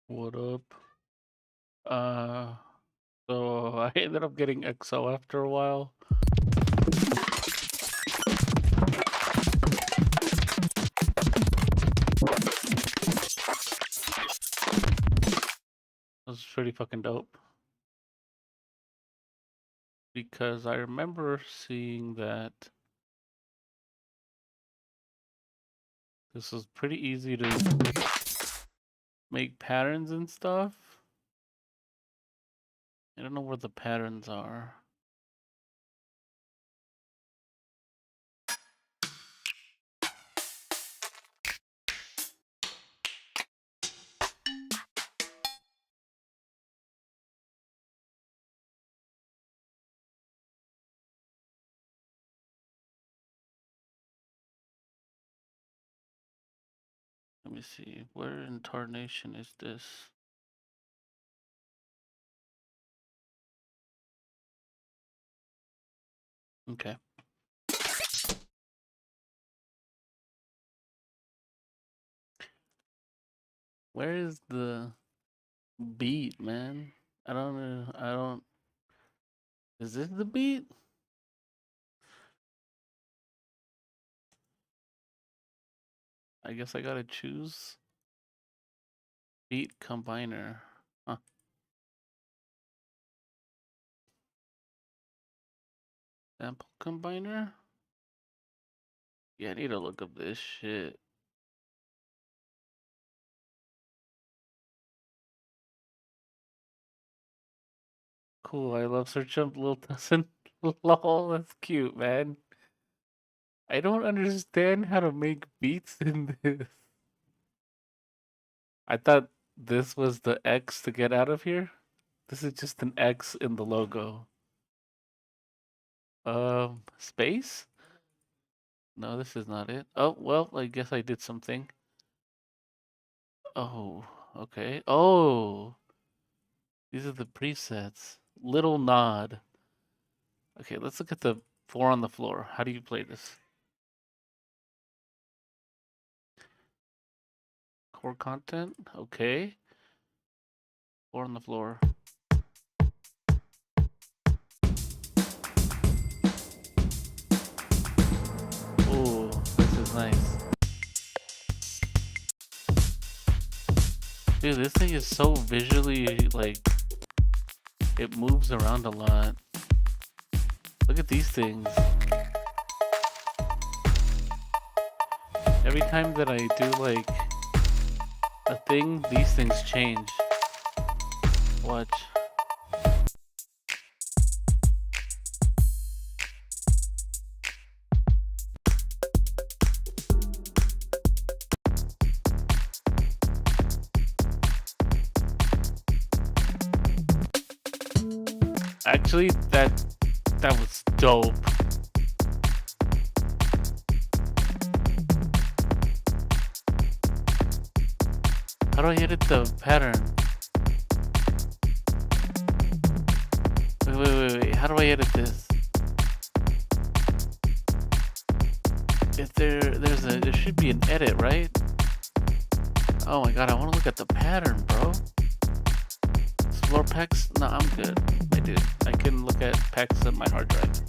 What up? So I ended up getting XO after a while. It was pretty fucking dope. Because I remember seeing that this was pretty easy to make patterns and stuff. I don't know where the patterns are. Let me see. Where in tarnation is this? Okay. Where is the beat, man? I don't know. I don't. Is this the beat? I guess I gotta choose beat combiner. Huh. Sample combiner? Yeah, I need to look up this shit. Cool, I love Search Up Lil Tussin. Lol, that's cute, man. I don't understand how to make beats in this. I thought this was the X to get out of here. This is just an X in the logo. Space? No, this is not it. Oh, well, I guess I did something. Oh, okay. Oh, these are the presets. Little nod. Okay, let's look at the 4 on the floor. How do you play this? Core content? Okay. 4 on the floor. Oh, this is nice. Dude, this thing is so visually, like, it moves around a lot. Look at these things. Every time that I do, like, a thing, these things change. Watch. Actually, that was dope. How do I edit the pattern? Wait. How do I edit this? If there should be an edit, right? Oh my god, I want to look at the pattern, bro. Explore packs? No, I'm good. I did. I can look at packs on my hard drive.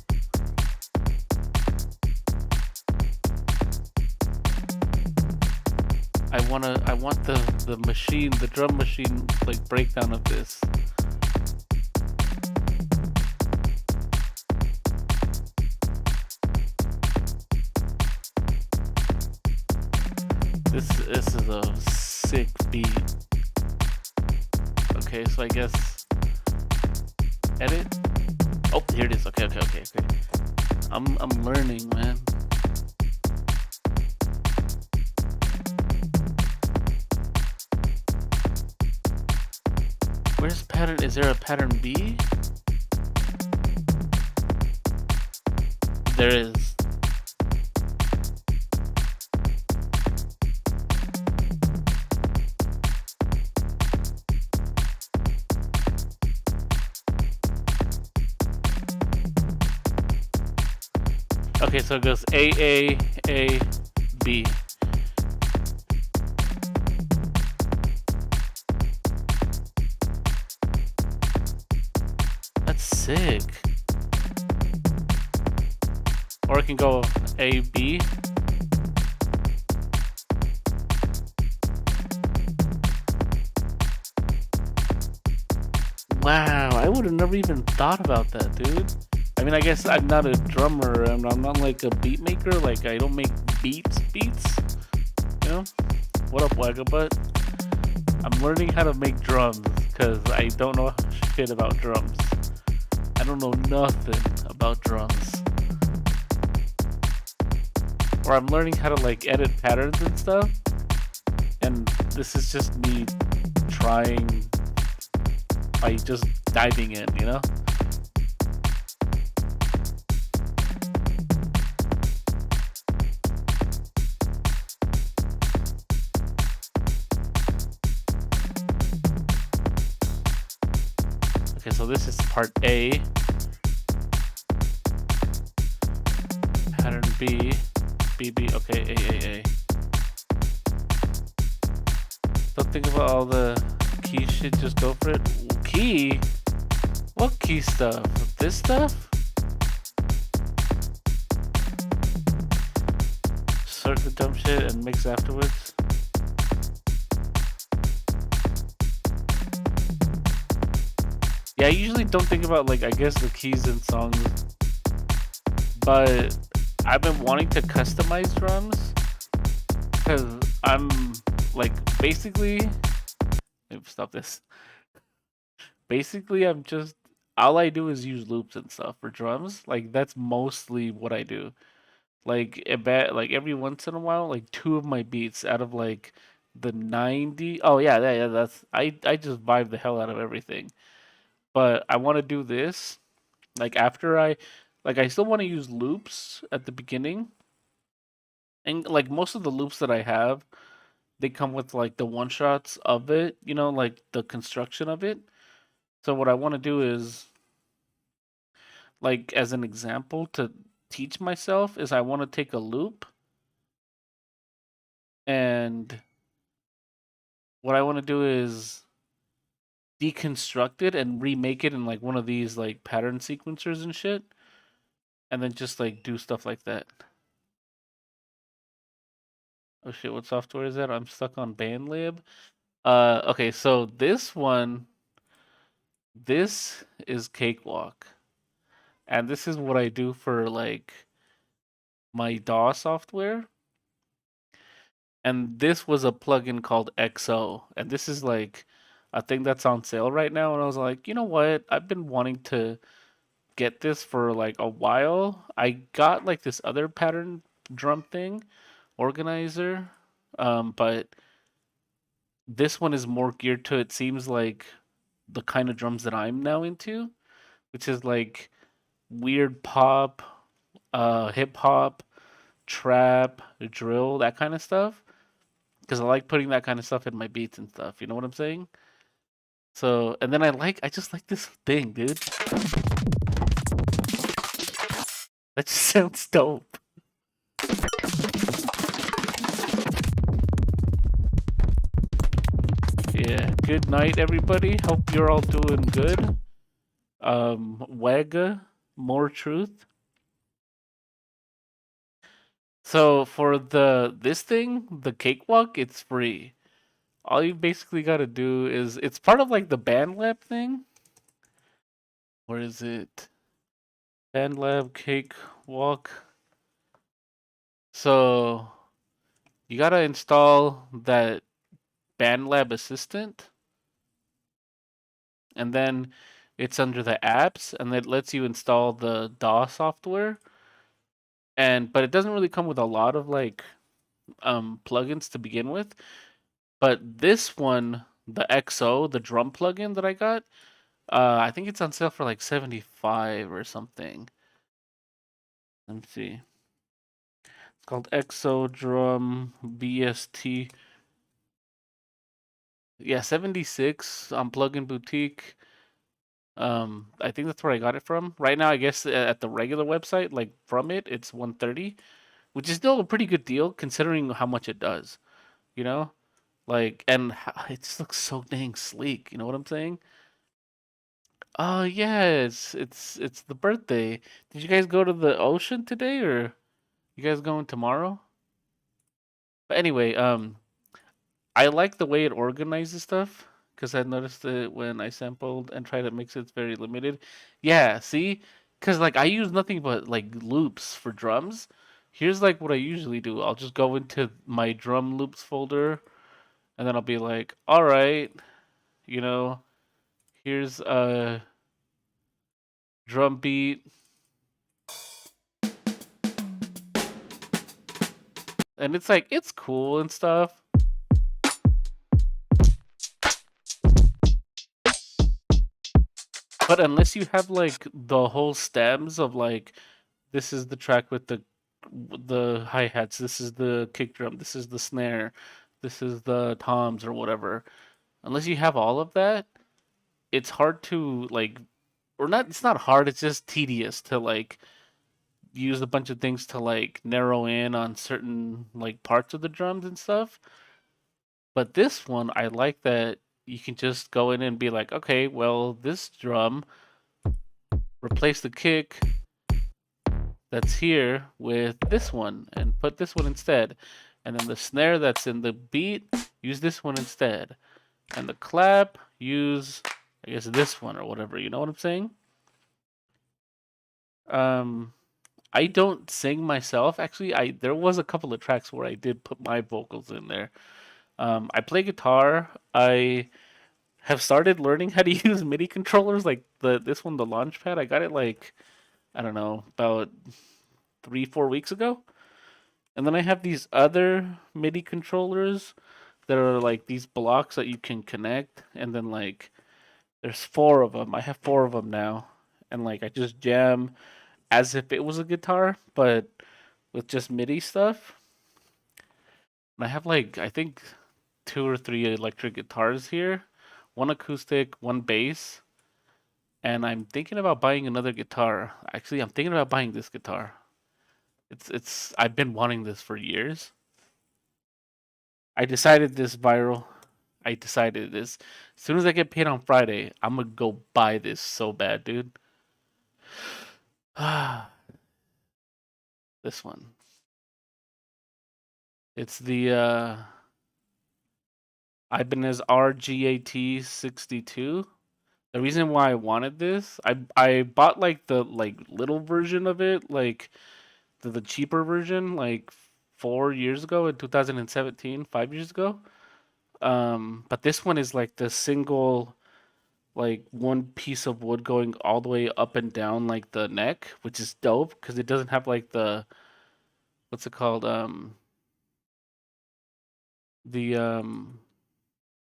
I want the machine, the drum machine, like breakdown of this. This is a sick beat. Okay, so I guess edit. Oh, here it is. Okay. I'm learning, man. Where's pattern? Is there a pattern B? There is. Okay, so it goes A, B. That's sick. Or it can go A, B. Wow, I would have never even thought about that, dude. I mean, I guess I'm not a drummer and I'm not like a beat maker. Like, I don't make beats. You know? What up, Wagabutt? I'm learning how to make drums because I don't know shit about drums. I don't know nothing about drums. Or I'm learning how to like edit patterns and stuff. And this is just me trying by just diving in, you know? Okay, so this is part A. Pattern B. B, okay, A. Don't think about all the key shit, just go for it. Key? What key stuff? This stuff? Sort the dumb shit and mix afterwards. Yeah, I usually don't think about, like, I guess the keys in songs, but I've been wanting to customize drums because I'm like basically. Stop this. Basically, I'm just all I do is use loops and stuff for drums. Like that's mostly what I do. Like like every once in a while, like two of my beats out of like the 90. Oh yeah. That's I just vibe the hell out of everything. But I want to do this like after I still want to use loops at the beginning. And like most of the loops that I have, they come with like the one shots of it, you know, like the construction of it. So what I want to do is like as an example to teach myself is I want to take a loop and what I want to do is deconstruct it and remake it in like one of these like pattern sequencers and shit and then just like do stuff like that. Oh shit, what software is that? I'm stuck on BandLab. Okay, so this is Cakewalk. And this is what I do for like my DAW software. And this was a plugin called XO. And this is like a thing that's on sale right now. And I was like, you know what? I've been wanting to get this for like a while. I got like this other pattern drum thing, organizer. But this one is more geared to it seems like the kind of drums that I'm now into, which is like weird pop, hip hop, trap, drill, that kind of stuff. because I like putting that kind of stuff in my beats and stuff. You know what I'm saying? So, and then I just like this thing, dude. That just sounds dope. Yeah. Good night, everybody. Hope you're all doing good. Wagga, more truth. So for this thing, the cakewalk, it's free. All you basically got to do is it's part of like the band lab thing. Where is it? Band lab cakewalk. So you got to install that band lab assistant, and then it's under the apps, and it lets you install the DAW software. And but it doesn't really come with a lot of like plugins to begin with. But this one, the XO, the drum plugin that I got, I think it's on sale for like 75 or something. Let me see. It's called XO Drum BST. Yeah, 76 on Plugin Boutique. I think that's where I got it from. Right now, I guess at the regular website, like from it, it's 130, which is still a pretty good deal considering how much it does. You know, like, and it just looks so dang sleek. You know what I'm saying? Oh yeah, it's the birthday. Did you guys go to the ocean today, or you guys going tomorrow? But anyway, I like the way it organizes stuff because I noticed it when I sampled and tried to mix it. It's very limited. Yeah, see, because like I use nothing but like loops for drums. Here's like what I usually do. I'll just go into my drum loops folder, and then I'll be like, all right, you know, here's a drum beat, and it's like it's cool and stuff. But unless you have like the whole stems of like this is the track with the hi-hats, this is the kick drum, this is the snare, this is the toms or whatever. Unless you have all of that, it's hard to like or not it's not hard, it's just tedious to like use a bunch of things to like narrow in on certain like parts of the drums and stuff. But this one I like that you can just go in and be like, okay, well, this drum replace the kick that's here with this one and put this one instead. And then the snare that's in the beat, use this one instead. And the clap, use, I guess, this one or whatever. You know what I'm saying? Um, I don't sing myself. Actually, there was a couple of tracks where I did put my vocals in there. I play guitar. I have started learning how to use MIDI controllers, like this one, the Launchpad. I got it like I don't know about 3 4 weeks ago. And then I have these other MIDI controllers that are like these blocks that you can connect. And then like there's four of them. I have four of them now. And like I just jam as if it was a guitar, but with just MIDI stuff. And I have like I think two or three electric guitars here, one acoustic, one bass. And I'm thinking about buying another guitar. Actually, I'm thinking about buying this guitar. It's I've been wanting this for years. I decided this viral. I decided this. As soon as I get paid on Friday, I'm gonna go buy this so bad, dude. This one. It's the Ibanez RGAT 62. The reason why I wanted this, I bought like the like little version of it, like the cheaper version, like 4 years ago in 2017, 5 years ago. But this one is like the single like one piece of wood going all the way up and down like the neck, which is dope because it doesn't have like the what's it called? The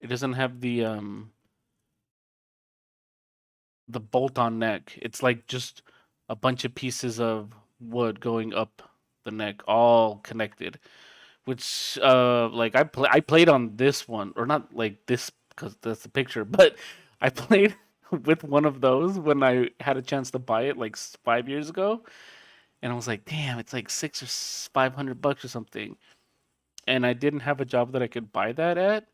it doesn't have the bolt on neck. It's like just a bunch of pieces of wood going up the neck, all connected, which like I played on this one, or not like this because that's the picture, but I played with one of those when I had a chance to buy it like 5 years ago, and I was like, damn, it's like six or 500 bucks or something, and I didn't have a job that I could buy that at.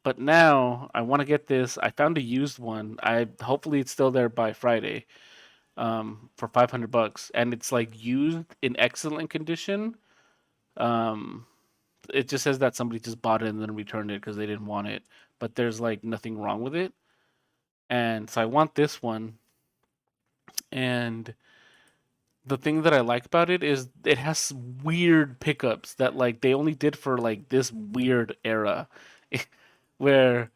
But now I want to get this. I found a used one. I hopefully it's still there by Friday, for 500 bucks, and it's like used in excellent condition. Um, it just says that somebody just bought it and then returned it because they didn't want it, but there's like nothing wrong with it. And so I want this one. And the thing that I like about it is it has weird pickups that like they only did for like this weird era, where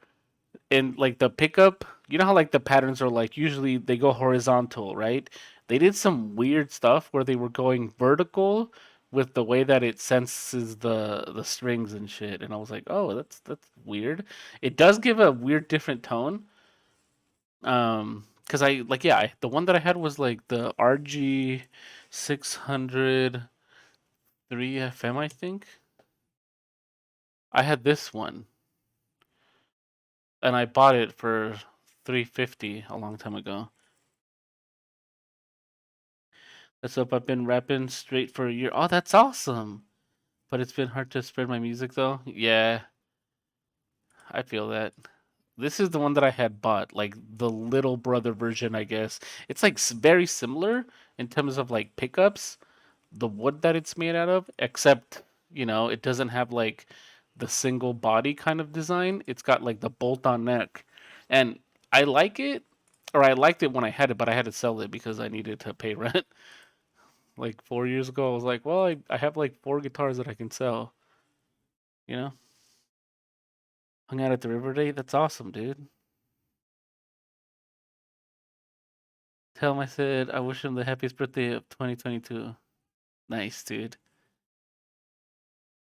in like the pickup, you know how like the patterns are like usually they go horizontal, right? They did some weird stuff where they were going vertical with the way that it senses the strings and shit, and I was like, "Oh, that's weird." It does give a weird different tone. Because I like yeah, the one that I had was like the RG 600 3FM, I think. I had this one and I bought it for 350 a long time ago. That's up. I've been rapping straight for a year. Oh, that's awesome. But it's been hard to spread my music though. Yeah, I feel that. This is the one that I had bought, like the little brother version, I guess. It's like very similar in terms of like pickups, the wood that it's made out of, except, it doesn't have like the single body kind of design. It's got like the bolt on neck. And I like it, or I liked it when I had it, but I had to sell it because I needed to pay rent. Like 4 years ago, I was like, well, I have like four guitars that I can sell, you know? Hung out at the River Day. That's awesome, dude. Tell him I said I wish him the happiest birthday of 2022. Nice, dude.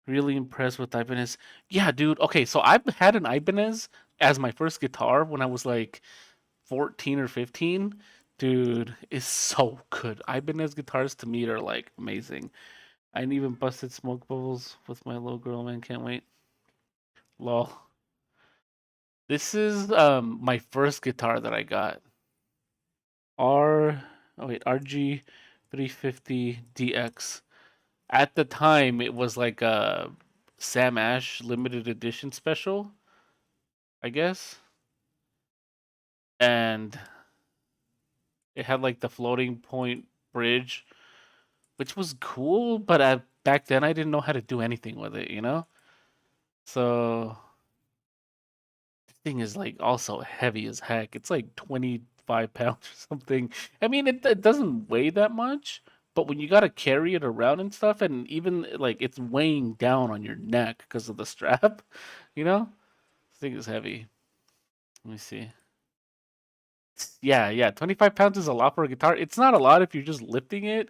Really impressed with Ibanez. Yeah, dude. Okay, so I've had an Ibanez as my first guitar when I was like 14 or 15. Dude, it's so good. Ibanez guitars to me are like amazing. I even busted smoke bubbles with my little girl, man. Can't wait. Lol. This is my first guitar that I got. R oh wait, RG 350 DX. At the time it was like a Sam Ash limited edition special, I guess. And it had like the floating point bridge, which was cool, but back then I didn't know how to do anything with it, you know? So the thing is like also heavy as heck. It's like 25 pounds or something. I mean, it doesn't weigh that much, but when you gotta carry it around and stuff, and even like it's weighing down on your neck because of the strap, you know? This thing is heavy. Let me see. Yeah, yeah. 25 pounds is a lot for a guitar. It's not a lot if you're just lifting it,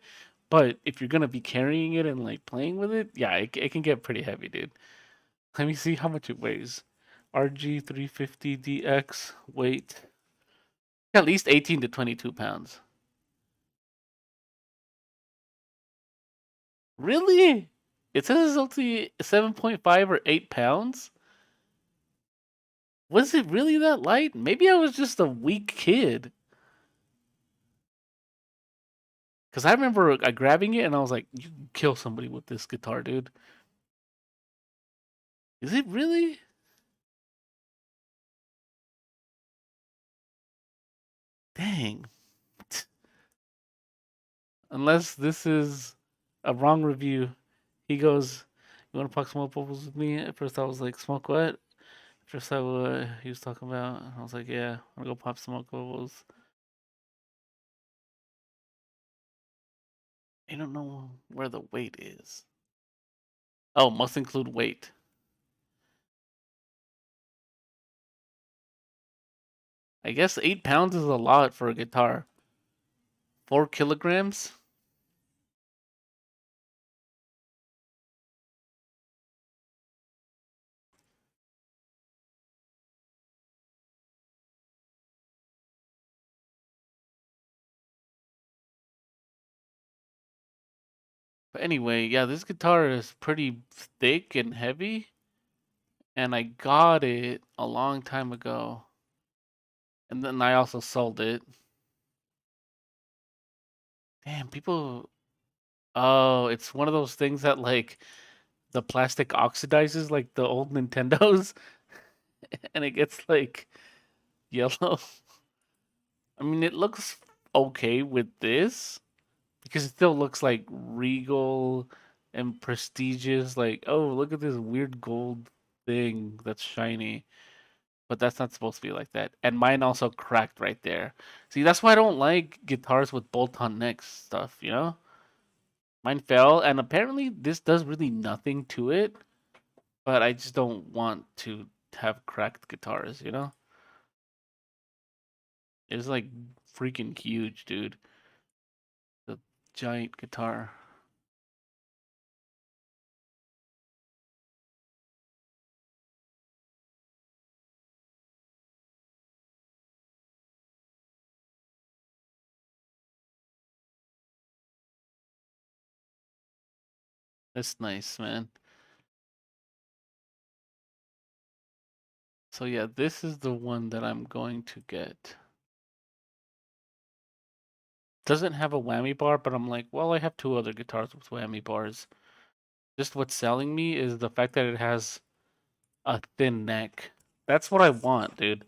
but if you're gonna be carrying it and like playing with it, yeah, it can get pretty heavy, dude. Let me see how much it weighs. RG 350 DX weight. At least 18 to 22 pounds. Really? It says it's only 7.5 or 8 pounds? Was it really that light? Maybe I was just a weak kid. Because I remember grabbing it and I was like, you can kill somebody with this guitar, dude. Is it really? Dang. Unless this is a wrong review. He goes, "You want to pop smoke bubbles with me?" At first, I was like, "Smoke what?" First, I what he was talking about. I was like, "Yeah, I want to go pop smoke bubbles." I don't know where the weight is. Oh, must include weight. I guess 8 pounds is a lot for a guitar. 4 kilograms. But anyway, yeah, this guitar is pretty thick and heavy, and I got it a long time ago. And then I also sold it. Damn, people. Oh, it's one of those things that like the plastic oxidizes like the old Nintendos and it gets like yellow. I mean, it looks okay with this because it still looks like regal and prestigious. Like, oh, look at this weird gold thing that's shiny. But that's not supposed to be like that. And mine also cracked right there. See, that's why I don't like guitars with bolt-on necks stuff, you know? Mine fell, and apparently this does really nothing to it, but I just don't want to have cracked guitars, you know? It's like freaking huge, dude. The giant guitar. That's nice, man. So yeah, this is the one that I'm going to get. Doesn't have a whammy bar, but I'm like, well, I have two other guitars with whammy bars. Just what's selling me is the fact that it has a thin neck. That's what I want, dude.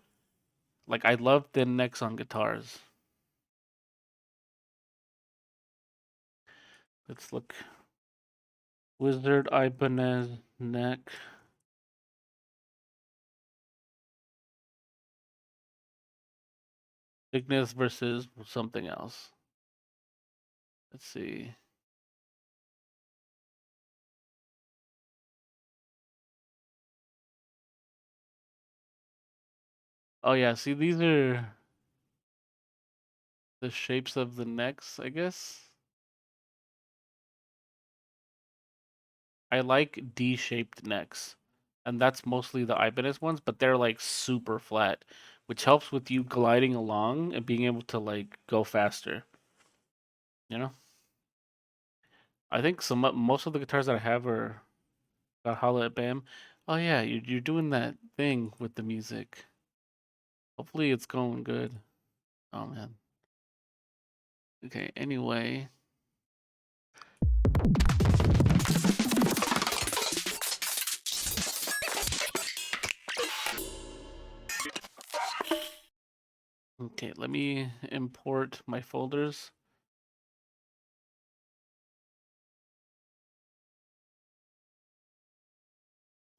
Like I love thin necks on guitars. Let's look. Wizard Ibanez neck. Ignis versus something else. Let's see. Oh yeah, see these are the shapes of the necks, I guess. I like D-shaped necks. And that's mostly the Ibanez ones, but they're like super flat, which helps with you gliding along and being able to like go faster, you know? I think most of the guitars that I have are got Holla at Bam. Oh yeah, you're doing that thing with the music. Hopefully it's going good. Oh man. Okay, anyway. Okay, let me import my folders.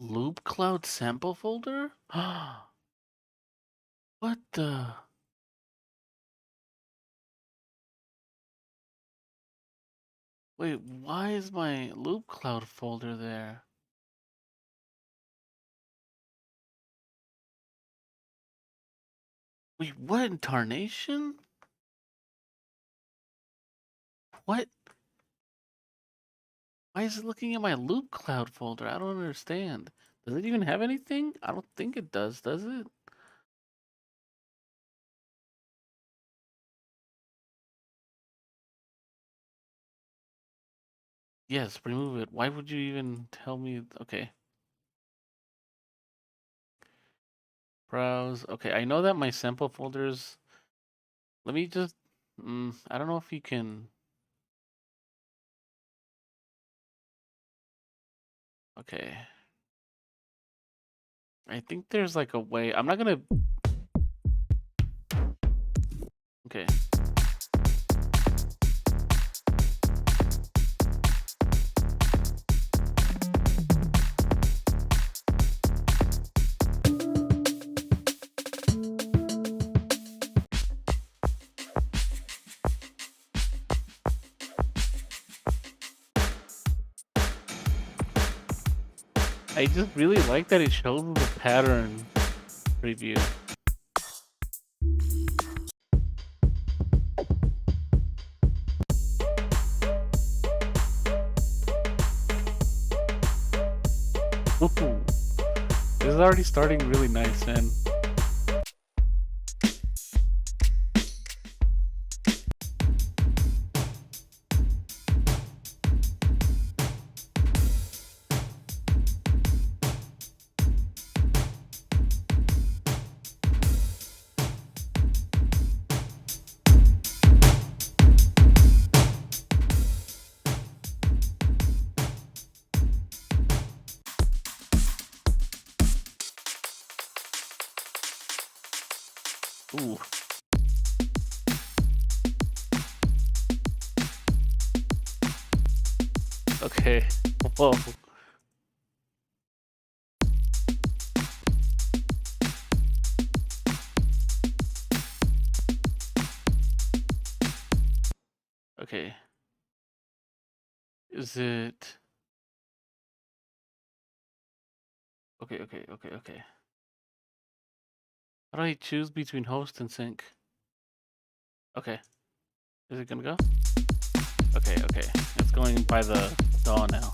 Loop Cloud sample folder? What the? Wait, why is my Loop Cloud folder there? Wait, what in tarnation? What? Why is it looking at my Loop Cloud folder? I don't understand. Does it even have anything? I don't think it does it? Yes, remove it. Why would you even tell me? Okay. Browse. Okay, I know that my sample folders. Let me just. I don't know if you can. Okay. I think there's like a way. I'm not gonna. Okay. I just really like that it shows the pattern preview. Ooh, this is already starting really nice, man. Ooh. Okay. Whoa. Okay. Is it? Okay, okay, okay, okay. How do I choose between host and sync? Okay. Is it gonna go? Okay, okay. It's going by the DAW now.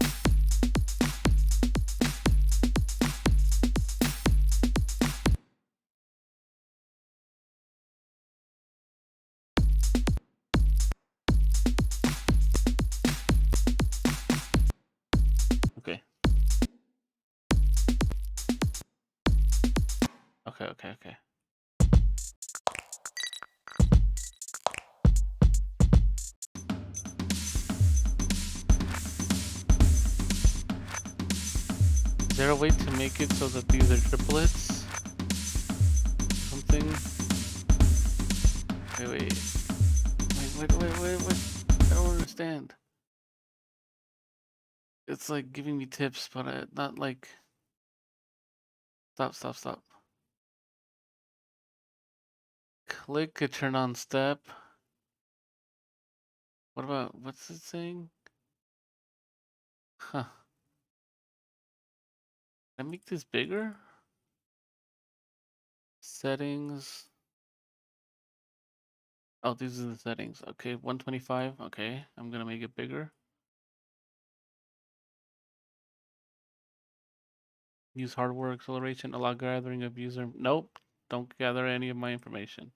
Okay. Okay, okay, okay. Is there a way to make it so that these are triplets? Something? Wait, wait. Wait. I don't understand. It's like giving me tips, but not like. Stop. Click to turn on step. What about, what's it saying? Huh. Can I make this bigger? Settings. Oh, these are the settings. Okay, 125. Okay, I'm gonna make it bigger. Use hardware acceleration, allow gathering of user. Nope, don't gather any of my information.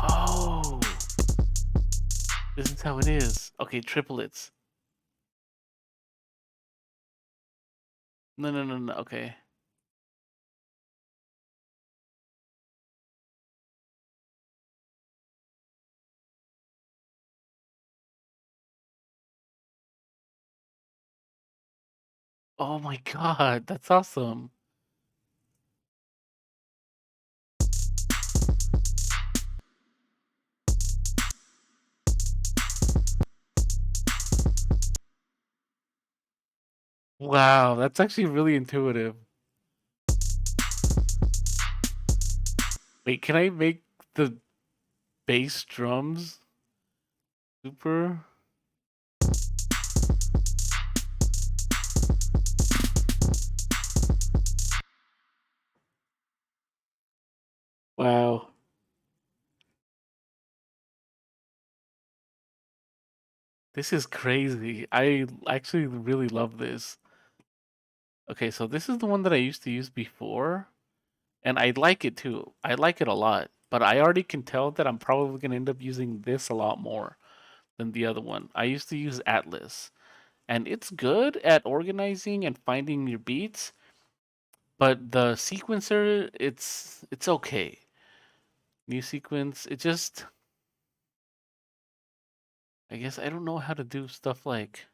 Oh, this is how it is. Okay, triplets. No. Okay. Oh my God, that's awesome. Wow, that's actually really intuitive. Wait, can I make the bass drums super? Wow. This is crazy. I actually really love this. Okay, so this is the one that I used to use before, and I like it too. I like it a lot, but I already can tell that I'm probably going to end up using this a lot more than the other one. I used to use Atlas, and it's good at organizing and finding your beats, but the sequencer, it's okay. New sequence, it just I guess I don't know how to do stuff like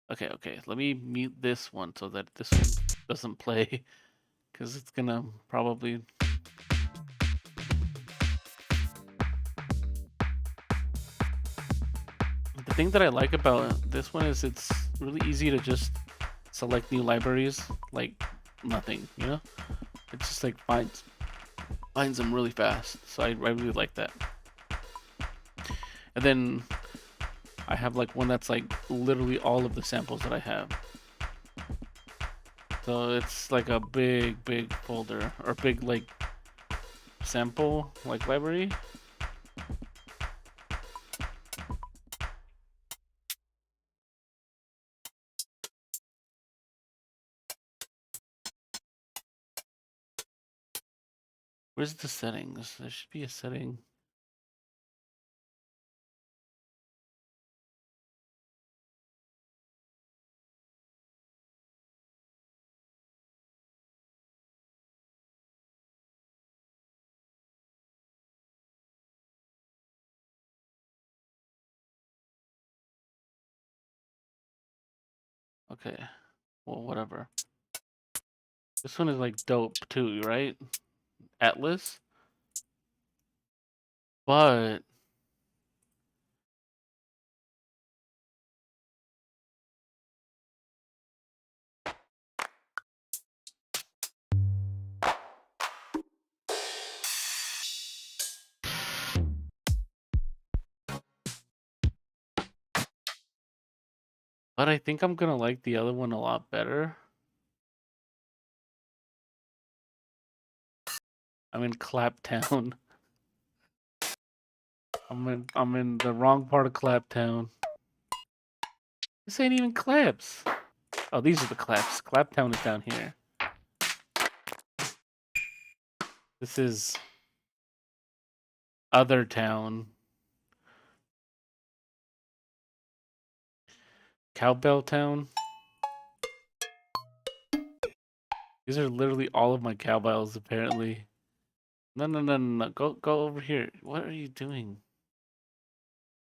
okay, let me mute this one so that this one doesn't play because it's gonna probably. The thing that I like about this one is it's really easy to just select new libraries like nothing, you know? It just like finds them really fast. So I really like that. And then I have like one that's like literally all of the samples that I have. So it's like a big folder or big like sample like library. Where's the settings? There should be a setting. Okay, well, whatever. This one is like dope too, right? Atlas. But I think I'm gonna like the other one a lot better. I'm in Claptown. I'm in the wrong part of Claptown. This ain't even Claps. Oh, these are the Claps. Claptown is down here. This is Other Town. Cowbell Town. These are literally all of my cowbells, apparently. No, no, no, no, no. Go over here. What are you doing?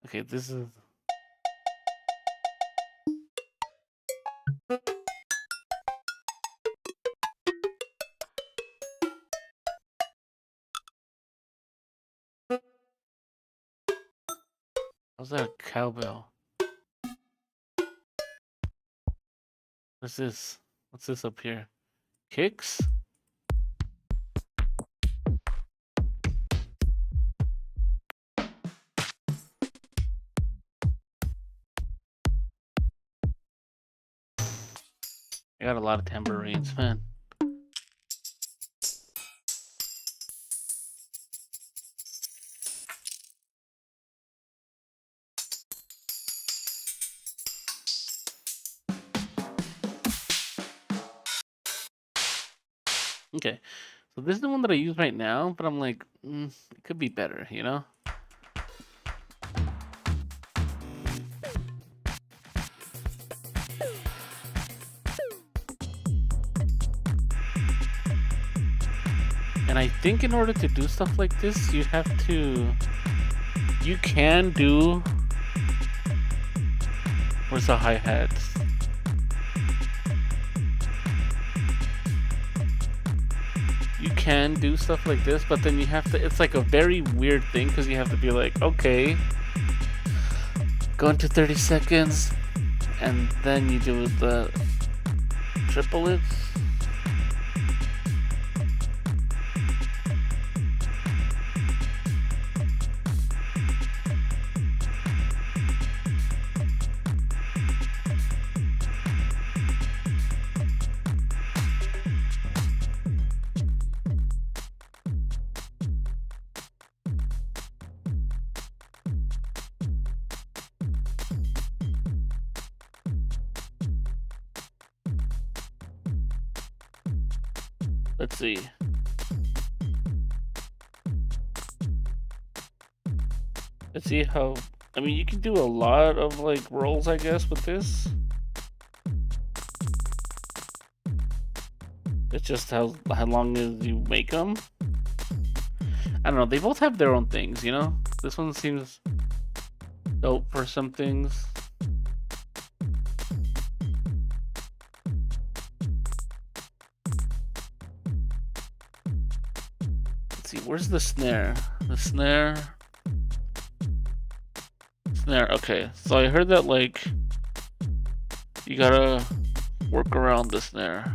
Okay, this is. How's that a cowbell? What's this? What's this up here? Kicks? I got a lot of tambourines, man. Okay, so this is the one that I use right now, but I'm like, it could be better, you know? And I think in order to do stuff like this, you have to. You can do. Where's the hi hats? You can do stuff like this, but then you have to. It's like a very weird thing because you have to be like, okay, go into 30 seconds, and then you do the triplets. Let's see. Let's see how. I mean, you can do a lot of like rolls, I guess, with this. It's just how long as you make them. I don't know. They both have their own things, you know. This one seems dope for some things. Let's see. Where's the snare? The snare. Snare. Okay. So I heard that like you gotta work around the snare.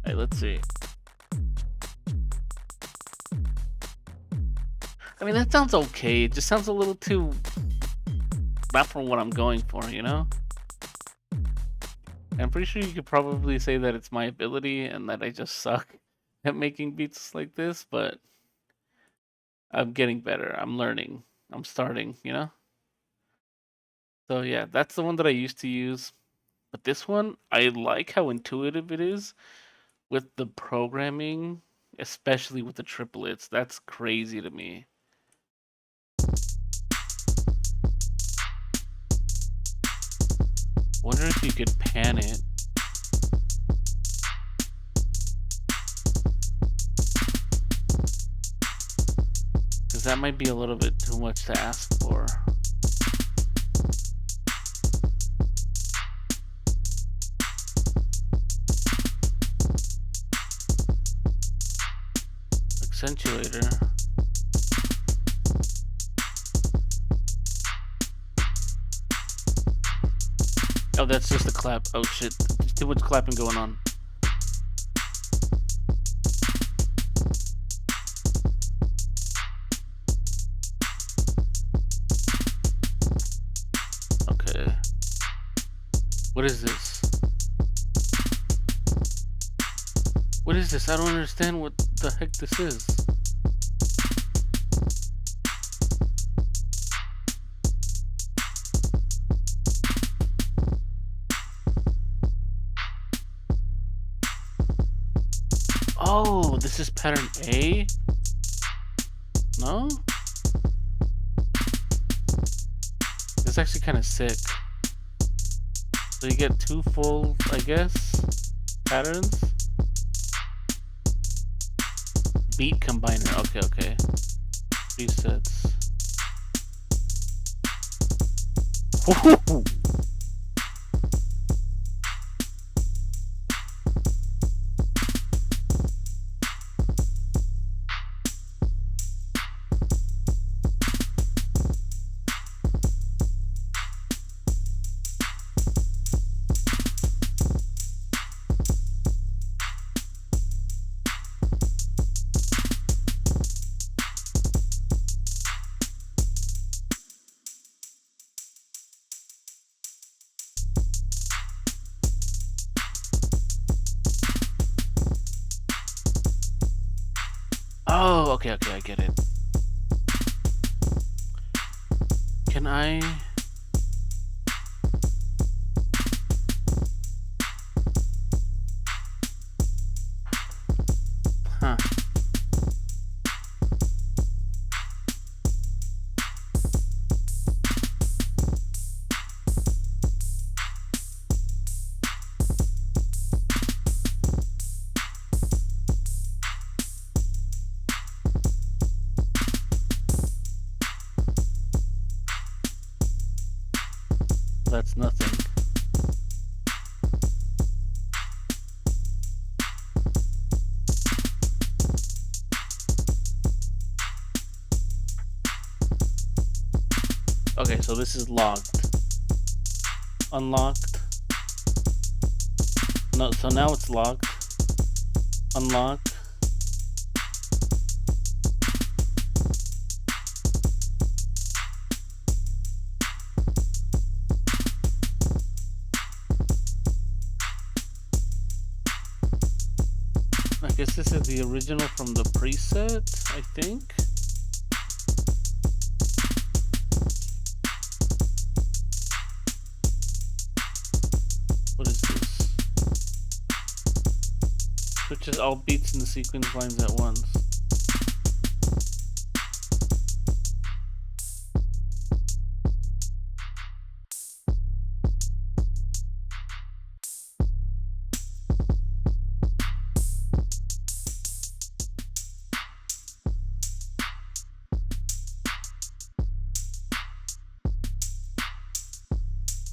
Hey, let's see. I mean, that sounds okay. It just sounds a little too not for what I'm going for, you know? I'm pretty sure you could probably say that it's my ability and that I just suck at making beats like this, but I'm getting better. I'm learning. I'm starting, you know? So yeah, that's the one that I used to use. But this one, I like how intuitive it is with the programming, especially with the triplets. That's crazy to me. Wonder if you could pan it. Because that might be a little bit too much to ask for. Accentuator. Oh, that's just a clap. Oh shit. There's too much clapping going on. Okay. What is this? What is this? I don't understand what the heck this is. Oh, this is pattern A? No? This is actually kind of sick. So you get two full, I guess, patterns. Beat combiner. Okay, okay. Presets. Woohoo! Oh, okay, okay, I get it. Can I... Huh. That's nothing. Okay, so this is locked. Unlocked. No, so now it's locked. Unlocked. I guess this is the original from the preset, I think. What is this? Switches all beats in the sequence lines at once.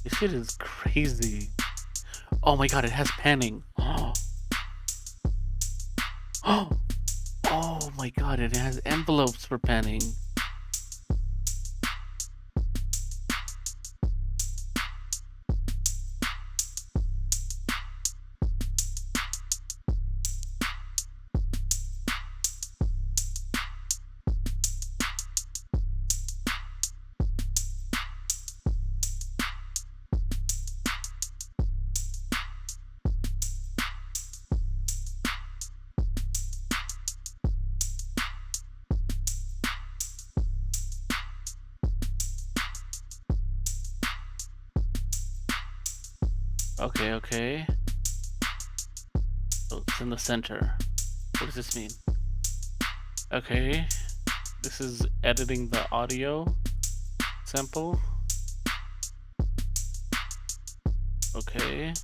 This shit is crazy. Oh my god, it has panning. Oh, oh my god, it has envelopes for panning. Okay, okay. So it's in the center. What does this mean? Okay. This is editing the audio sample. Okay.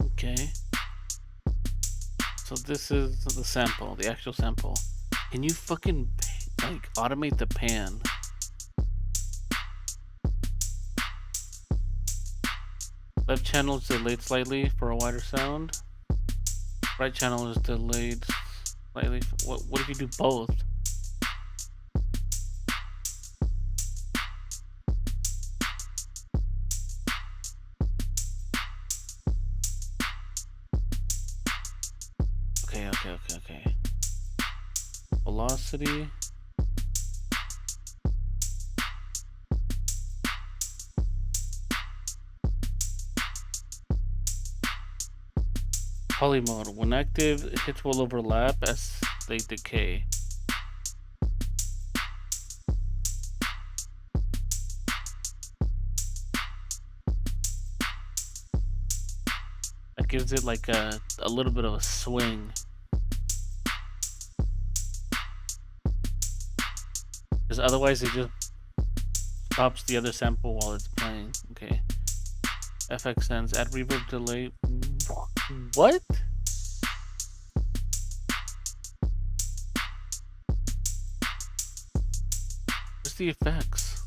Okay. So this is the sample, the actual sample. Can you fucking like automate the pan? Left channel is delayed slightly for a wider sound. Right channel is delayed slightly. What if you do both? Okay. Velocity. Poly mode. When active, hits will overlap as they decay. That gives it like a little bit of a swing. Because otherwise it just stops the other sample while it's playing. Okay. FX sense. Add reverb delay. What? Where's the effects?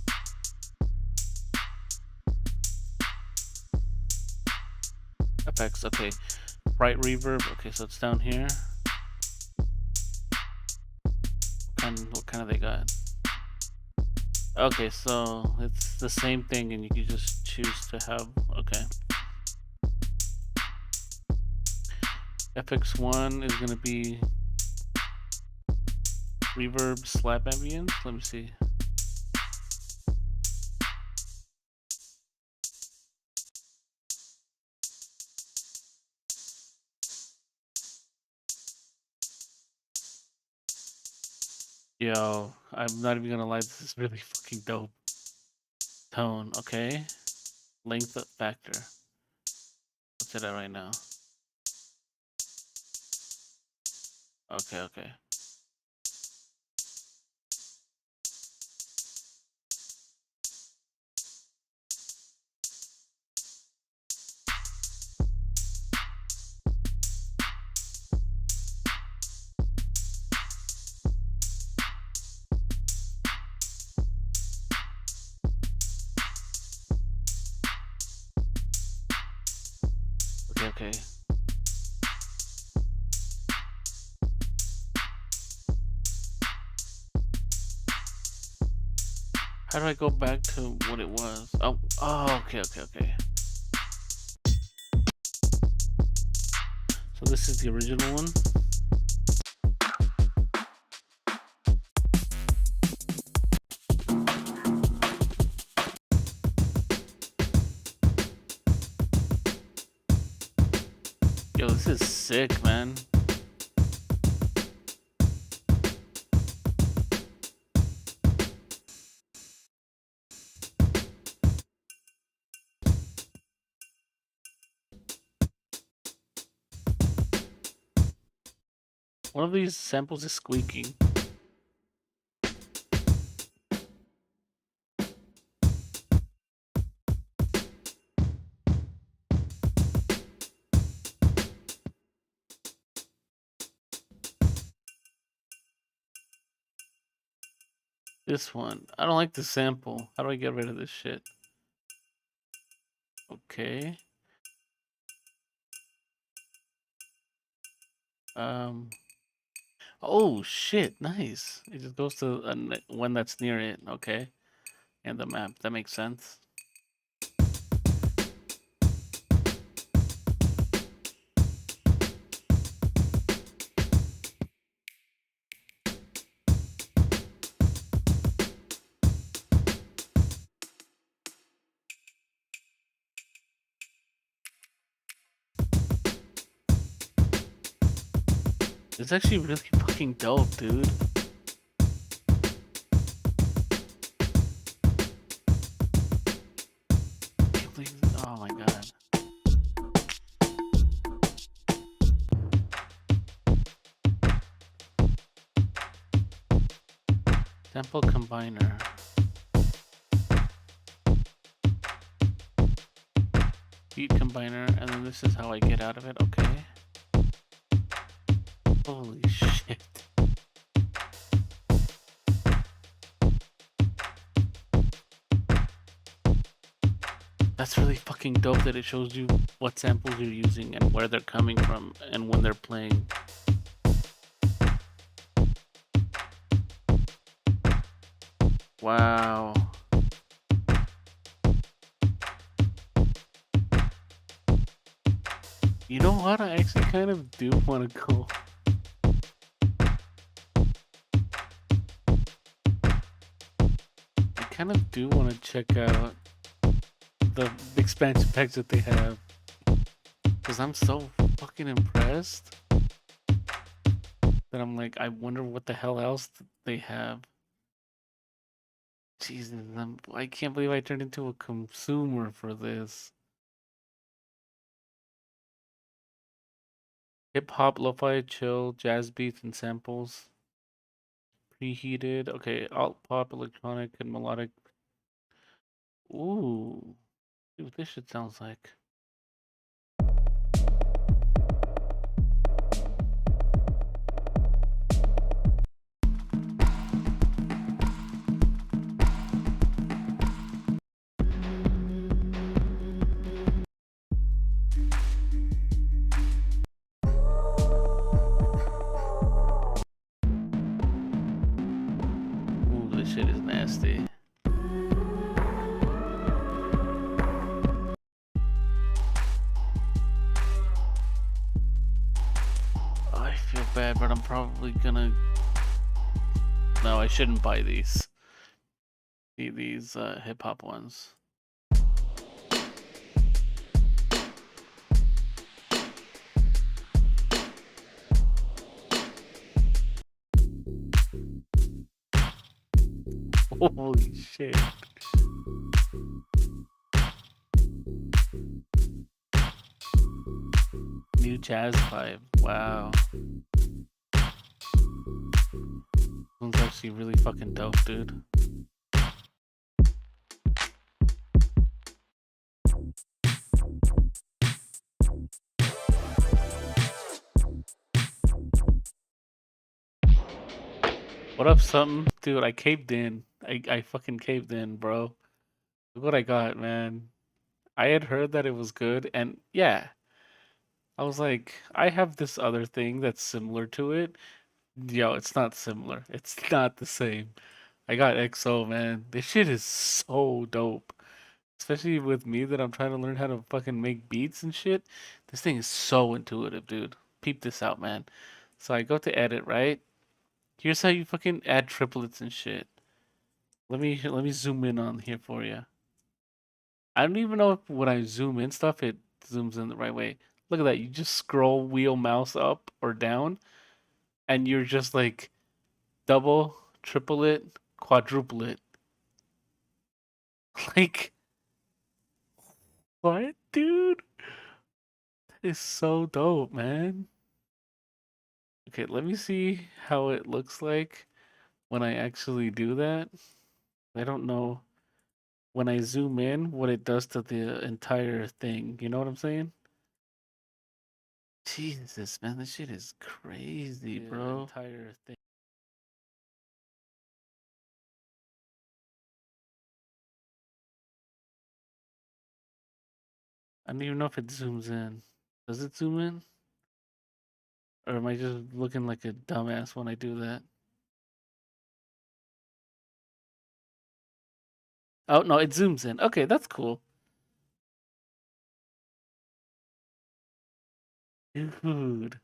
Effects, okay. Bright reverb, okay, so it's down here. What kind of they got? Okay, so it's the same thing and you can just choose to have, okay. FX1 is gonna be reverb slap ambience. Let me see. Yo, I'm not even gonna lie, this is really fucking dope. Tone, okay. Length factor. What's it at right now? Okay. Okay. How do I go back to what it was? Oh, okay. So this is the original one. Yo, this is sick, man. One of these samples is squeaking. This one. I don't like the sample. How do I get rid of this shit? Okay. Oh shit, nice. It just goes to one that's near it. Okay. And the map. That makes sense. It's actually really fucking dope, dude. Can't believe, oh my god. Sample combiner. Beat combiner, and then this is how I get out of it. Okay. Holy shit. That's really fucking dope that it shows you what samples you're using and where they're coming from and when they're playing. Wow. You know what? I actually kind of do want to go. I kind of do want to check out the expansion packs that they have. Because I'm so fucking impressed that I'm like, I wonder what the hell else they have. Jesus, I can't believe I turned into a consumer for this. Hip hop, lo-fi, chill, jazz beats and samples. Preheated. Okay, alt pop, electronic, and melodic. Ooh. See what this shit sounds like. Ooh, this shit is nasty. I feel bad, but I'm probably gonna. No, I shouldn't buy these. These hip hop ones. Holy shit. New jazz vibe. Wow. This one's actually really fucking dope, dude. What up, something? Dude, I caved in. I fucking caved in, bro. Look what I got, man. I had heard that it was good, and yeah, I was like, I have this other thing that's similar to it. Yo, it's not similar. It's not the same. I got XO, man. This shit is so dope. Especially with me that I'm trying to learn how to fucking make beats and shit. This thing is so intuitive, dude. Peep this out, man. So I go to edit, right? Here's how you fucking add triplets and shit. Let me zoom in on here for you. I don't even know if when I zoom in stuff it zooms in the right way. Look at that. You just scroll wheel mouse up or down and you're just like double, triple it, quadruple it. Like what, dude? That is so dope, man. Okay, let me see how it looks like when I actually do that. I don't know when I zoom in what it does to the entire thing. You know what I'm saying? Jesus, man, this shit is crazy, bro. Entire thing. I don't even know if it zooms in. Does it zoom in? Or am I just looking like a dumbass when I do that? Oh, no, it zooms in. Okay, that's cool. Dude.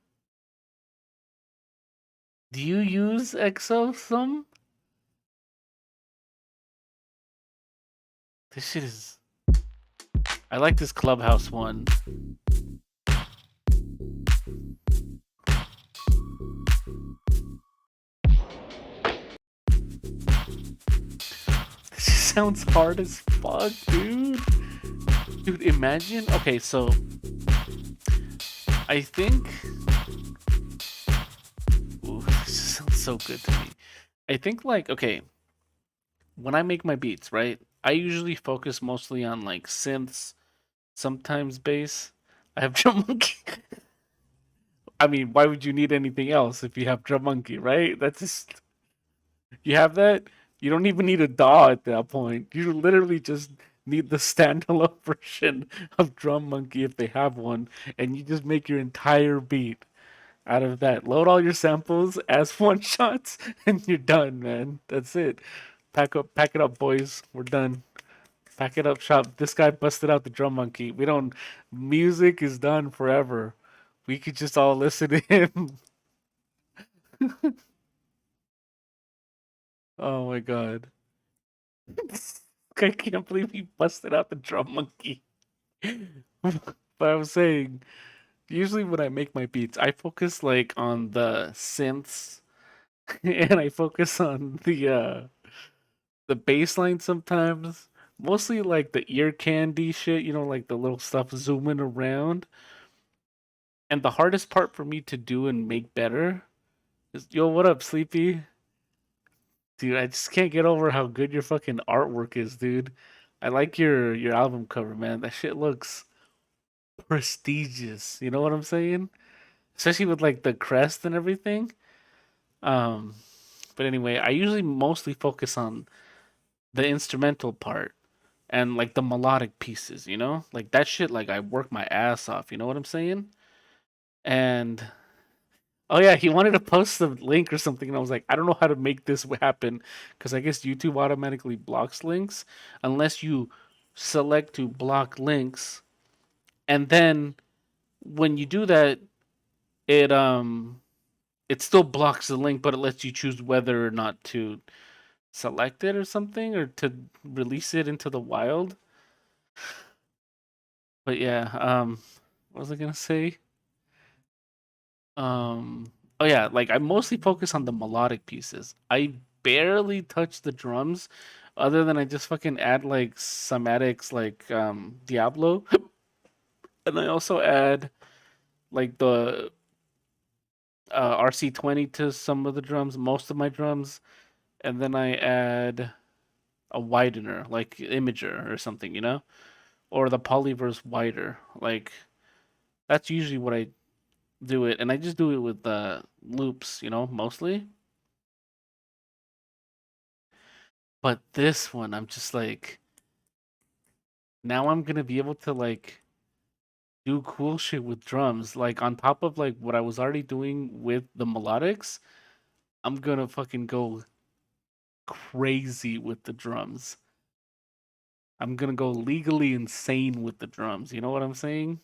Do you use Exo some? This shit is. I like this Clubhouse one. sounds hard as fuck, dude. Dude, imagine. Okay, so I think. Ooh, this sounds so good to me. I think like okay, when I make my beats, right? I usually focus mostly on like synths, sometimes bass. I have drum monkey. I mean, why would you need anything else if you have drum monkey, right? That's just you have that. You don't even need a DAW at that point. You literally just need the standalone version of drum monkey if they have one, and you just make your entire beat out of that. Load all your samples as one shots, and you're done, man. That's it. Pack it up, boys. We're done. Pack it up shop. This guy busted out the drum monkey. We don't. Music is done forever. We could just all listen to him. Oh my god. I can't believe he busted out the drum monkey. But I was saying, usually when I make my beats, I focus like on the synths and I focus on the bass line sometimes. Mostly like the ear candy shit, like the little stuff zooming around. And the hardest part for me to do and make better is, yo, what up, Sleepy? Dude, I just can't get over how good your fucking artwork is, dude. I like your album cover, man. That shit looks prestigious. You know what I'm saying? Especially with like the crest and everything. Um, but anyway, I usually mostly focus on the instrumental part and like the melodic pieces, Like that shit like I work my ass off, you know what I'm saying? And oh yeah, he wanted to post the link or something, and I was like, I don't know how to make this happen because I guess YouTube automatically blocks links unless you select to block links, and then when you do that, it it still blocks the link, but it lets you choose whether or not to select it or something or to release it into the wild. But yeah, what was I gonna say? Oh yeah, like I mostly focus on the melodic pieces. I barely touch the drums, other than I just fucking add like somatics like Diablo, and I also add like the RC20 to some of the drums, most of my drums, and then I add a widener like Imager or something, or the polyverse wider. Like that's usually what I do it, and I just do it with loops, mostly. But this one, I'm just like, now I'm gonna be able to like do cool shit with drums. Like on top of like what I was already doing with the melodics, I'm gonna fucking go crazy with the drums. I'm gonna go legally insane with the drums. You know what I'm saying?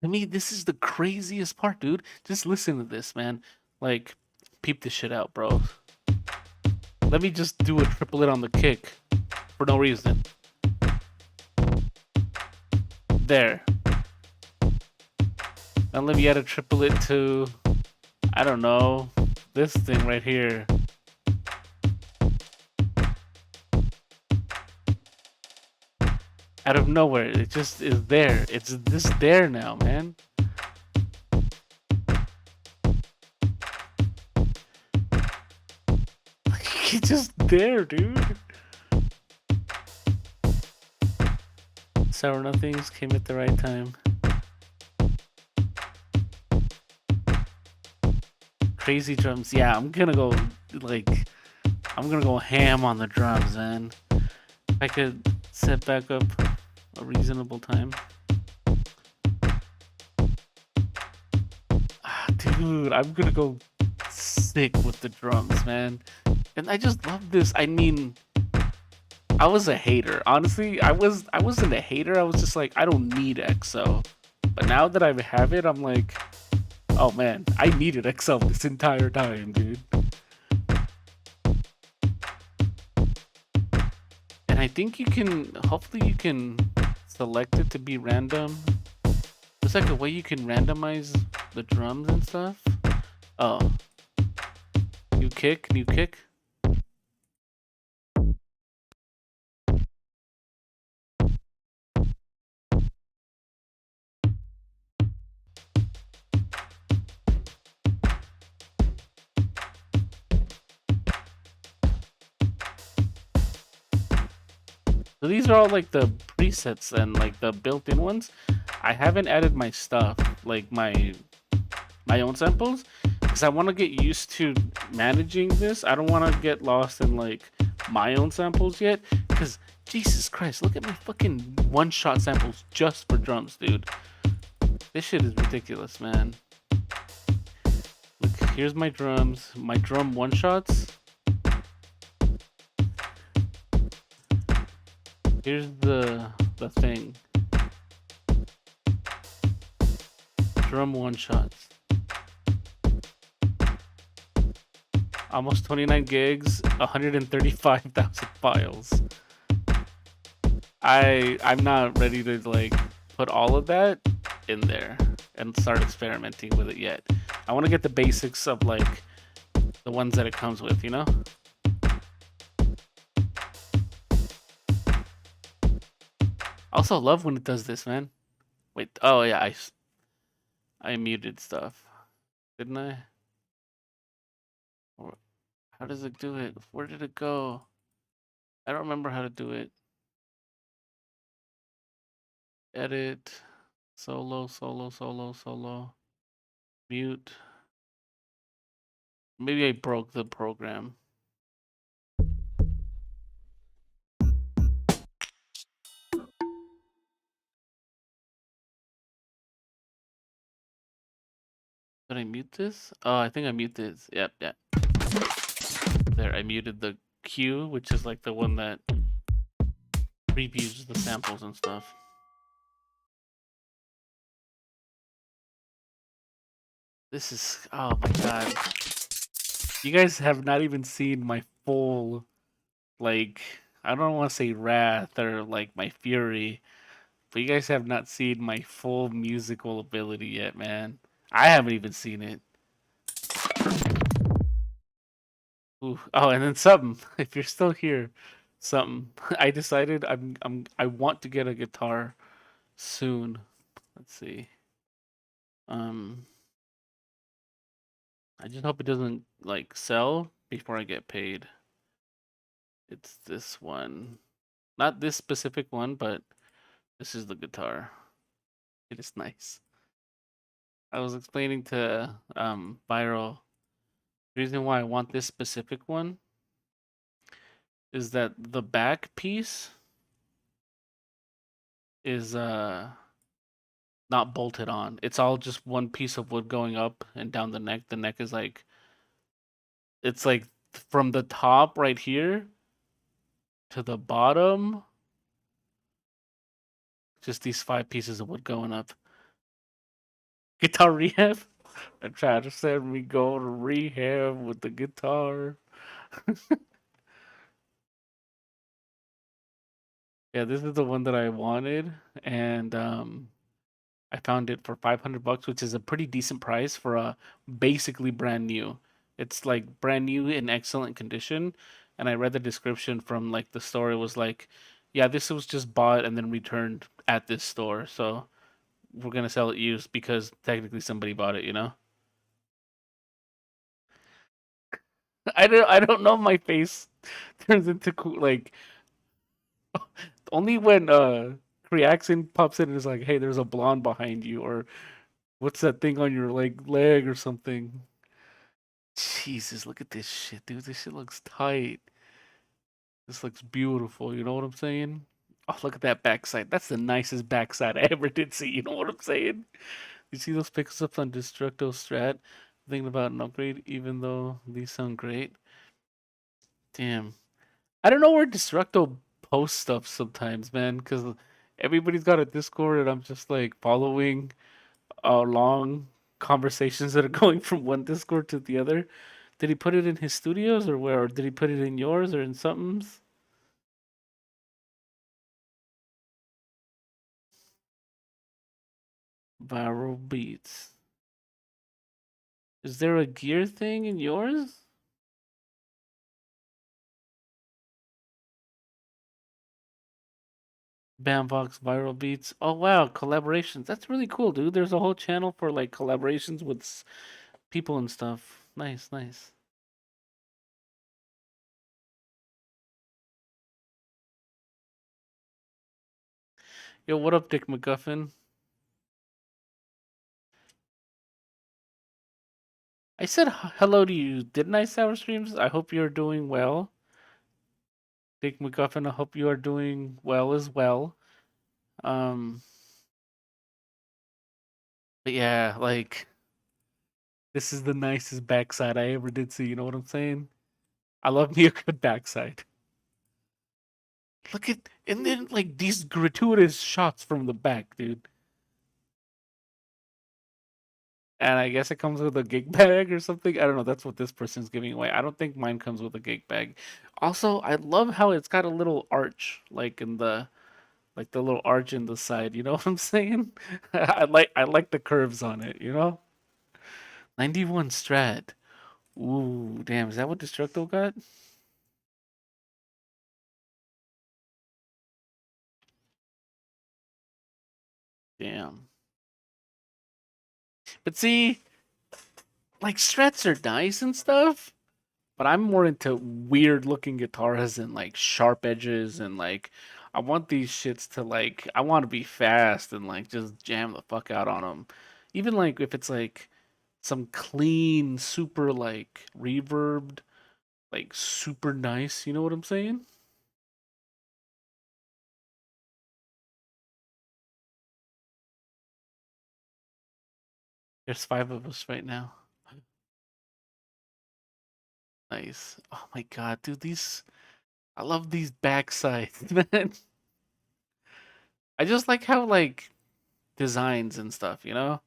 To me, this is the craziest part, dude. Just listen to this, man. Like, peep this shit out, bro. Let me just do a triplet on the kick for no reason. There. And let me add a triplet to, I don't know, this thing right here. Out of nowhere, it just is there. It's just there now, man. It's just there, dude. Sour Nothings came at the right time. Crazy drums. Yeah, I'm gonna go ham on the drums, man. If I could set back up a reasonable time. Dude, I'm gonna go sick with the drums, man. And I just love this. I mean, I was a hater. Honestly, I wasn't a hater. I was just like, I don't need XO. But now that I have it, I'm like, oh man, I needed XO this entire time, dude. And I think hopefully you can select it to be random. There's like a way you can randomize the drums and stuff. Oh. New kick. So these are all like the presets and like the built-in ones. I haven't added my stuff, like my own samples, because I want to get used to managing this. I don't want to get lost in like my own samples yet, because Jesus Christ, look at my fucking one-shot samples just for drums, dude. This shit is ridiculous, man. Look, here's my drums, my drum one-shots. Here's the thing. Drum one-shots. Almost 29 gigs, 135,000 files. I'm not ready to like put all of that in there and start experimenting with it yet. I want to get the basics of like the ones that it comes with, you know? I also love when it does this, man. Wait, oh yeah, I muted stuff, didn't I? Or how does it do it? Where did it go? I don't remember how to do it. Edit, solo, solo, solo, solo, mute. Maybe I broke the program. Did I mute this? Oh, I think I muted this. Yep, yeah. There, I muted the queue, which is like the one that previews the samples and stuff. This is, oh my god. You guys have not even seen my full, like, I don't want to say wrath or like my fury, but you guys have not seen my full musical ability yet, man. I haven't even seen it. Ooh. Oh, and then something. If you're still here, something. I decided I want to get a guitar soon. Let's see. Um, I just hope it doesn't like sell before I get paid. It's this one. Not this specific one, but this is the guitar. It is nice. I was explaining to Viral, the reason why I want this specific one is that the back piece is not bolted on. It's all just one piece of wood going up and down the neck. The neck is like it's like from the top right here to the bottom, just these 5 pieces of wood going up. Guitar rehab. I tried to send me go to rehab with the guitar. Yeah, this is the one that I wanted, and I found it for 500 bucks, which is a pretty decent price for a basically brand new. It's like brand new in excellent condition, and I read the description from like the store. It was like, yeah, this was just bought and then returned at this store, so we're gonna sell it used because technically somebody bought it, you know? I don't know. My face turns into like only when Creaxin pops in and is like, "Hey, there's a blonde behind you," or "What's that thing on your like leg or something?" Jesus, look at this shit, dude. This shit looks tight. This looks beautiful. You know what I'm saying? Oh, look at that backside. That's the nicest backside I ever did see. You know what I'm saying? You see those pickups on Destructo Strat? Thinking about an upgrade, even though these sound great. Damn. I don't know where Destructo posts stuff sometimes, man, because everybody's got a Discord and I'm just like following long conversations that are going from one Discord to the other. Did he put it in his studios or where? Or did he put it in yours or in something's? Viral beats. Is there a gear thing in yours? Bamvox viral beats. Oh wow, collaborations. That's really cool, dude. There's a whole channel for like collaborations with people and stuff. Nice, nice. Yo, what up, Dick McGuffin? I said hello to you, didn't I, Sour Streams? I hope you're doing well. Dick McGuffin, I hope you are doing well as well. Um, but yeah, like, this is the nicest backside I ever did see, you know what I'm saying? I love me a good backside. Look at, and then, like, these gratuitous shots from the back, dude. And I guess it comes with a gig bag or something. I don't know. That's what this person's giving away. I don't think mine comes with a gig bag. Also, I love how it's got a little arch, like the little arch in the side. You know what I'm saying? I like the curves on it. 91 Strat. Ooh, damn. Is that what Destructo got? Damn. But see, like Strats are nice and stuff. But I'm more into weird looking guitars and like sharp edges and like I want these shits to like I want to be fast and like just jam the fuck out on them. Even like if it's like some clean, super like reverbed, like super nice, you know what I'm saying? There's five of us right now. Nice. Oh my god, dude, these I love these backsides, man. I just like how like designs and stuff, you know?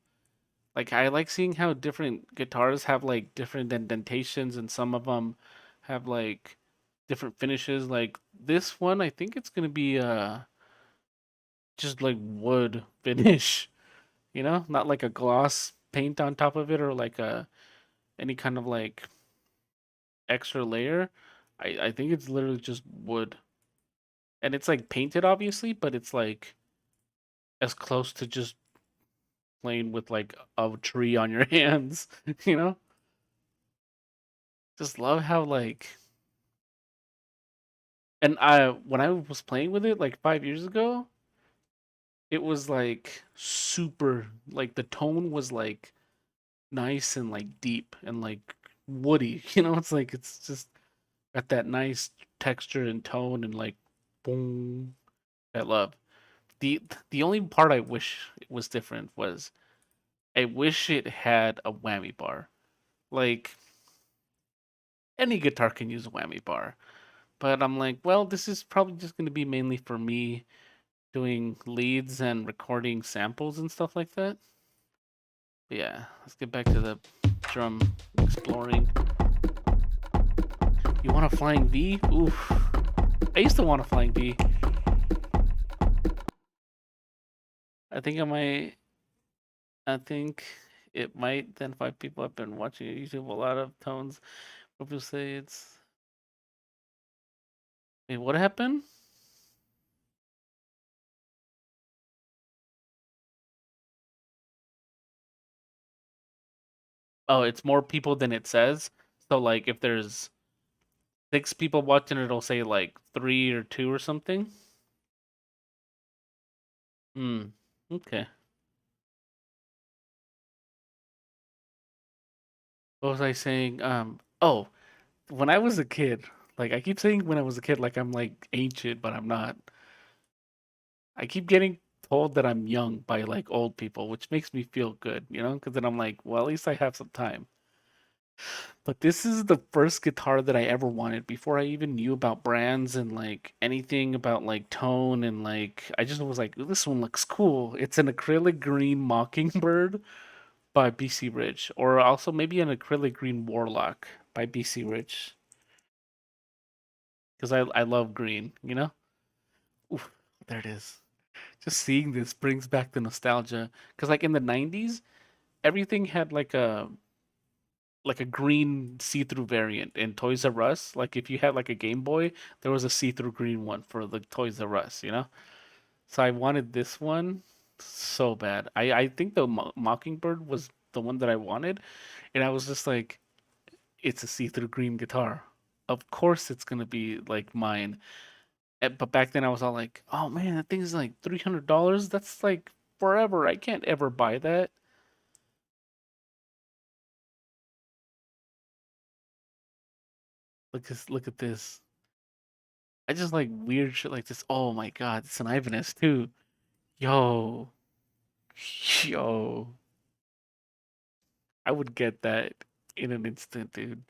Like I like seeing how different guitars have like different indentations and some of them have like different finishes. Like this one, I think it's gonna be just like wood finish, not like a gloss paint on top of it or like a any kind of like extra layer. I think it's literally just wood. And it's like painted obviously, but it's like as close to just playing with like a tree on your hands, you know? Just love how like and I when I was playing with it like 5 years ago, it was like super like the tone was like nice and like deep and like woody. It's like it's just got that nice texture and tone and like boom. I love. The the only part I wish it was different was I wish it had a whammy bar. Like any guitar can use a whammy bar. But I'm like, well, this is probably just going to be mainly for me doing leads and recording samples and stuff like that. But yeah, let's get back to the drum exploring. You want a flying V? Oof. I used to want a flying V. I think I might. I think it might. Then five people have been watching YouTube. A lot of tones. People say it's. Wait, what happened? Oh, it's more people than it says. So like, if there's six people watching, it'll say like three or two or something. Hmm. Okay. What was I saying? Oh, when I was a kid, like I keep saying when I was a kid, like I'm like ancient, but I'm not. I keep getting told that I'm young by like old people, which makes me feel good, because then I'm like, well, at least I have some time. But this is the first guitar that I ever wanted before I even knew about brands and like anything about like tone and like I just was like, "Ooh, this one looks cool." It's an acrylic green Mockingbird by BC Rich, or also maybe an acrylic green Warlock by BC Rich, because I love green. Oof, there it is. Just seeing this brings back the nostalgia. Because like in the 90s, everything had like a green see-through variant in Toys R Us. Like if you had like a Game Boy, there was a see-through green one for the Toys R Us. So I wanted this one so bad. I think the Mockingbird was the one that I wanted, and I was just like, it's a see-through green guitar. Of course it's gonna be like mine. But back then I was all like, "Oh man, that thing is like $300. That's like forever. I can't ever buy that." Look at this. I just like weird shit like this. Oh my God, it's an Ibanez too. Yo, yo, I would get that in an instant, dude.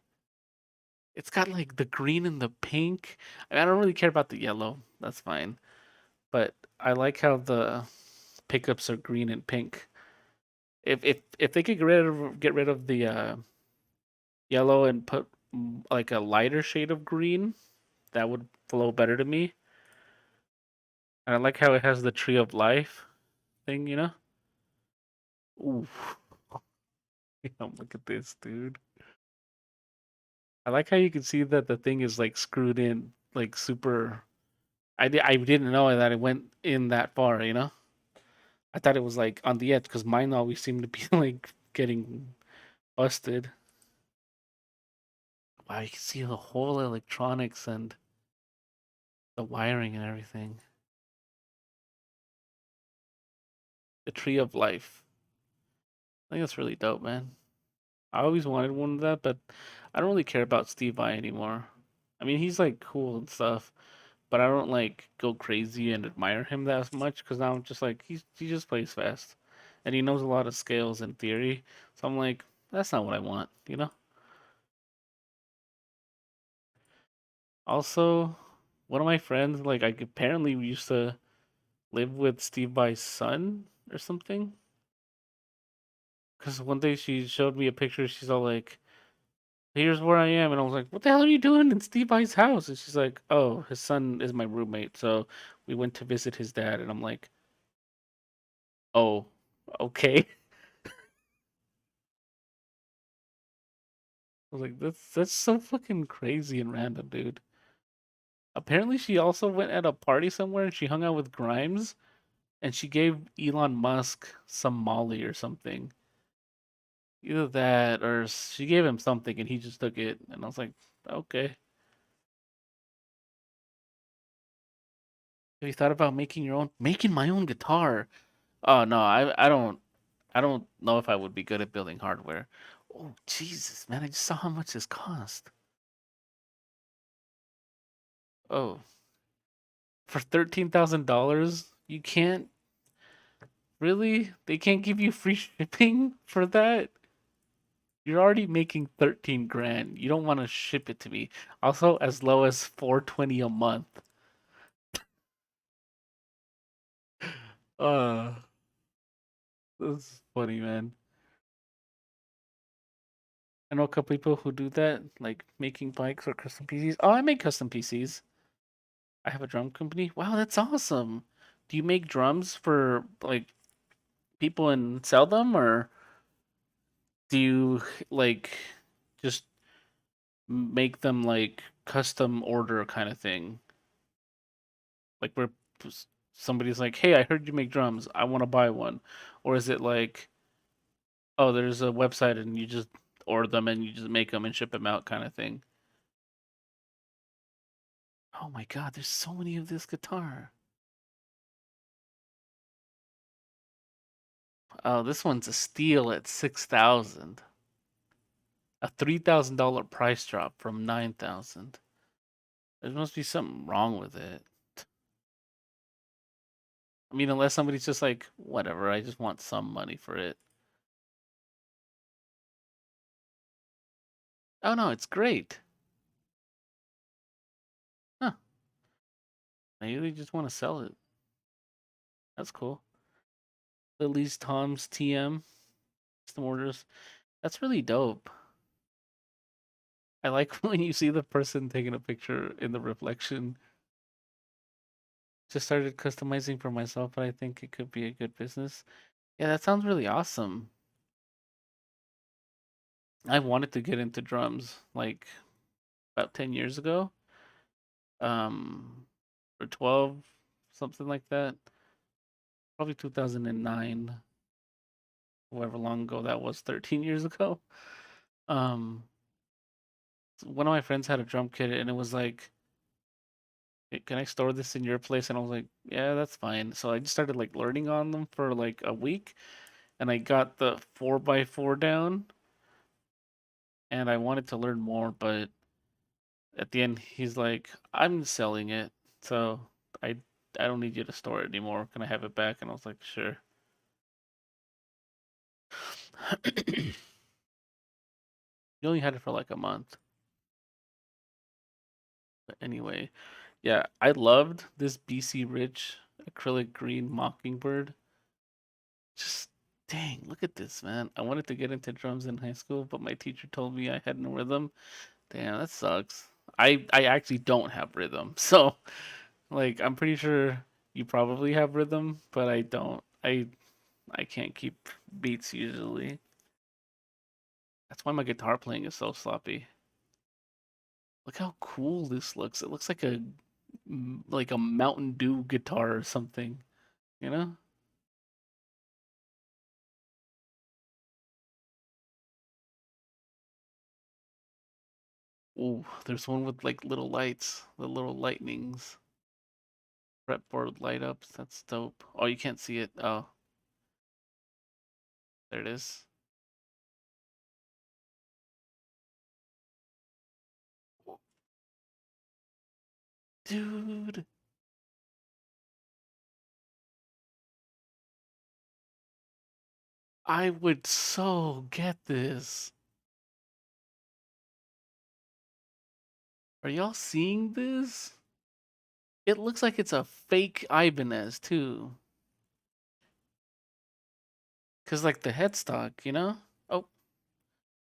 It's got like the green and the pink. I don't really care about the yellow. That's fine. But I like how the pickups are green and pink. If they could get rid of the yellow and put like a lighter shade of green, that would flow better to me. And I like how it has the tree of life thing, you know? Ooh, look at this, dude. I like how you can see that the thing is like screwed in, like super. I didn't know that it went in that far, you know? I thought it was like on the edge because mine always seemed to be like getting busted. Wow, you can see the whole electronics and the wiring and everything. The tree of life. I think that's really dope, man. I always wanted one of that, but I don't really care about Steve Vai anymore. I mean, he's like cool and stuff, but I don't like go crazy and admire him that much because now I'm just like he just plays fast, and he knows a lot of scales and theory. So I'm like, that's not what I want, you know. Also, one of my friends, like I apparently used to live with Steve Vai's son or something. Because one day she showed me a picture. She's all like, "Here's where I am," and I was like, "What the hell are you doing in Steve Vai's house?" And she's like, "Oh, his son is my roommate, so we went to visit his dad." And I'm like, "Oh, okay." I was like, "That's so fucking crazy and random, dude." Apparently, she also went at a party somewhere and she hung out with Grimes, and she gave Elon Musk some Molly or something. Either that or she gave him something and he just took it. And I was like, okay. Have you thought about making my own guitar? Oh no, I don't know if I would be good at building hardware. Oh Jesus, man, I just saw how much this cost. Oh, for $13,000, you can't really? They can't give you free shipping for that? You're already making 13 grand. You don't want to ship it to me. Also, as low as 420 a month. Uh, this is funny, man. I know a couple people who do that, like making bikes or custom PCs. Oh, I make custom PCs. I have a drum company. Wow, that's awesome. Do you make drums for like people and sell them, or do you like just make them like custom order kind of thing? Like where somebody's like, "Hey, I heard you make drums. I want to buy one," or is it like, "Oh, there's a website and you just order them and you just make them and ship them out," kind of thing? Oh my God, there's so many of this guitar. Oh, this one's a steal at 6,000. A $3,000 price drop from 9,000. There must be something wrong with it. I mean, unless somebody's just like, whatever, I just want some money for it. Oh no, it's great. Huh. Maybe they just want to sell it. That's cool. Lily's Tom's TM custom orders. That's really dope. I like when you see the person taking a picture in the reflection. Just started customizing for myself, but I think it could be a good business. Yeah, that sounds really awesome. I wanted to get into drums like about 10 years ago. Or 12, something like that. Probably 2009, however long ago that was, 13 years ago. Um, one of my friends had a drum kit and it was like Can I store this in your place?" And I was like, "Yeah, that's fine." So I just started like learning on them for like a week, and I got the 4x4 down, and I wanted to learn more, but at the end he's like, "I'm selling it, so I I don't need you to store it anymore. Can I have it back?" And I was like, "Sure." You only had it for like a month. But anyway, yeah, I loved this BC Rich acrylic green mockingbird. Just dang, look at this, man. I wanted to get into drums in high school, but my teacher told me I had no rhythm. Damn, that sucks. I actually don't have rhythm. So, like, I'm pretty sure you probably have rhythm, but I don't. I can't keep beats usually. That's why my guitar playing is so sloppy. Look how cool this looks. It looks like a Mountain Dew guitar or something, you know? Ooh, there's one with like little lights, the little lightnings, fretboard light ups. That's dope. Oh, you can't see it. Oh, there it is. Dude, I would so get this. Are y'all seeing this? It looks like it's a fake Ibanez too. Cause like the headstock, you know? Oh,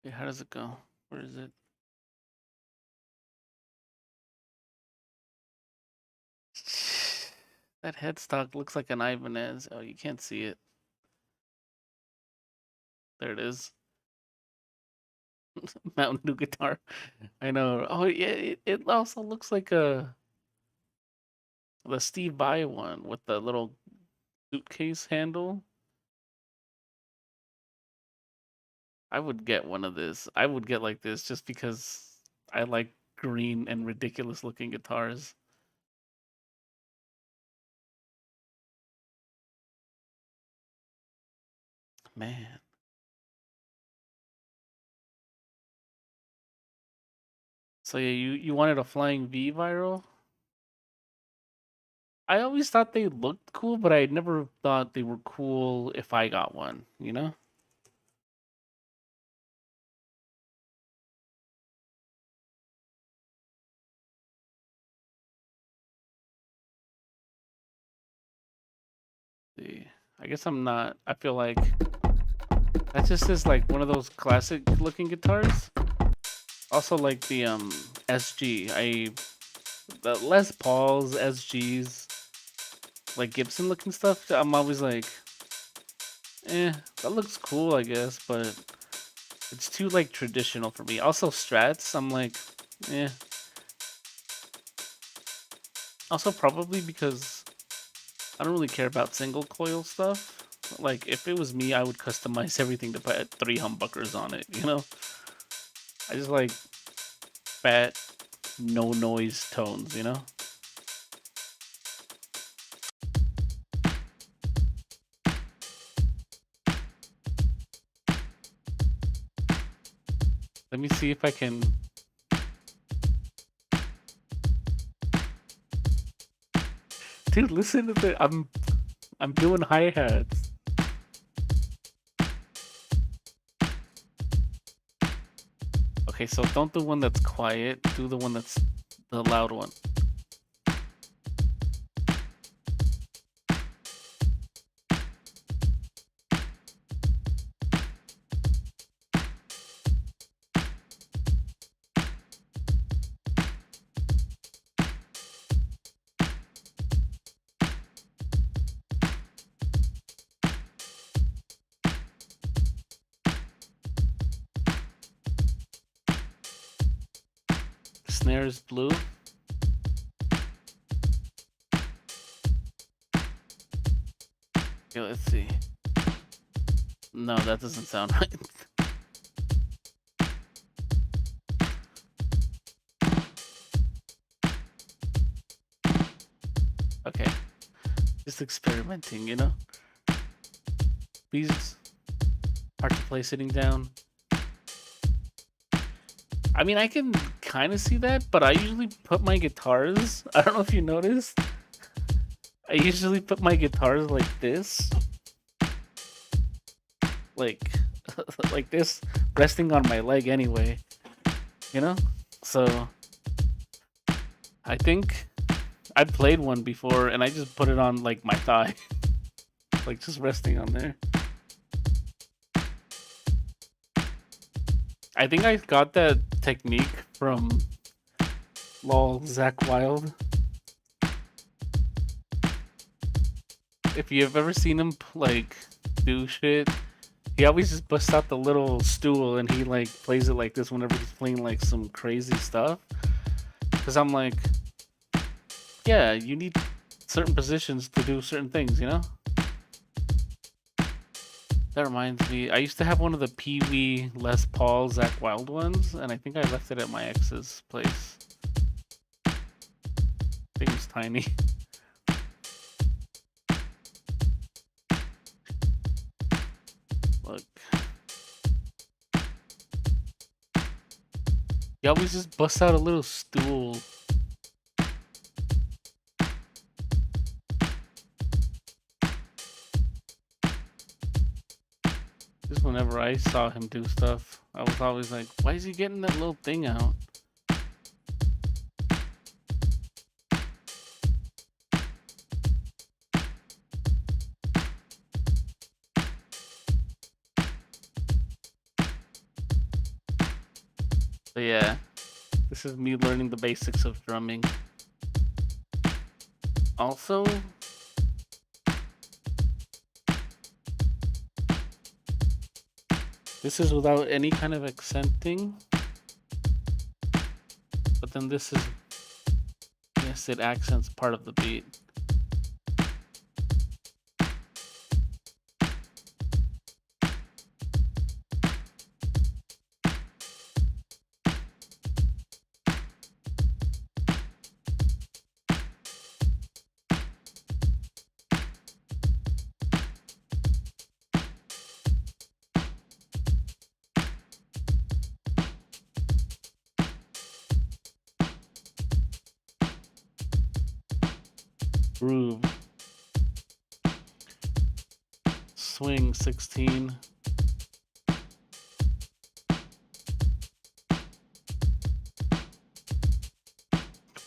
wait, how does it go? Where is it? That headstock looks like an Ibanez. Oh, you can't see it. There it is. Mountain Dew guitar. I know. Oh yeah, it also looks like a the Steve Vai one with the little suitcase handle. I would get one of this. I would get like this just because I like green and ridiculous looking guitars. Man. So yeah, you wanted a Flying V viral? I always thought they looked cool, but I never thought they were cool if I got one, you know? See. I guess I'm not. I feel like that just is like one of those classic looking guitars. Also like the SG. The Les Pauls, SGs, like Gibson looking stuff. I'm always like, that looks cool, I guess, but it's too like traditional for me. Also Strats, I'm like, eh. Also probably because I don't really care about single coil stuff. Like if it was me, I would customize everything to put three humbuckers on it. You know, I just like fat, no noise tones. You know. Let me see if I can. Dude, listen to the. I'm doing hi hats. Okay, so don't do one that's quiet. Do the one that's the loud one. Snare is blue. Okay, let's see. No, that doesn't sound right. just experimenting, you know? These hard to play sitting down. I mean, I can kind of see that, but I usually put my guitars. I don't know if you noticed. I usually put my guitars like this, like like this, resting on my leg anyway. You know, so I think I played one before, and I just put it on like my thigh, like just resting on there. I think I got that technique from lol Zach Wild. If you've ever seen him like do shit, he always just busts out the little stool and he like plays it like this whenever he's playing like some crazy stuff. Cause I'm like, yeah, you need certain positions to do certain things, you know? That reminds me, I used to have one of the Pee Wee Les Paul Zach Wild ones, and I think I left it at my ex's place. I think it was tiny. Look. He always just busts out a little stool. Just whenever I saw him do stuff, I was always like, why is he getting that little thing out? But yeah, this is me learning the basics of drumming. Also, this is without any kind of accenting. But then this is, yes, it accents part of the beat. Groove. Swing 16.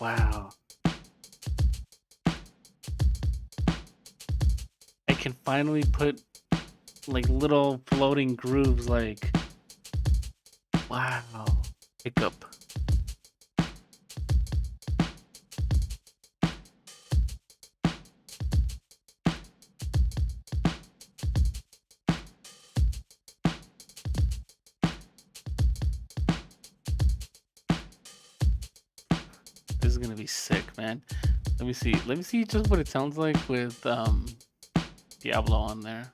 Wow. I can finally put like little floating grooves like, wow. Hiccup. This is gonna be sick, man. Let me see. Let me see just what it sounds like with Diablo on there.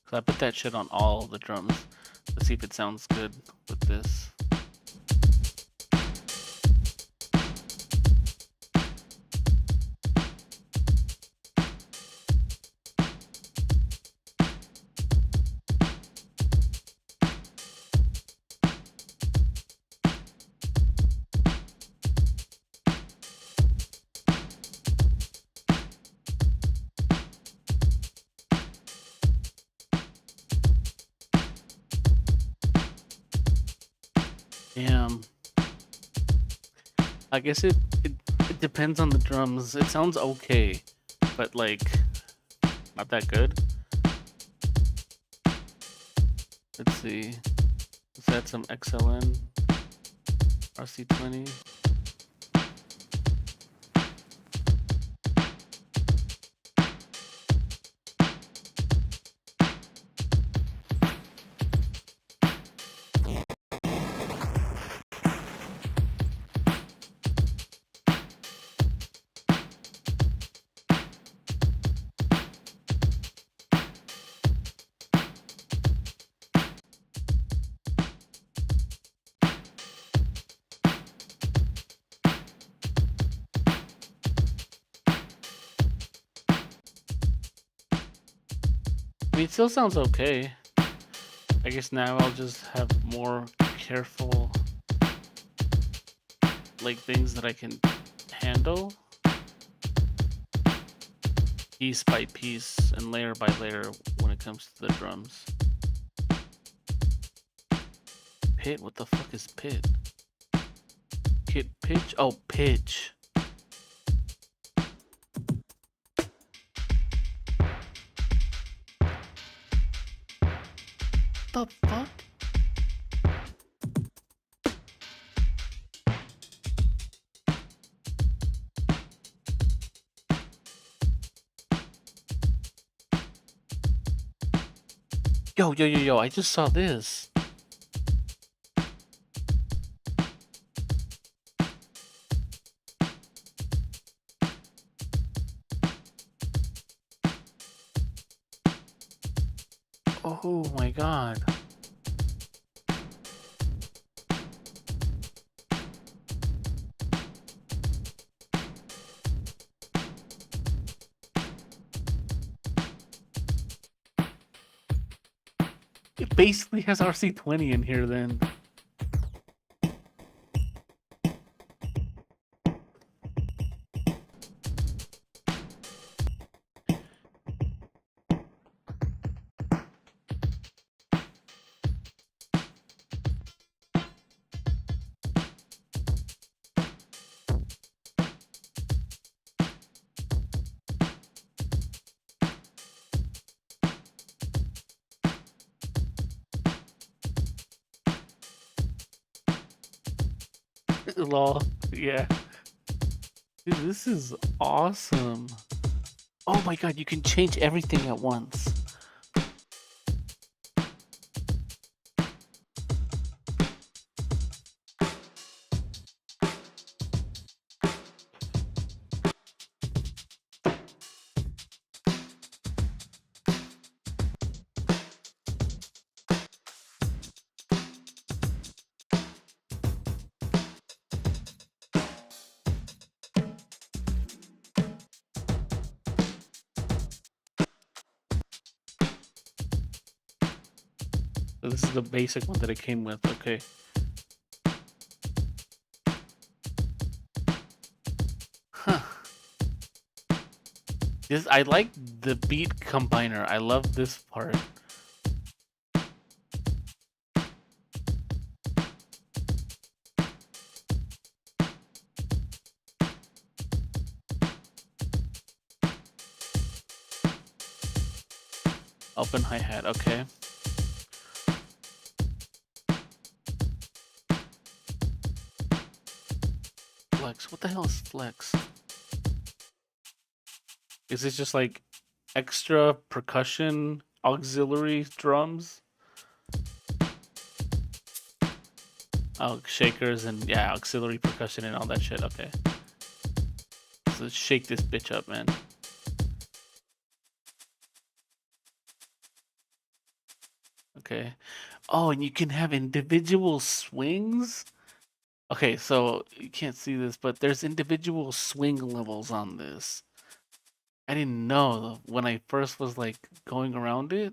So I put that shit on all the drums. Let's see if it sounds good with this. Damn. I guess it depends on the drums. It sounds okay, but like not that good. Let's see. Let's add some XLN, RC20. mean, it still sounds okay. I guess now I'll just have more careful, like, things that I can handle piece by piece and layer by layer when it comes to the drums. Pit? What the fuck is pit? Kit pitch? Oh, pitch. The fuck? Yo, I just saw this. Oh my god. It basically has RC20 in here then. Lol. Yeah. Dude, this is awesome. Oh my god, you can change everything at once. So this is the basic one that it came with. Okay. Huh. This I like the beat combiner. I love this part. Open hi-hat, okay. Flex. What the hell is flex? Is this just like extra percussion auxiliary drums? Oh, shakers and yeah, auxiliary percussion and all that shit. Okay. So let's shake this bitch up, man. Okay. Oh, and you can have individual swings? Okay, so you can't see this, but there's individual swing levels on this. I didn't know when I first was like going around it.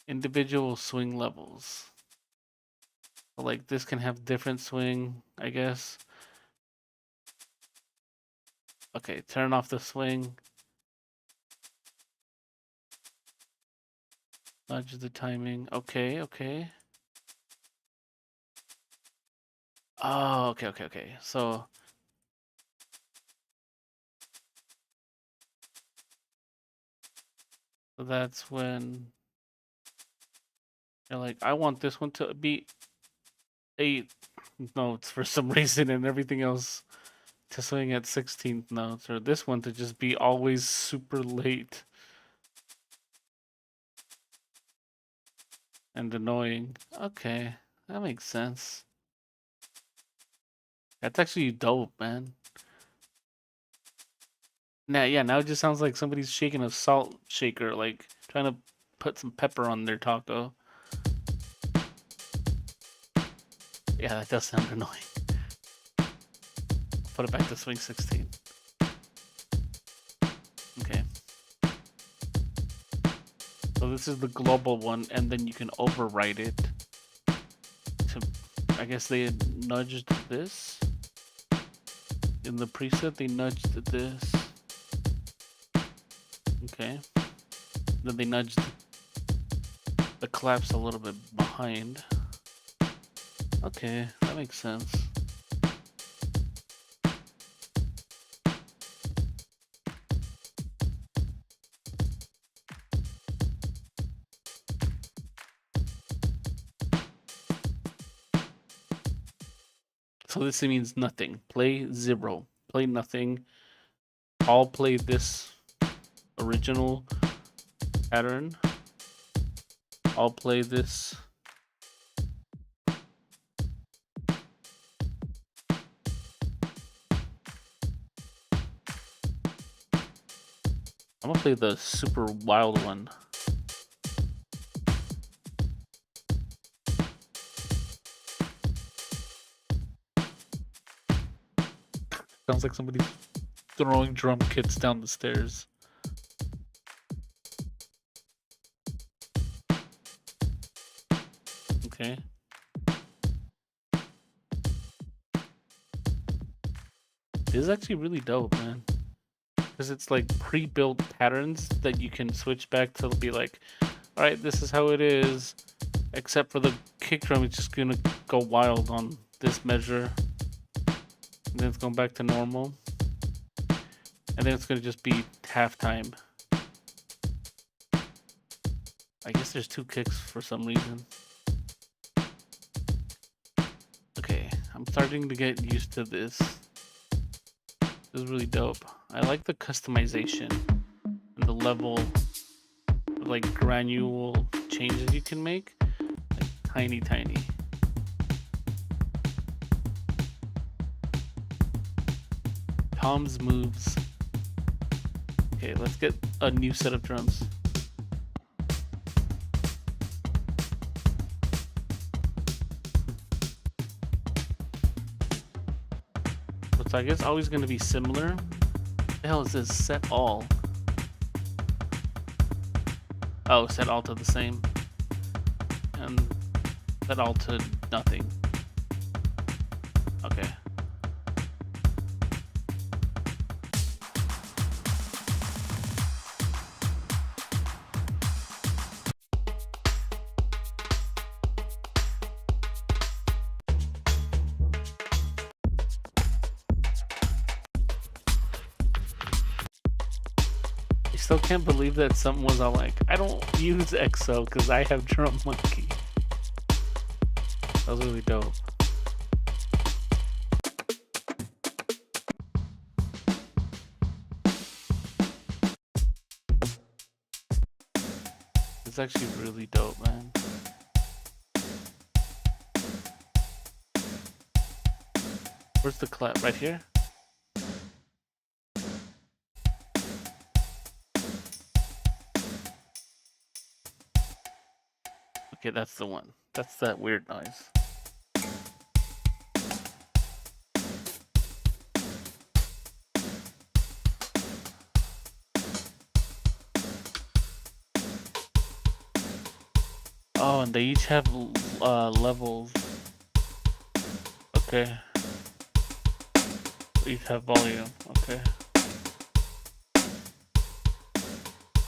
Individual swing levels. So, like this can have different swing, I guess. Okay, turn off the swing. Nudge the timing. Okay, okay. Oh, okay. So that's when you're like, I want this one to be 8 notes for some reason and everything else to swing at 16th notes, or this one to just be always super late and annoying. Okay, that makes sense. That's actually dope, man. Now, yeah, now it just sounds like somebody's shaking a salt shaker, like trying to put some pepper on their taco. Yeah, that does sound annoying. Put it back to swing 16. Okay. So this is the global one, and then you can overwrite it to, I guess they nudged this. In the preset, they nudged this. Okay. Then they nudged the collapse a little bit behind. Okay, that makes sense. So this means nothing. Play 0. Play nothing. I'll play this original pattern. I'll play this. I'm gonna play the super wild one. Sounds like somebody's throwing drum kits down the stairs. Okay. This is actually really dope, man. Because it's like pre-built patterns that you can switch back to be like, alright, this is how it is. Except for the kick drum, it's just gonna go wild on this measure. And then it's going back to normal. And then it's gonna just be halftime. I guess there's 2 kicks for some reason. Okay, I'm starting to get used to this. This is really dope. I like the customization and the level of like granular changes you can make. Like tiny, tiny. Tom's moves. Okay, let's get a new set of drums. So I guess always going to be similar. What the hell is this? Set all. Oh, set all to the same. And set all to nothing. Okay. Still can't believe that something was all like, I don't use EXO because I have Drum Monkey. That was really dope. It's actually really dope, man. Where's the clap? Right here? Okay, that's the one. That's that weird noise. Oh, and they each have levels. Okay. They each have volume. Okay.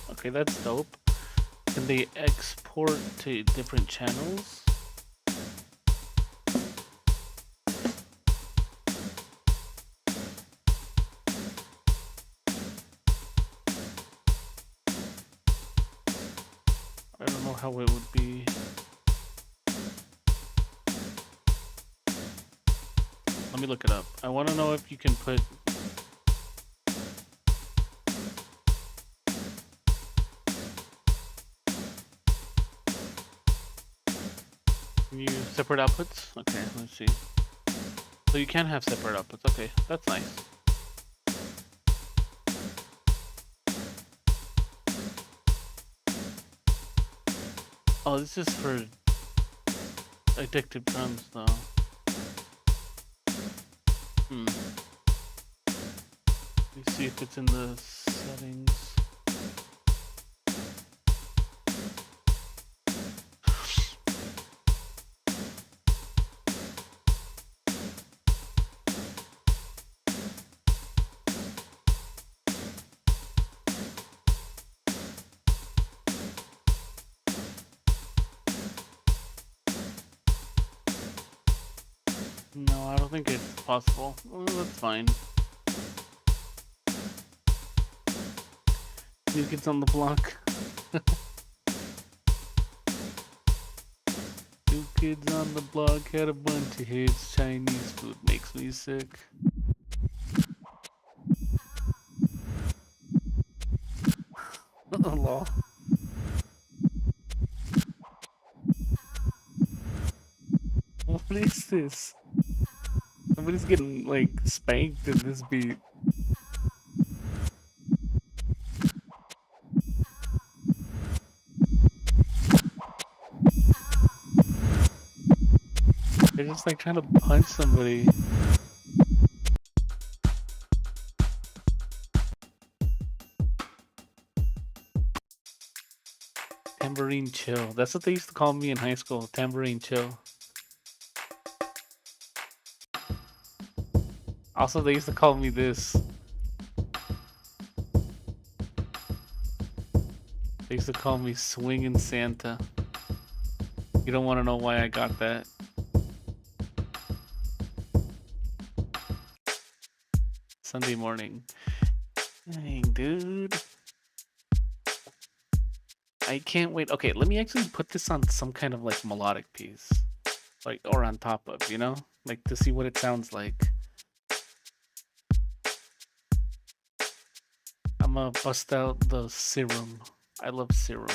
Okay, that's dope. Can they export to different channels? I don't know how it would be. Let me look it up. I want to know if you can put... Can you separate outputs? Okay, let's see. So you can have separate outputs. Okay, that's nice. Oh, this is for addictive drums, though. Let me see if it's in the settings. No, I don't think it's possible. Well, that's fine. New kids on the block. New kids on the block had a bunch of hits. Chinese food makes me sick. Lol. What is this? Somebody's getting like spanked in this beat. They're just like trying to punch somebody. Tambourine chill. That's what they used to call me in high school. Tambourine chill. Also, they used to call me this. They used to call me Swingin' Santa. You don't want to know why I got that. Sunday morning. Dang, dude. I can't wait. Okay, let me actually put this on some kind of like melodic piece. Like, or on top of, you know? Like to see what it sounds like. I'm gonna bust out the serum. I love serum.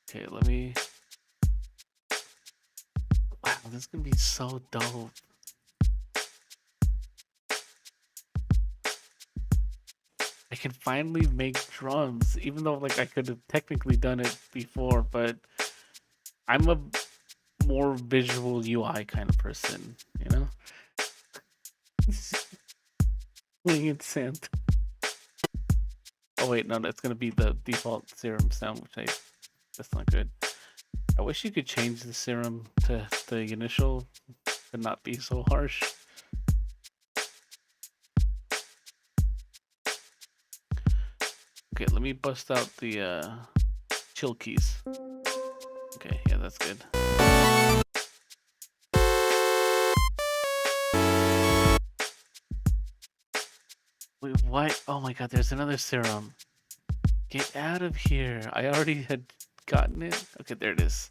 Okay, let me. Wow, this is gonna be so dope. I can finally make drums, even though like I could have technically done it before, but I'm a more visual UI kind of person, you know? Winged Santa. Oh wait, no, that's gonna be the default serum sound, that's not good. I wish you could change the serum to the initial to not be so harsh. Okay, let me bust out the chill keys. Okay, yeah, that's good. Wait, what? Oh my god, there's another serum. Get out of here. I already had gotten it. Okay, there it is.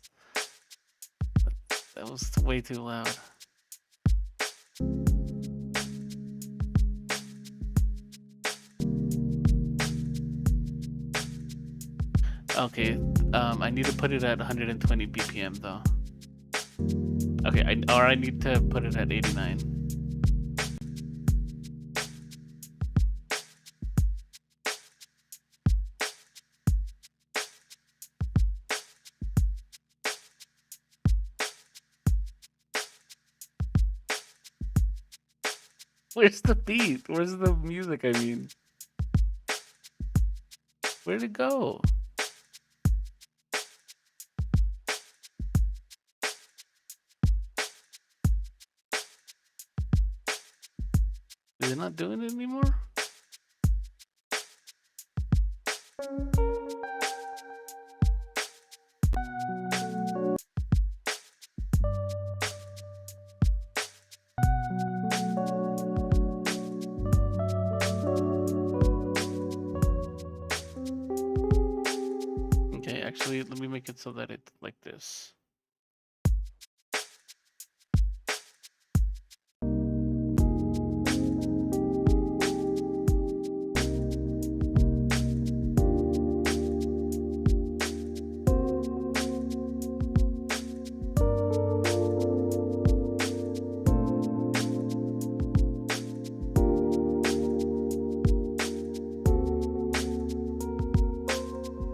That was way too loud. Okay, I need to put it at 120 BPM though. Okay, I need to put it at 89. Where's the beat? Where's the music, I mean? Where'd it go? Is it not doing it anymore? Okay, actually, let me make it so that it's like this.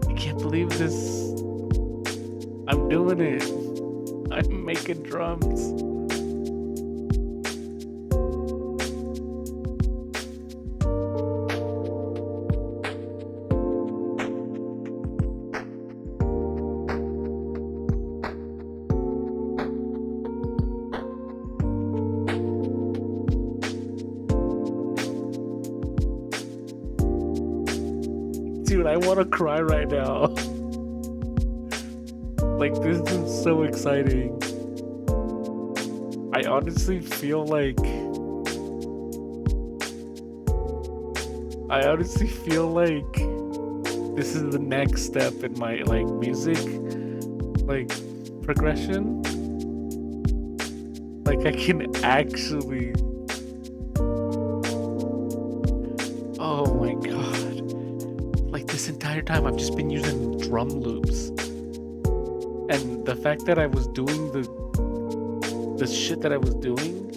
I can't believe this. I'm doing it. I'm making drums. Dude, I want to cry right now. Like, this is so exciting. I honestly feel like this is the next step in my like music like progression. Like I can actually, oh my god. Like this entire time I've just been using drum loops. And the fact that I was doing the shit that I was doing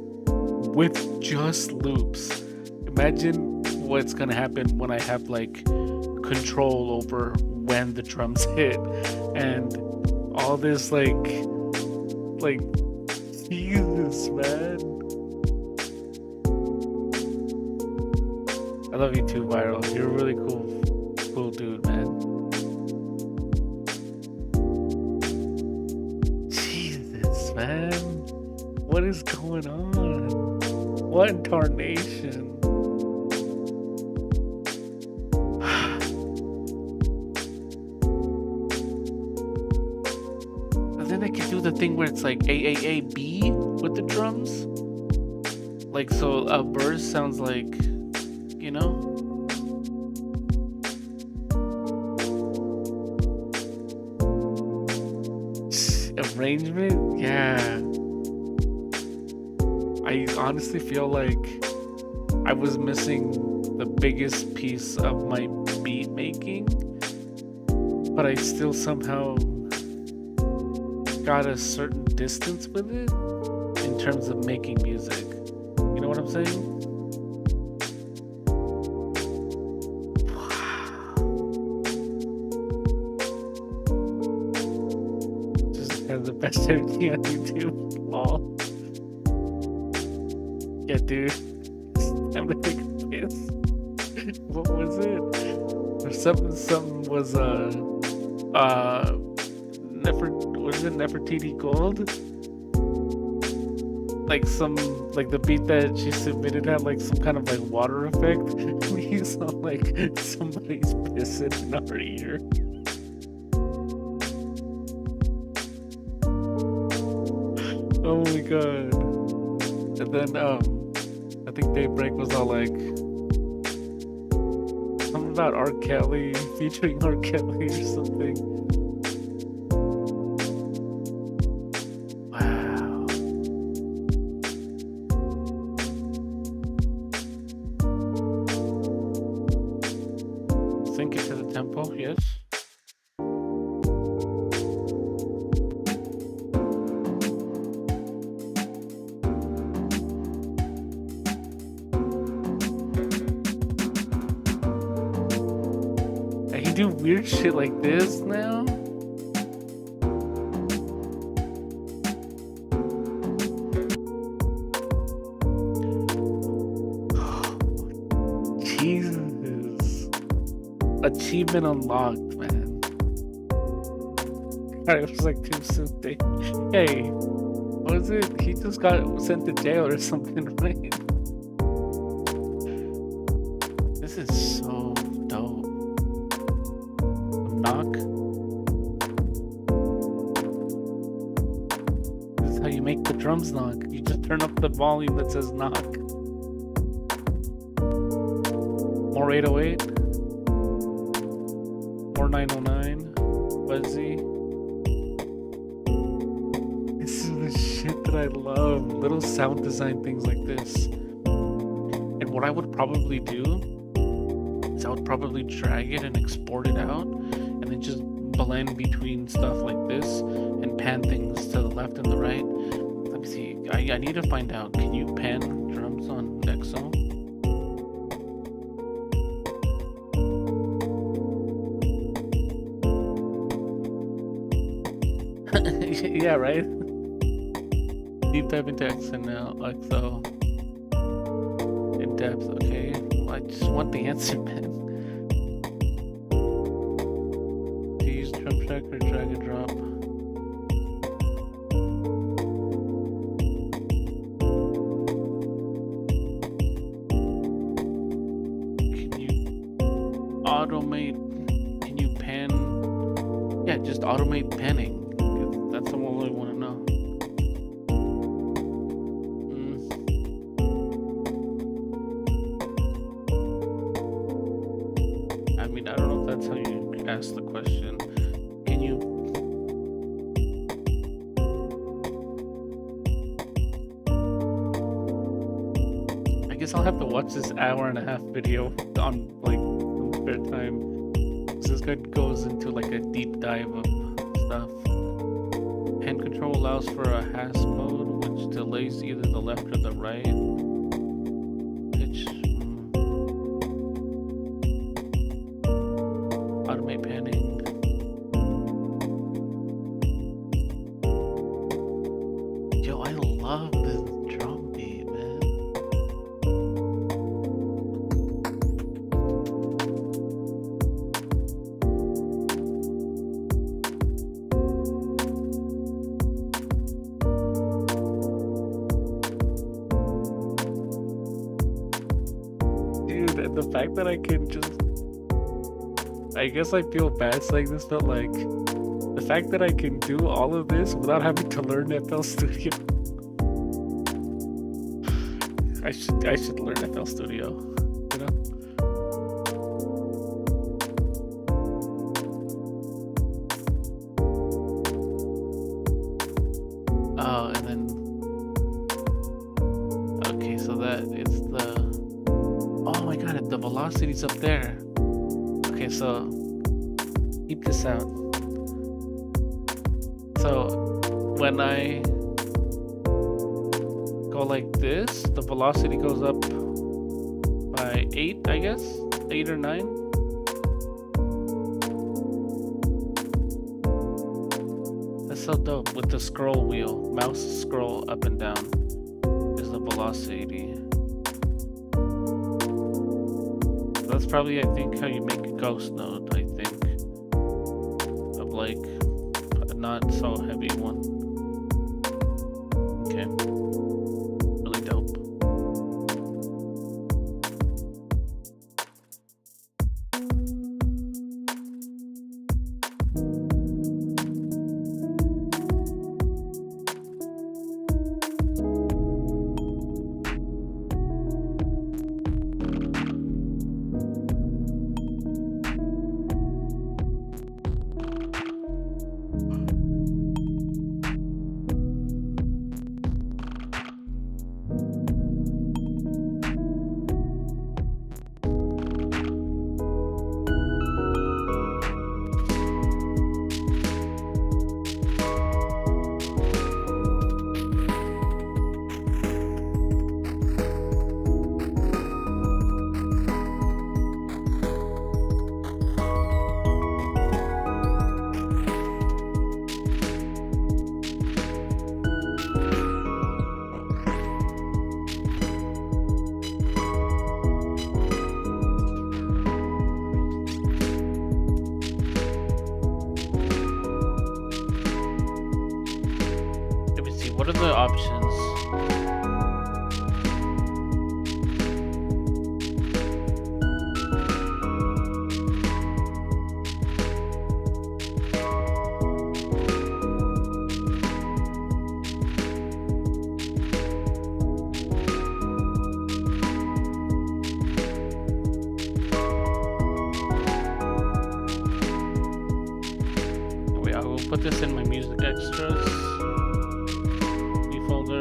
with just loops. Imagine what's gonna happen when I have like control over when the drums hit and all this like Jesus, man. I love you too, Viral. You're a really cool dude, man. Jesus, man. What is going on? What in tarnation? Then I can do the thing where it's like A-A-A-B with the drums. Like, so a verse sounds like, you know? Arrangement? Yeah. I honestly feel like I was missing the biggest piece of my beat making, but I still somehow got a certain distance with it in terms of making music. You know what I'm saying? Wow. Just have the best everything on YouTube. Lol. Yeah, dude. I'm gonna take a piss. What was it? Or something was Nefertiti Gold? Like like the beat that she submitted had like some kind of like water effect. You sound like somebody's pissing in our ear. Oh my god. And then I think Daybreak was all like something about R. Kelly featuring R. Kelly or something. Sync it to the tempo, yes. And he do weird shit like this now? Jesus. Achievement unlocked, man. God, it was like too soon. Hey, what is it? He just got sent to jail or something, right? This is so dope. Knock. This is how you make the drums knock. You just turn up the volume that says knock. More 808. 909 Fuzzy. This is the shit that I love. Little sound design things like this. And what I would probably do is I would probably drag it and export it out and then just blend between stuff like this and pan things to the left and the right. Let me see. I need to find out. Can you pan drums on Dexo? Yeah, right? Deep dive into X and now, like so. In depth, okay. Well, I just want the answer, man. Do you use drum track or drag and drop? Can you automate? Can you pan? Yeah, just automate panning. That's all I want to know. I mean, I don't know if that's how you ask the question. Can you? I guess I'll have to watch this hour-and-a-half video on like spare time. So this guy goes into like a deep dive of stuff. Hand control allows for a has mode, which delays either the left or the right. Pitch. Automate panning. Yo, I love this drum beat, man. Dude, and the fact that I can just, I guess I feel bad saying this, but like the fact that I can do all of this without having to learn FL Studio. I should learn FL Studio, you know? Oh, and then okay, so that it's the, oh my god, the velocity's up there. Okay, so keep this out. So when I go like this, the velocity goes up by 8, I guess, 8 or 9. That's so dope. With the scroll wheel, mouse scroll up and down is the velocity. That's probably, I think, how you make a ghost node, I think, of like a not so heavy one. Okay, really dope. What are the options? Wait, I will put this in my music extras. Folder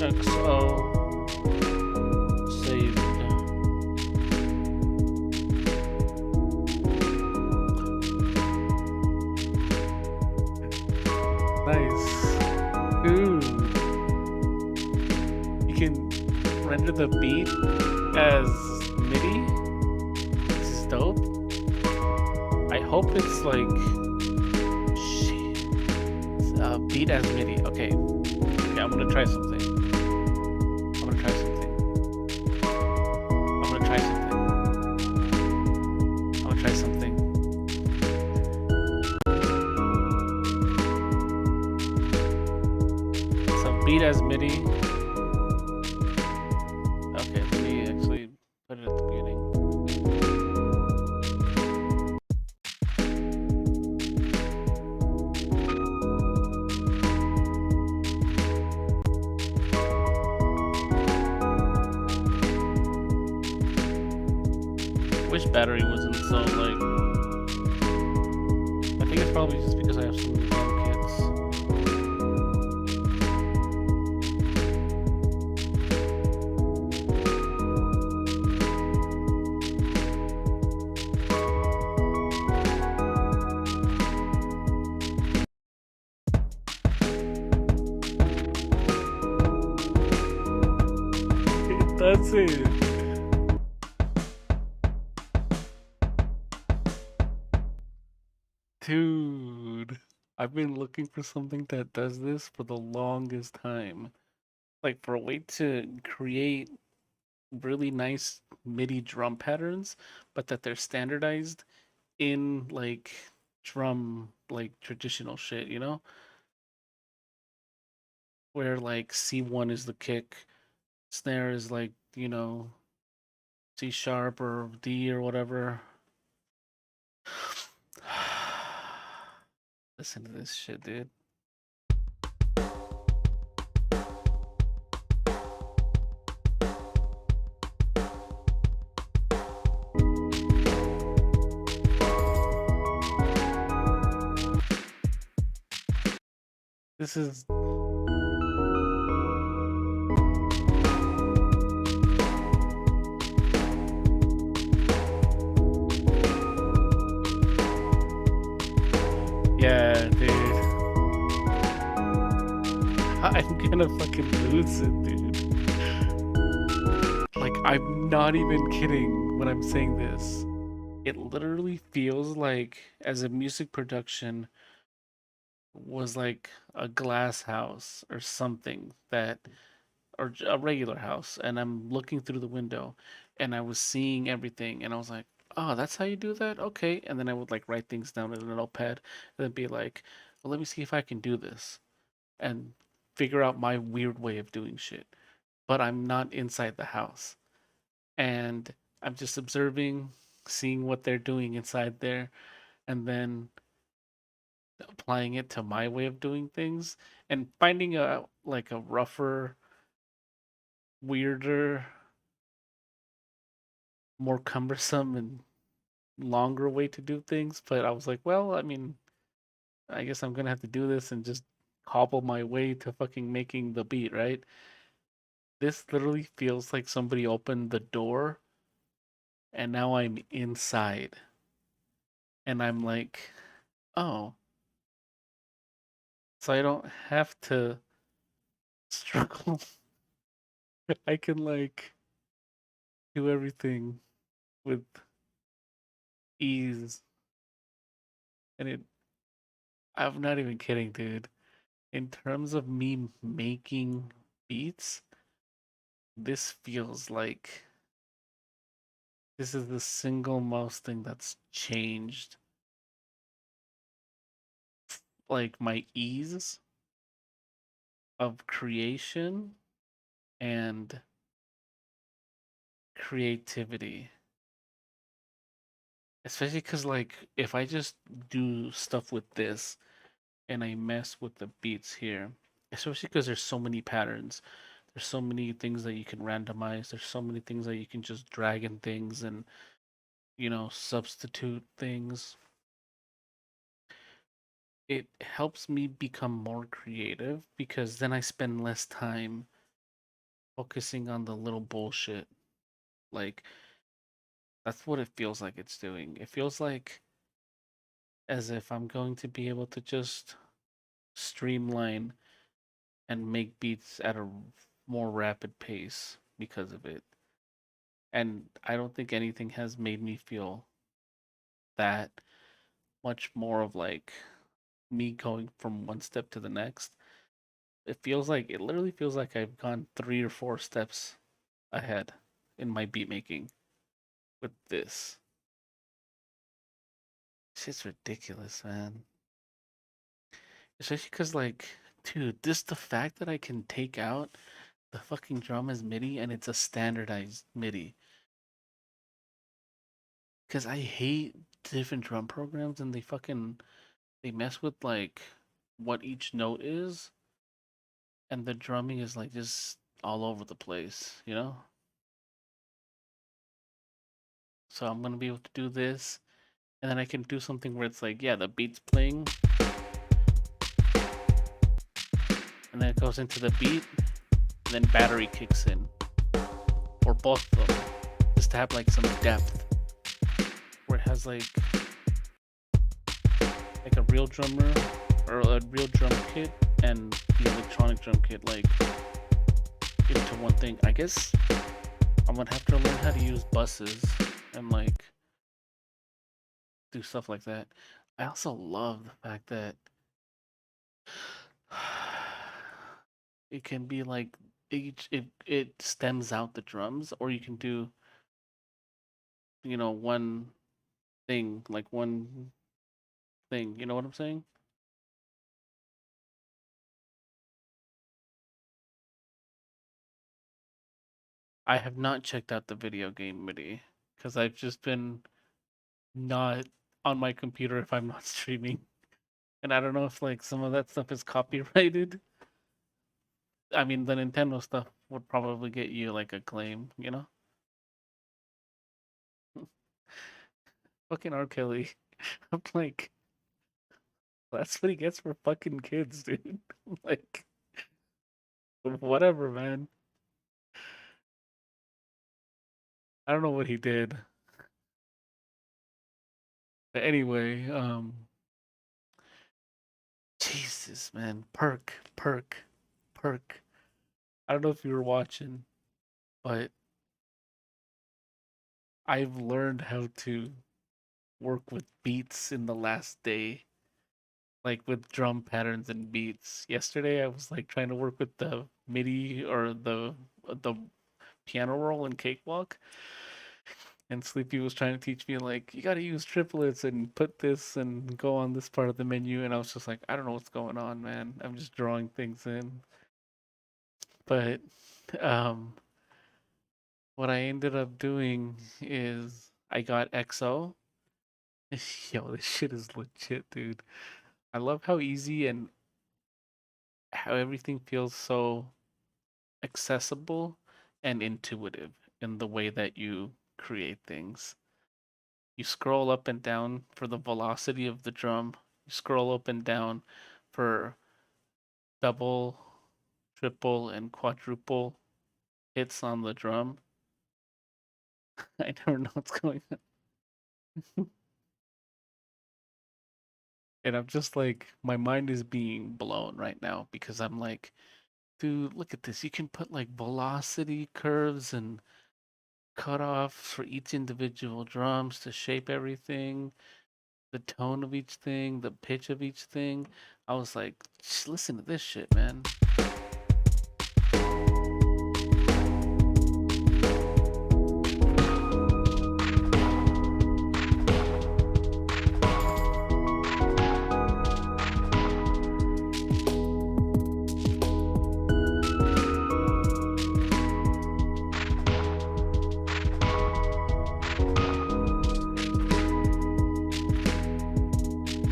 XO saved. Nice. Ooh. You can render the beat as MIDI. This is dope. I hope it's like beat as MIDI. Okay. Okay, I'm gonna try something. I'm gonna try something. I'm gonna try something. I'm gonna try something. So beat as MIDI. Okay, let me actually put it at the beginning. battery wasn't so like. I think it's probably just because I have so many drum kits. That's it. Dude, I've been looking for something that does this for the longest time. Like for a way to create really nice MIDI drum patterns, but that they're standardized in like drum, like traditional shit, you know? Where like C1 is the kick, snare is like, C sharp or D or whatever. Listen to this shit, dude. This is yeah, dude. I'm gonna fucking lose it, dude. Like, I'm not even kidding when I'm saying this. It literally feels like, as a music production was like a glass house or something that, or a regular house, and I'm looking through the window and I was seeing everything and I was like, oh, that's how you do that? Okay. And then I would like write things down in a notepad and then be like, well, let me see if I can do this and figure out my weird way of doing shit. But I'm not inside the house. And I'm just observing, seeing what they're doing inside there, and then applying it to my way of doing things and finding a like a rougher, weirder, more cumbersome and longer way to do things. But I was like, well, I mean, I guess I'm gonna have to do this and just hobble my way to fucking making the beat, right? This literally feels like somebody opened the door and now I'm inside. And I'm like, oh, so I don't have to struggle. I can like do everything with ease. And I'm not even kidding, dude. In terms of me making beats, this feels like this is the single most thing that's changed. Like my ease of creation and creativity. Especially because, like, if I just do stuff with this and I mess with the beats here, especially because there's so many patterns, there's so many things that you can randomize, there's so many things that you can just drag in things and, substitute things. It helps me become more creative because then I spend less time focusing on the little bullshit. Like, that's what it feels like it's doing. It feels like as if I'm going to be able to just streamline and make beats at a more rapid pace because of it. And I don't think anything has made me feel that much more of like me going from one step to the next. It literally feels like I've gone 3 or 4 steps ahead in my beat making with this. Shit's ridiculous, man. Especially because, like, dude, the fact that I can take out the fucking drum as MIDI and it's a standardized MIDI. Because I hate different drum programs and they mess with like what each note is and the drumming is like just all over the place, you know? So I'm gonna be able to do this, and then I can do something where it's like, yeah, the beat's playing, and then it goes into the beat, and then battery kicks in, or both of them, just to have like some depth, where it has like a real drummer or a real drum kit and the electronic drum kit like into one thing. I guess I'm gonna have to learn how to use buses and like do stuff like that. I also love the fact that it can be like it stems out the drums, or you can do one thing, like one thing. You know what I'm saying? I have not checked out the video game MIDI because I've just been not on my computer if I'm not streaming. And I don't know if like some of that stuff is copyrighted. I mean, the Nintendo stuff would probably get you like a claim, you know? Fucking R. Kelly. I'm like, that's what he gets for fucking kids, dude. Like, whatever, man. I don't know what he did. But anyway, Jesus, man. Perk. I don't know if you were watching, but I've learned how to work with beats in the last day, like with drum patterns and beats. Yesterday, I was like trying to work with the MIDI or the piano roll and cakewalk, and Sleepy was trying to teach me like you got to use triplets and put this and go on this part of the menu, and I was just like, I don't know what's going on, man. I'm just drawing things in, but um, what I ended up doing is I got XO. Yo, this shit is legit, dude. I love how easy and how everything feels so accessible and intuitive in the way that you create things. You scroll up and down for the velocity of the drum. You scroll up and down for double, triple, and quadruple hits on the drum. I never know what's going on. And I'm just like, my mind is being blown right now because I'm like, dude, look at this. You can put like velocity curves and cutoffs for each individual drums to shape everything, the tone of each thing, the pitch of each thing. I was like, listen to this shit, man.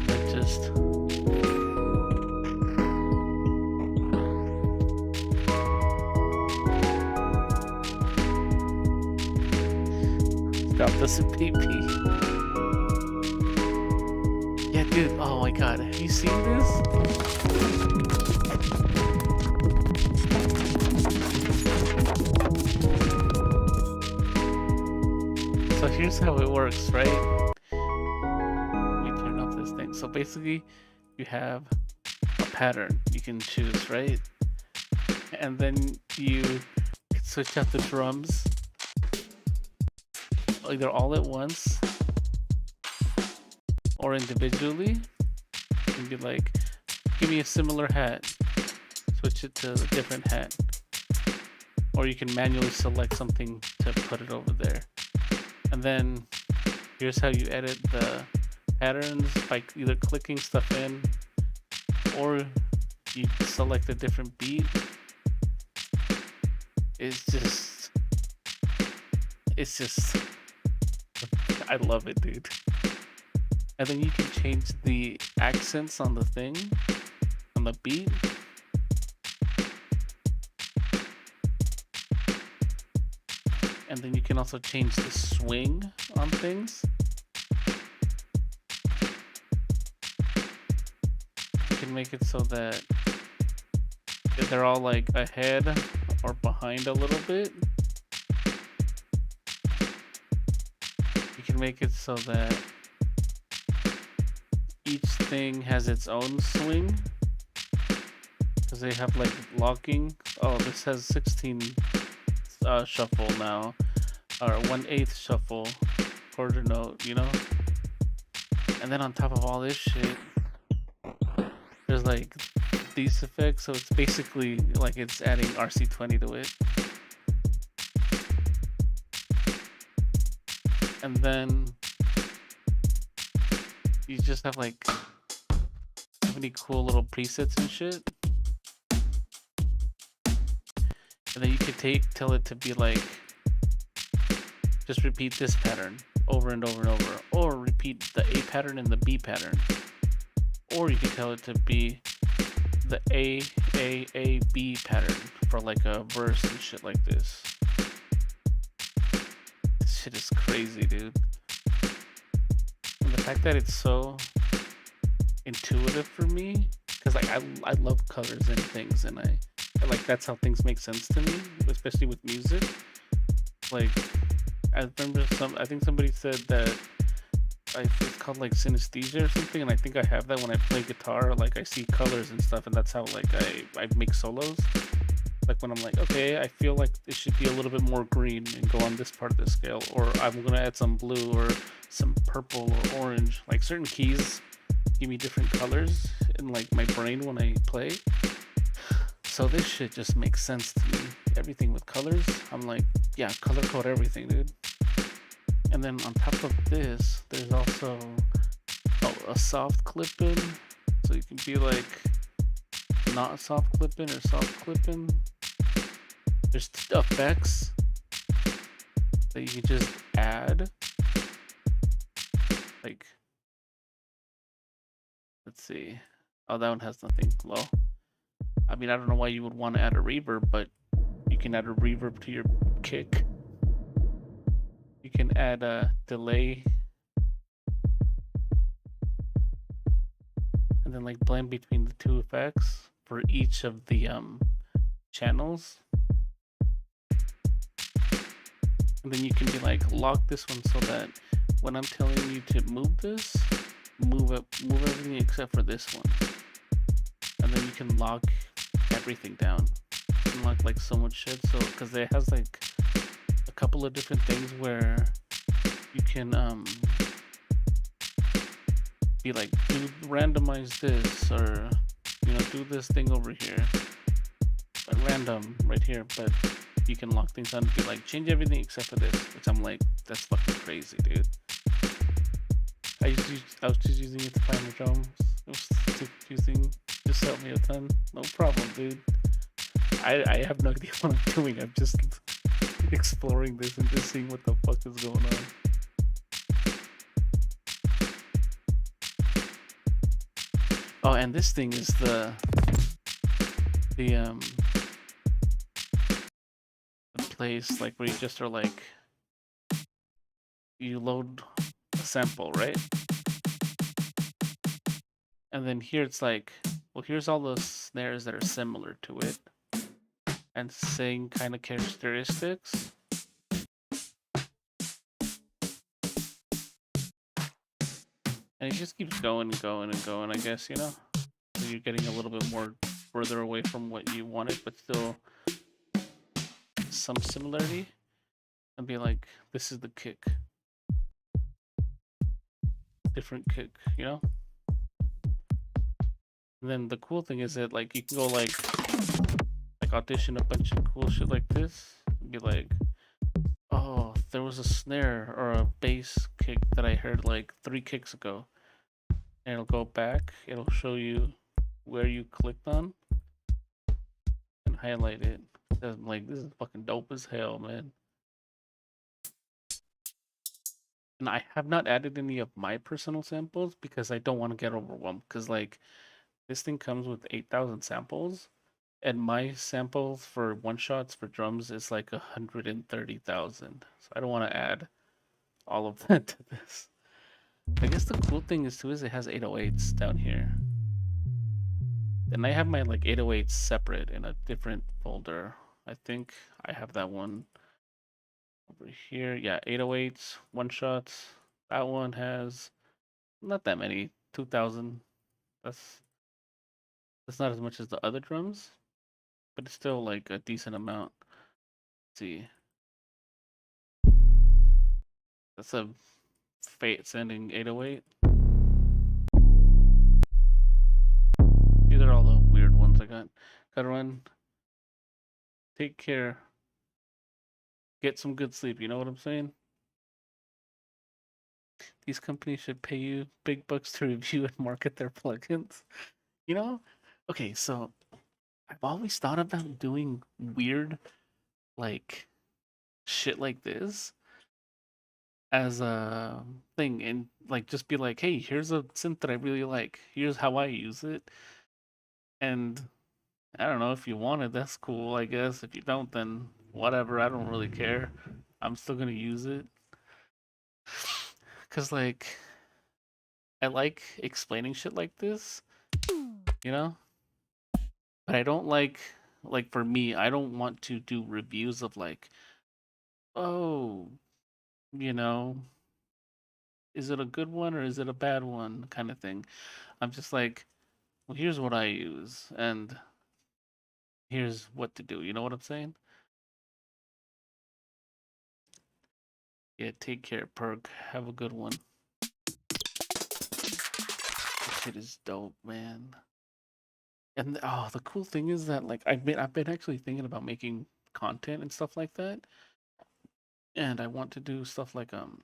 That just stop this PP. Yeah, dude. Oh my god, have you seen this? So here's how it works, right? Let me turn off this thing. So basically, you have a pattern you can choose, right? And then you can switch out the drums either all at once or individually. You can be like, give me a similar hat, switch it to a different hat. Or you can manually select something to put it over there. And then here's how you edit the patterns by either clicking stuff in or you select a different beat. It's just, I love it, dude. And then you can change the accents on the thing, on the beat. And then you can also change the swing on things. You can make it so that they're all like ahead or behind a little bit. You can make it so that each thing has its own swing. Because they have like locking. Oh, this has 16 shuffle now. Or 1/8 shuffle. Quarter note, you know? And then on top of all this shit, there's like these effects. So it's basically like it's adding RC20 to it. And then you just have like so many cool little presets and shit. And then you could tell it to be like, just repeat this pattern over and over and over, or repeat the A pattern and the B pattern. Or you can tell it to be the A, B pattern for like a verse and shit like this. This shit is crazy, dude. And the fact that it's so intuitive for me, because like I love colors and things, and I like that's how things make sense to me, especially with music. Like I remember I think somebody said that it's called like synesthesia or something, and I think I have that when I play guitar. Like I see colors and stuff, and that's how like I make solos. Like when I'm like, okay, I feel like it should be a little bit more green and go on this part of the scale, or I'm gonna add some blue or some purple or orange. Like certain keys give me different colors in like my brain when I play. So this shit just makes sense to me. Everything with colors, I'm like, yeah, color code everything, dude. And then on top of this, there's also a soft clip-in. So you can be like, not soft clip-in or soft clip-in. There's effects that you can just add. Like, let's see. Oh, that one has nothing. Low. I mean, I don't know why you would want to add a reverb, but you can add a reverb to your kick. You can add a delay. And then like blend between the two effects for each of the channels. And then you can be like, lock this one so that when I'm telling you to move this, move everything except for this one. And then you can lock everything down. You can lock like so much shit. So because it has like a couple of different things where you can be like, do randomize this, or you know, do this thing over here at random right here. But you can lock things on and be like, change everything except for this, which I'm like, that's fucking crazy, dude. I was just using it to find the drums. It was confusing. Just helped me a ton. No problem, dude. I have no idea what I'm doing. I'm just exploring this and just seeing what the fuck is going on. Oh, and this thing is the place like where you just are like, you load a sample, right? And then here it's like, well, here's all the snares that are similar to it and same kind of characteristics. And it just keeps going and going and going, I guess, you know? So you're getting a little bit more further away from what you wanted, but still some similarity. And be like, this is the kick. Different kick, you know? And then the cool thing is that like you can go like audition a bunch of cool shit like this and be like, oh, there was a snare or a bass kick that I heard like 3 kicks ago. And it'll go back, it'll show you where you clicked on and highlight it. I'm like, this is fucking dope as hell, man. And I have not added any of my personal samples because I don't want to get overwhelmed. Because like this thing comes with 8,000 samples, And my samples for one shots for drums is like 130,000. So I don't want to add all of that to this. I guess the cool thing is too is it has 808s down here. And I have my like 808s separate in a different folder. I think I have that one over here. Yeah, 808s, one shots. That one has not that many, 2,000. That's that's not as much as the other drums, but it's still like a decent amount. Let's see. That's a fate sending 808. These are all the weird ones I got. Gotta run. Take care. Get some good sleep. You know what I'm saying? These companies should pay you big bucks to review and market their plugins. You know? Okay, so I've always thought about doing weird, like, shit like this as a thing and, like, just be like, hey, here's a synth that I really like. Here's how I use it. And I don't know if you want it, that's cool, I guess. If you don't, then whatever. I don't really care. I'm still gonna use it. Cause like I like explaining shit like this, you know? But I don't like for me, I don't want to do reviews of like, oh, you know, is it a good one or is it a bad one kind of thing. I'm just like, well, here's what I use and here's what to do. You know what I'm saying? Yeah, take care, Perk. Have a good one. This shit is dope, man. And oh, the cool thing is that like I've been actually thinking about making content and stuff like that. And I want to do stuff like on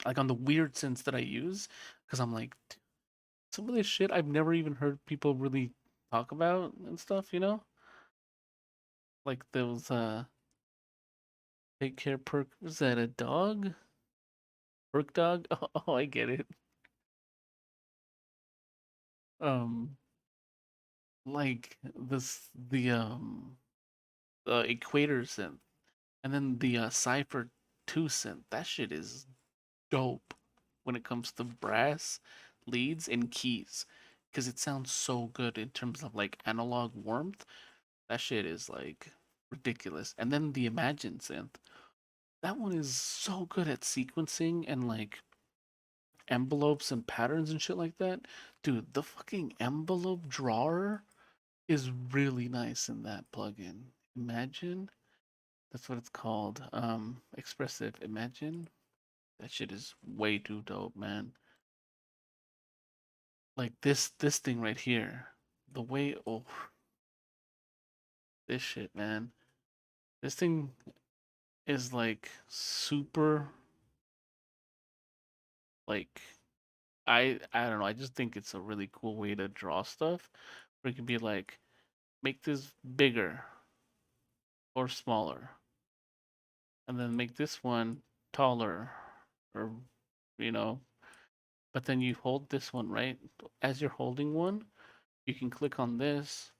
the weird sense that I use because I'm like some of this shit I've never even heard people really talk about and stuff, you know? Like those take care perk was that a dog? Perk dog? Oh, I get it. Um like the equator synth and then the cipher 2 synth. That shit is dope when it comes to brass leads and keys because it sounds so good in terms of like analog warmth. That shit is like ridiculous. And then the Imagine synth, that one is so good at sequencing and like envelopes and patterns and shit like that. Dude, the fucking envelope drawer is really nice in that plugin. Imagine, that's what it's called. Expressive Imagine. That shit is way too dope, man. Like this thing right here. The way oh this shit, man. This thing is like super like I don't know, I just think it's a really cool way to draw stuff. Where it can be like make this bigger or smaller. And then make this one taller or you know, but then you hold this one, right? As you're holding one, you can click on this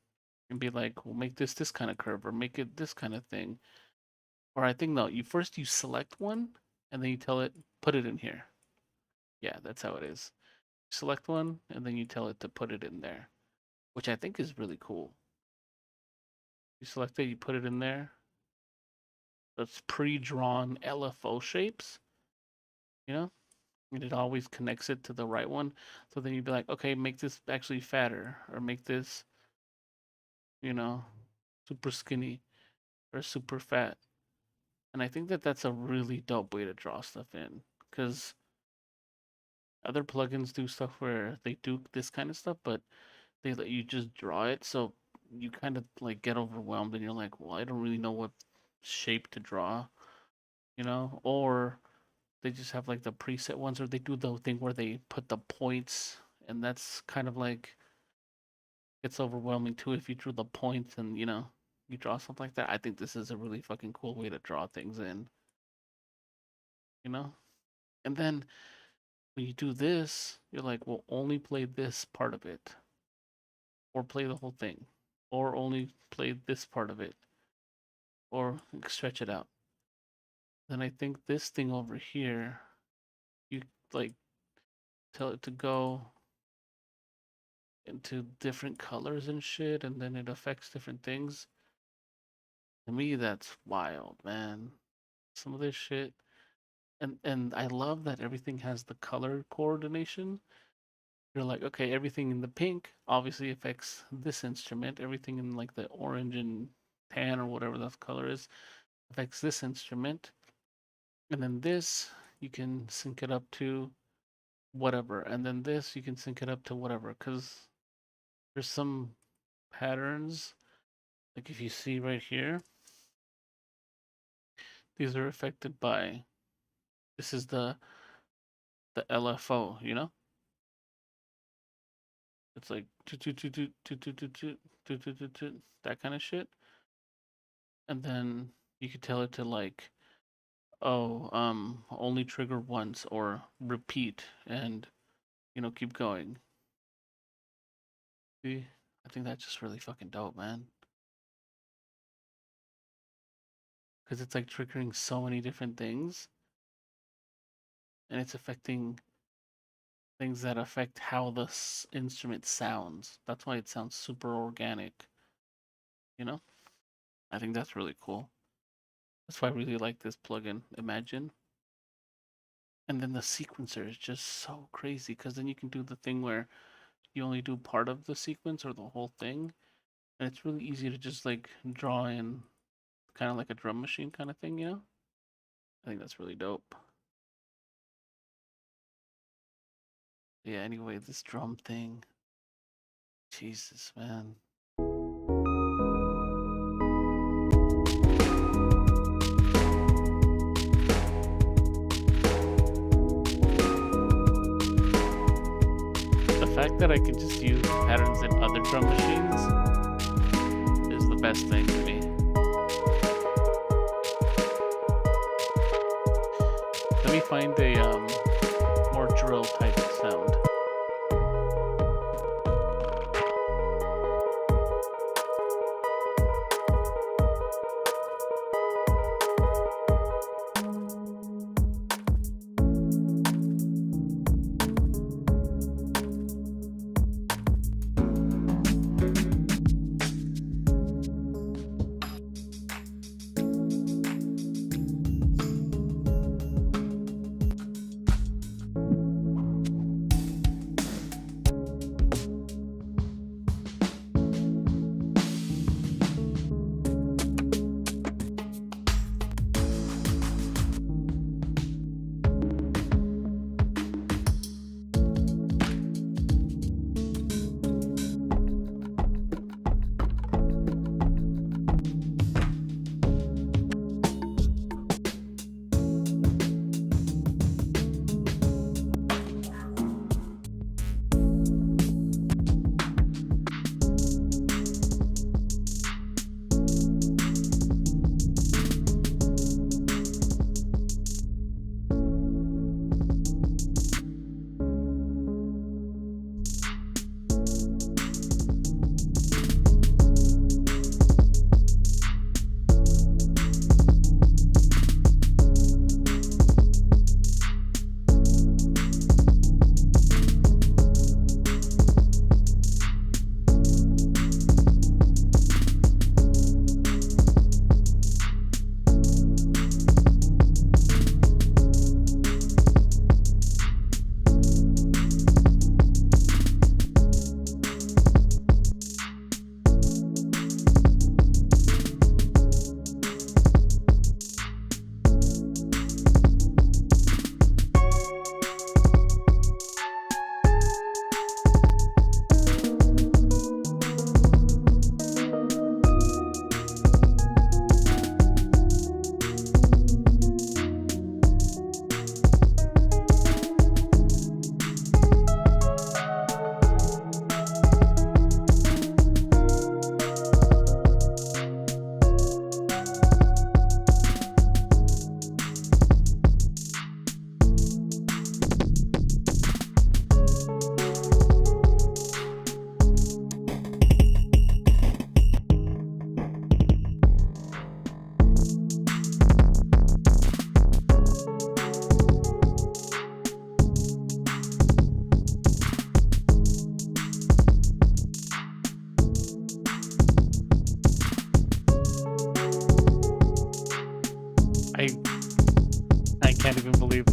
and be like, well, make this kind of curve or make it this kind of thing. Or I think no, you select one and then you tell it put it in here. Yeah, that's how it is. Select one and then you tell it to put it in there, which I think is really cool. You select it, you put it in there. That's pre-drawn LFO shapes, you know, and it always connects it to the right one. So then you'd be like, okay, make this actually fatter, or make this, you know, super skinny or super fat. And I think that that's a really dope way to draw stuff in, because other plugins do stuff where they do this kind of stuff, but they let you just draw it. So you kind of like get overwhelmed and you're like, well, I don't really know what shape to draw, you know? Or they just have like the preset ones, or they do the thing where they put the points, and that's kind of like it's overwhelming too if you drew the points and you draw something like that. I think this is a really fucking cool way to draw things in, you know? And then when you do this, you're like, well, only play this part of it or play the whole thing. or only play this part of it, or stretch it out. Then I think this thing over here, you like tell it to go into different colors and shit, and then it affects different things. To me, that's wild, man. Some of this shit, and I love that everything has the color coordination. You're like, okay, everything in the pink obviously affects this instrument. Everything in like the orange and tan or whatever that color is affects this instrument. And then this, you can sync it up to whatever. And then this, you can sync it up to whatever. Because there's some patterns, like if you see right here, these are affected by, this is the LFO, you know? It's like that kind of shit. And then you could tell it to like, oh, only trigger once or repeat and keep going. See? I think that's just really fucking dope, man. Because it's like triggering so many different things and it's affecting things that affect how the instrument sounds. That's why it sounds super organic, you know? I think that's really cool. That's why I really like this plugin, Imagine. And then the sequencer is just so crazy because then you can do the thing where you only do part of the sequence or the whole thing. And it's really easy to just like draw in kind of like a drum machine kind of thing, you know? I think that's really dope. Yeah, anyway, this drum thing. Jesus, man. The fact that I could just use patterns in other drum machines is the best thing to me. Let me find a more drill type sound.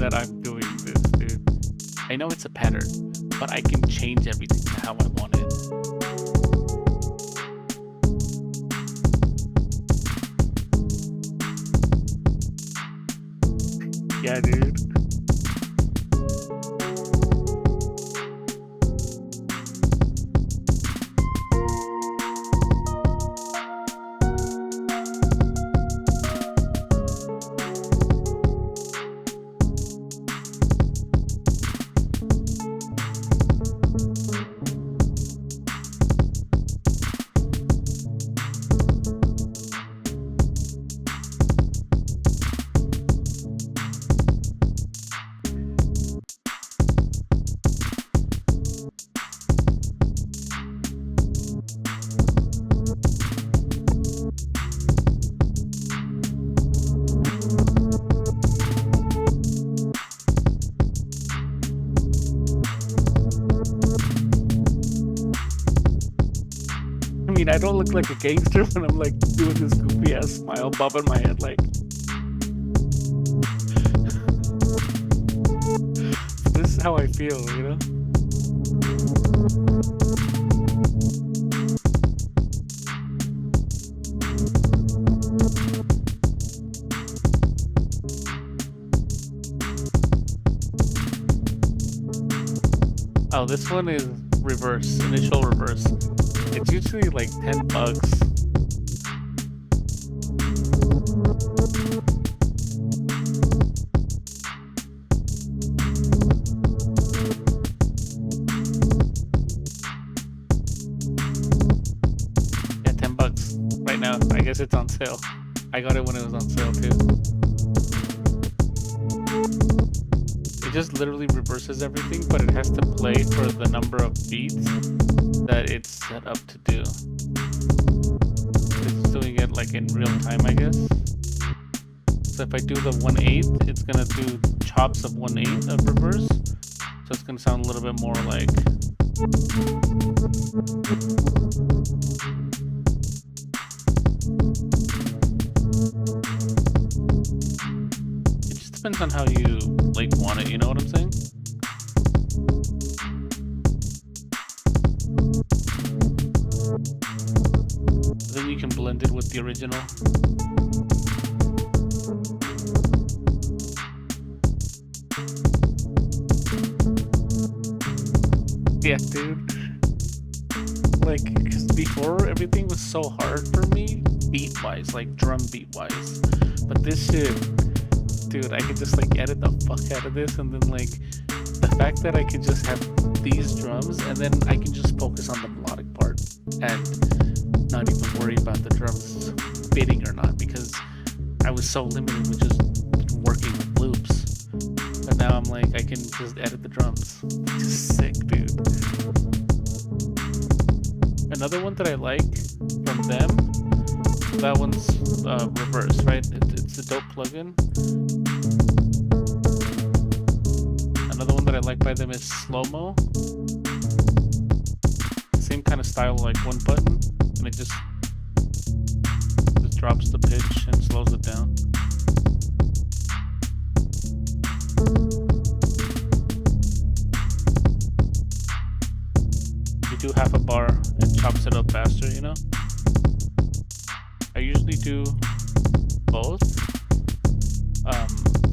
that I'm doing this, dude. I know it's a pattern, but I can change everything to how I want it. Yeah, dude. I mean, I don't look like a gangster when I'm like doing this goofy ass smile, bobbing my head like. This is how I feel, you know? Oh, this one is reverse, initial reverse. It's usually like $10. Yeah, $10 right now. I guess it's on sale. I got it when it was on sale too. It just literally reverses everything, but it has to play for the number of beats that it's set up to do. It's doing it like in real time, I guess. So if I do the 1/8, it's gonna do chops of 1/8 of reverse. So it's gonna sound a little bit more like. It just depends on how you like want it, you know what I'm saying? Then you can blend it with the original. Yeah, dude. Like, cause before everything was so hard for me, beat-wise, like drum beat-wise. But this shit, dude, I could just like edit the fuck out of this, and then like the fact that I could just have these drums, and then I can just focus on the melodic part and not even worry about the drums fitting or not, because I was so limited with just working with loops. But now I'm like, I can just edit the drums. It's just sick, dude. Another one that I like from them, that one's reverse, right? It's a dope plugin. Another one that I like by them is Slow-Mo. Same kind of style, like one button, and it just drops the pitch and slows it down. You do half a bar, it chops it up faster, you know? I usually do both.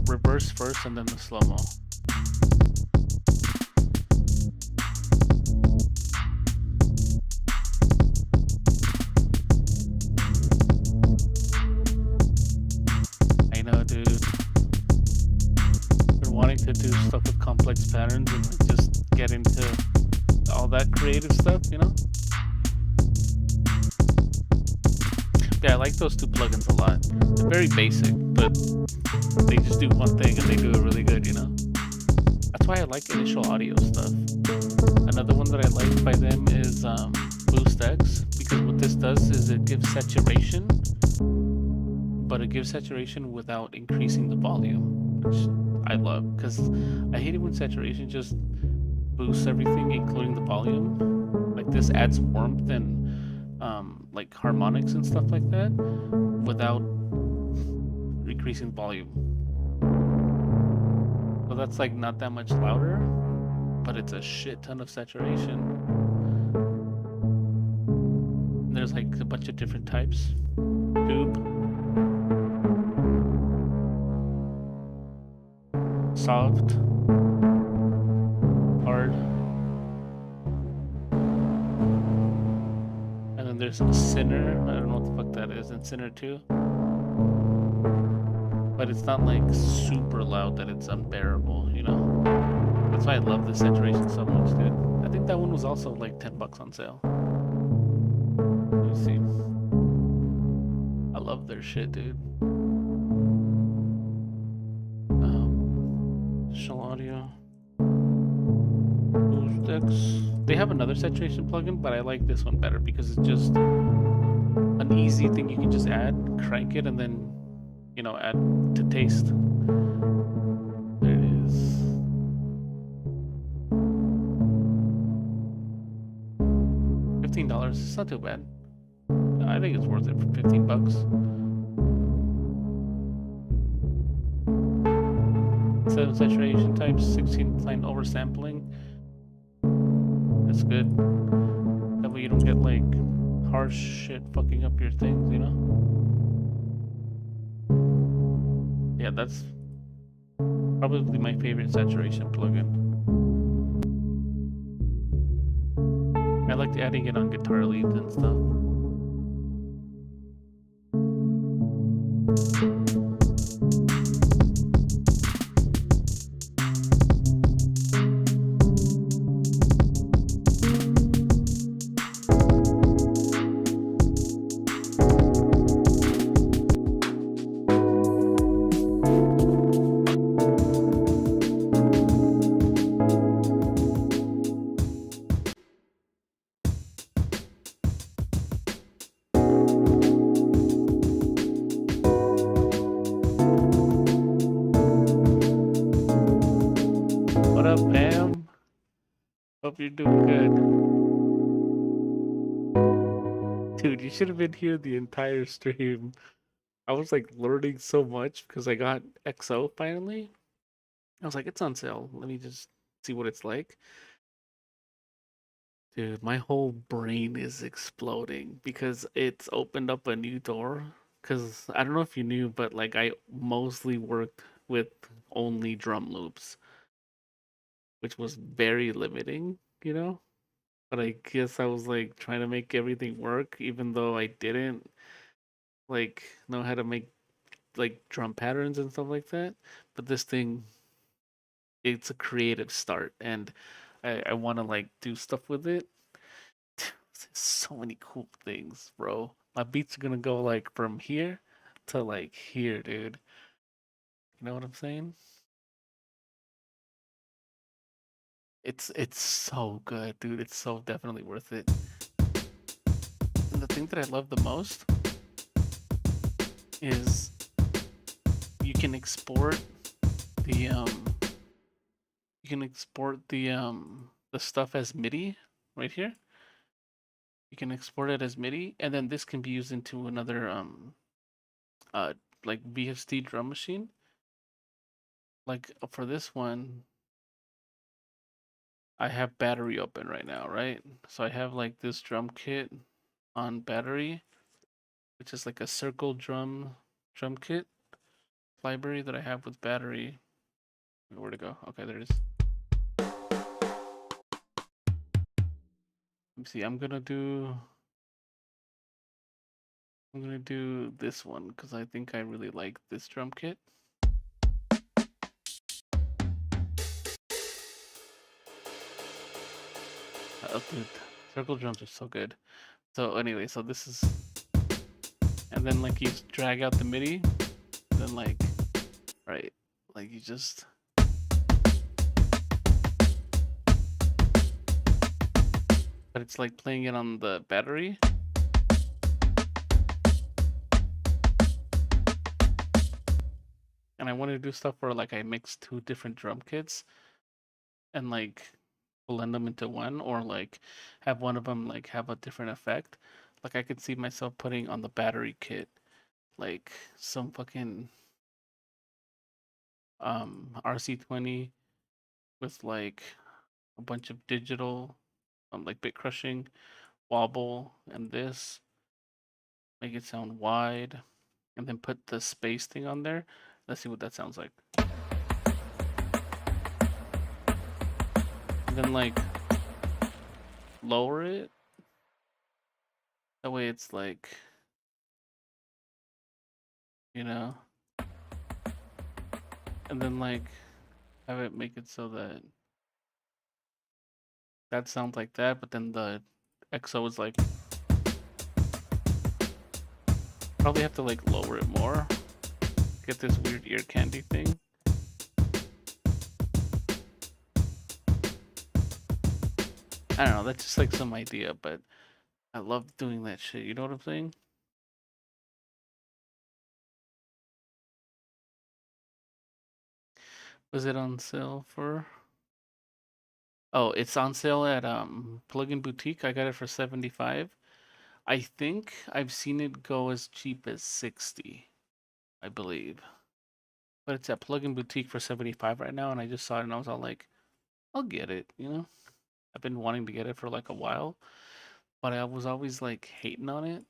Reverse first and then the slow-mo. I know, dude. Been wanting to do stuff with complex patterns and like just get into all that creative stuff, you know? Yeah, I like those two plugins a lot. They're very basic, but they just do one thing and they do it really good, you know? That's why I like initial audio stuff. Another one that I like by them is Boost X, because what this does is it gives saturation, but it gives saturation without increasing the volume, which I love, because I hate it when saturation just boosts everything, including the volume. Like this adds warmth and like harmonics and stuff like that without increasing volume. So that's like not that much louder, but it's a shit ton of saturation. And there's like a bunch of different types. Tube, soft, hard, and then there's a Sinner. I don't know what the fuck that is, and Sinner too. But it's not like super loud that it's unbearable, you know? That's why I love this saturation so much, dude. I think that one was also like 10 bucks on sale. Let me see. I love their shit, dude. Digital audio. They have another saturation plugin, but I like this one better because it's just an easy thing you can just add, crank it, and then, you know, add to taste. There it is. $15. It's not too bad. I think it's worth it for 15 bucks. 7 saturation types, 16 line oversampling. That's good. That way you don't get like harsh shit fucking up your things, you know? Yeah, that's probably my favorite saturation plugin. I liked adding it on guitar leads and stuff. What up, Bam? Hope you're doing good. Dude, you should have been here the entire stream. I was like learning so much because I got XO finally. I was like, it's on sale. Let me just see what it's like. Dude, my whole brain is exploding because it's opened up a new door. Because I don't know if you knew, but like I mostly worked with only drum loops, which was very limiting, you know? But I guess I was like trying to make everything work, even though I didn't like know how to make like drum patterns and stuff like that. But this thing, it's a creative start, and I want to like do stuff with it. So many cool things, bro. My beats are gonna go like from here to like here, dude. You know what I'm saying? It's so good, dude. It's so definitely worth it. And the thing that I love the most is you can export the the stuff as MIDI right here. You can export it as MIDI, and then this can be used into another uh like VST drum machine. Like for this one, I have battery open right now, right? So I have like this drum kit on battery, which is like a circle drum kit library that I have with battery. Where to go? Okay, there it is. Let me see. I'm gonna do this one because I think I really like this drum kit. Dude, circle drums are so good. So anyway, so this is, and then like you drag out the MIDI, then like, right, like you just, but it's like playing it on the battery. And I want to do stuff where like I mix two different drum kits and like blend them into one, or like have one of them like have a different effect. Like I could see myself putting on the battery kit like some fucking RC20 with like a bunch of digital, like bit crushing, wobble, and this. Make it sound wide, and then put the space thing on there. Let's see what that sounds like. And then like lower it. That way it's like, you know, and then like have it make it so that that sounds like that, but then the XO is like, probably have to like lower it more. Get this weird ear candy thing. I don't know, that's just like some idea, but I love doing that shit, you know what I'm saying? Was it on sale for? Oh, it's on sale at Plugin Boutique. I got it for 75. I think I've seen it go as cheap as 60, I believe. But it's at Plugin Boutique for 75 right now, and I just saw it and I was all like, I'll get it, you know? I've been wanting to get it for like a while, but I was always like hating on it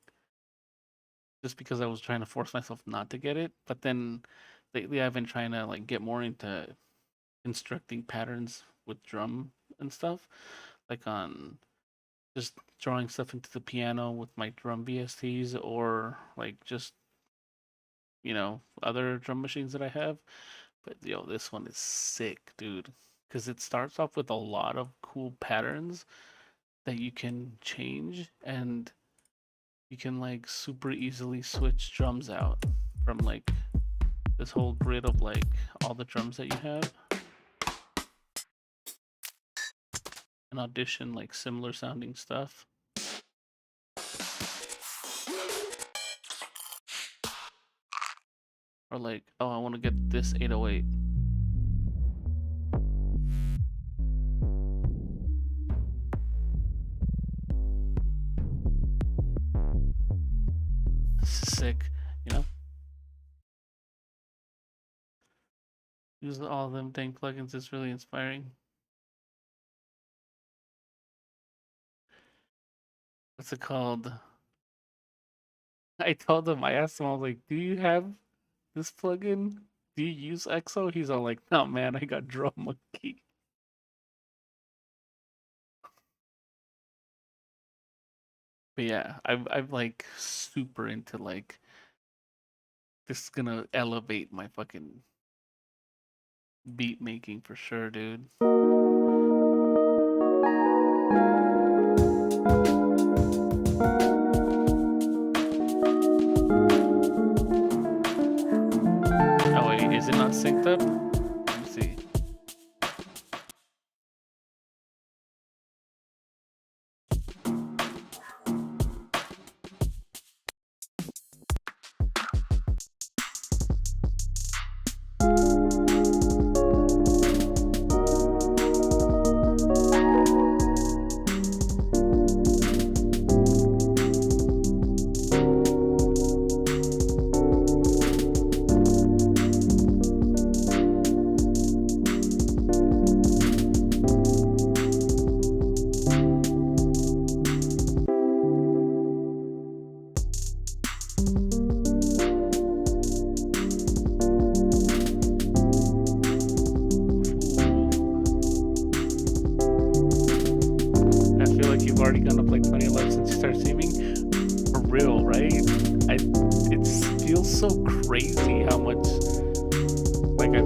just because I was trying to force myself not to get it. But then lately I've been trying to like get more into constructing patterns with drum and stuff, like on just drawing stuff into the piano with my drum VSTs or like just, you know, other drum machines that I have. But yo, this one is sick, dude, because it starts off with a lot of cool patterns that you can change, and you can like super easily switch drums out from like this whole grid of like all the drums that you have and audition like similar sounding stuff. Or like, oh, I want to get this 808. This is sick, you know? Use all of them dang plugins, it's really inspiring. What's it called? I told him, I asked him, I was like, do you have this plugin? Do you use EXO? He's all like, no man, I got Drum Monkey. But yeah, I'm like super into like this is gonna elevate my fucking beat making for sure, dude. Oh wait, is it not synced up? Let me see. I feel like you've already gone up like 20 levels since you started streaming. For real, right? I it feels so crazy how much like I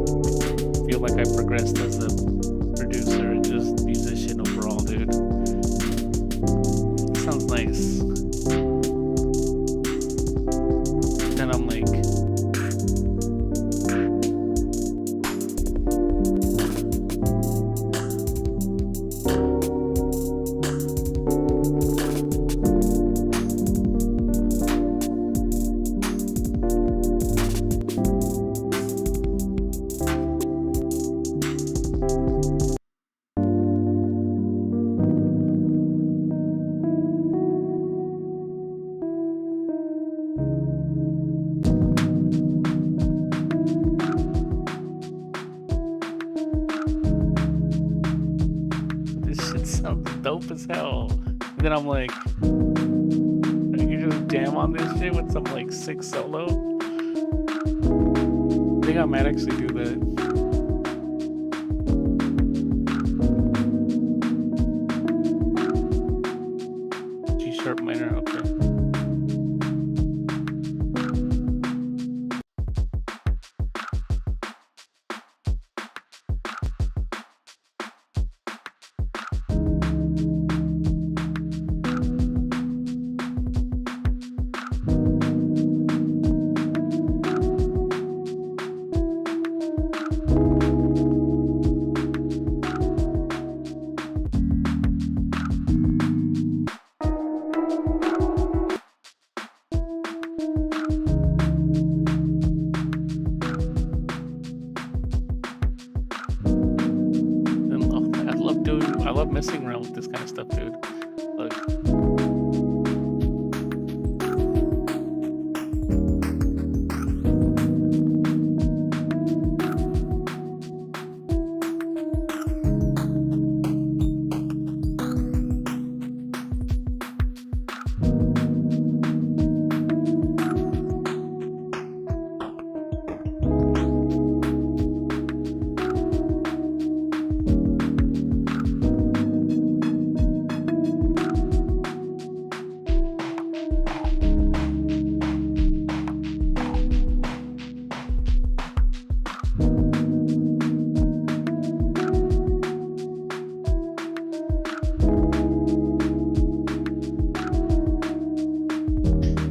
feel like I progressed as a producer and just musician overall, dude. Sounds nice. Then I'm like, sounds dope as hell. And then I'm like, you just jam on this shit with some like sick solo. I think I might actually do that. G sharp minor, okay. And I love messing around with this kind of stuff, dude. Look,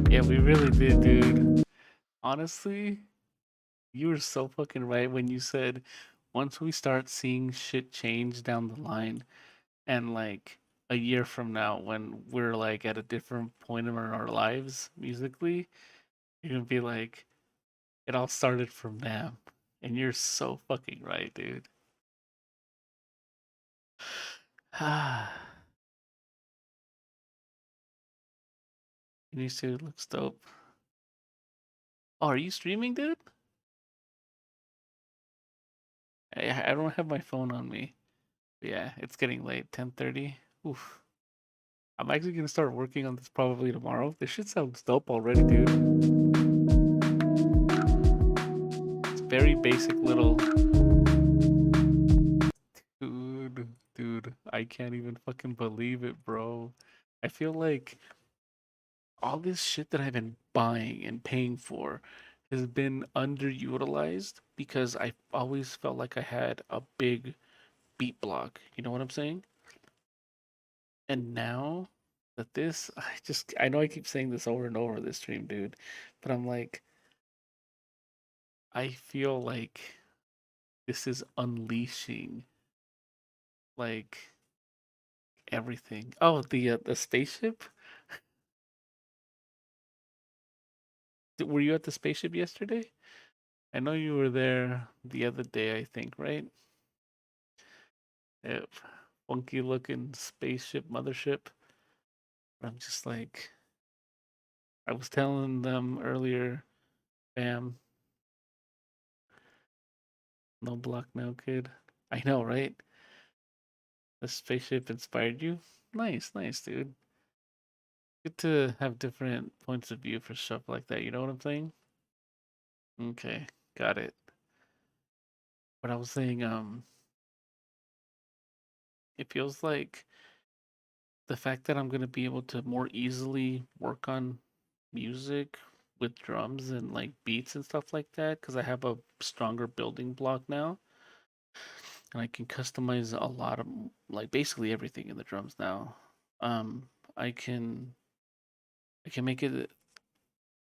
yeah, we really did, dude. Honestly, you were so fucking right when you said once we start seeing shit change down the line and like a year from now when we're like at a different point in our lives musically, you're gonna be like, it all started from them. And you're so fucking right, dude. You to looks dope. Oh, are you streaming, dude? I don't have my phone on me. But yeah, it's getting late. 10:30. Oof. I'm actually gonna start working on this probably tomorrow. This shit sounds dope already, dude. It's very basic little. Dude, I can't even fucking believe it, bro. I feel like all this shit that I've been buying and paying for has been underutilized because I always felt like I had a big beat block. You know what I'm saying? And now that I know I keep saying this over and over this stream, dude, but I'm like, I feel like this is unleashing like everything. Oh, the spaceship. Were you at the spaceship yesterday? I know you were there the other day, I think, right? Yeah, funky looking spaceship mothership. I'm just like, I was telling them earlier, bam, no block, no kid. I know, right? The spaceship inspired you? Nice, nice, dude. Good to have different points of view for stuff like that. You know what I'm saying? Okay, got it. But I was saying, it feels like the fact that I'm gonna be able to more easily work on music with drums and like beats and stuff like that because I have a stronger building block now and I can customize a lot of like basically everything in the drums now. Um, I can I can make it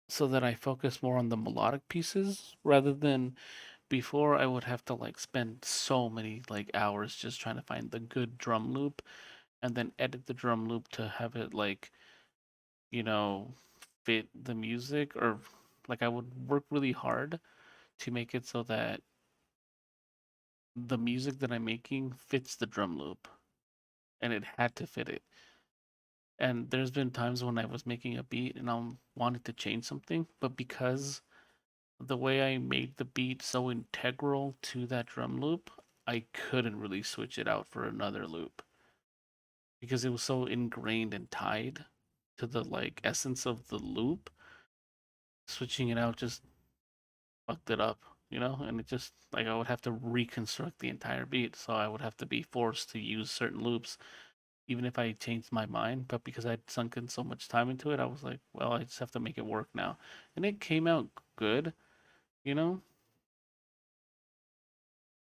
so that I focus more on the melodic pieces rather than before I would have to like spend so many like hours just trying to find the good drum loop and then edit the drum loop to have it like, you know, fit the music or like I would work really hard to make it so that the music that I'm making fits the drum loop and it had to fit it. And there's been times when I was making a beat and I wanted to change something, but because the way I made the beat so integral to that drum loop, I couldn't really switch it out for another loop. because it was so ingrained and tied to the like essence of the loop. Switching it out just fucked it up, you know? And it just like I would have to reconstruct the entire beat, so I would have to be forced to use certain loops even if I changed my mind. But because I'd sunk in so much time into it, I was like, well, I just have to make it work now. And it came out good, you know?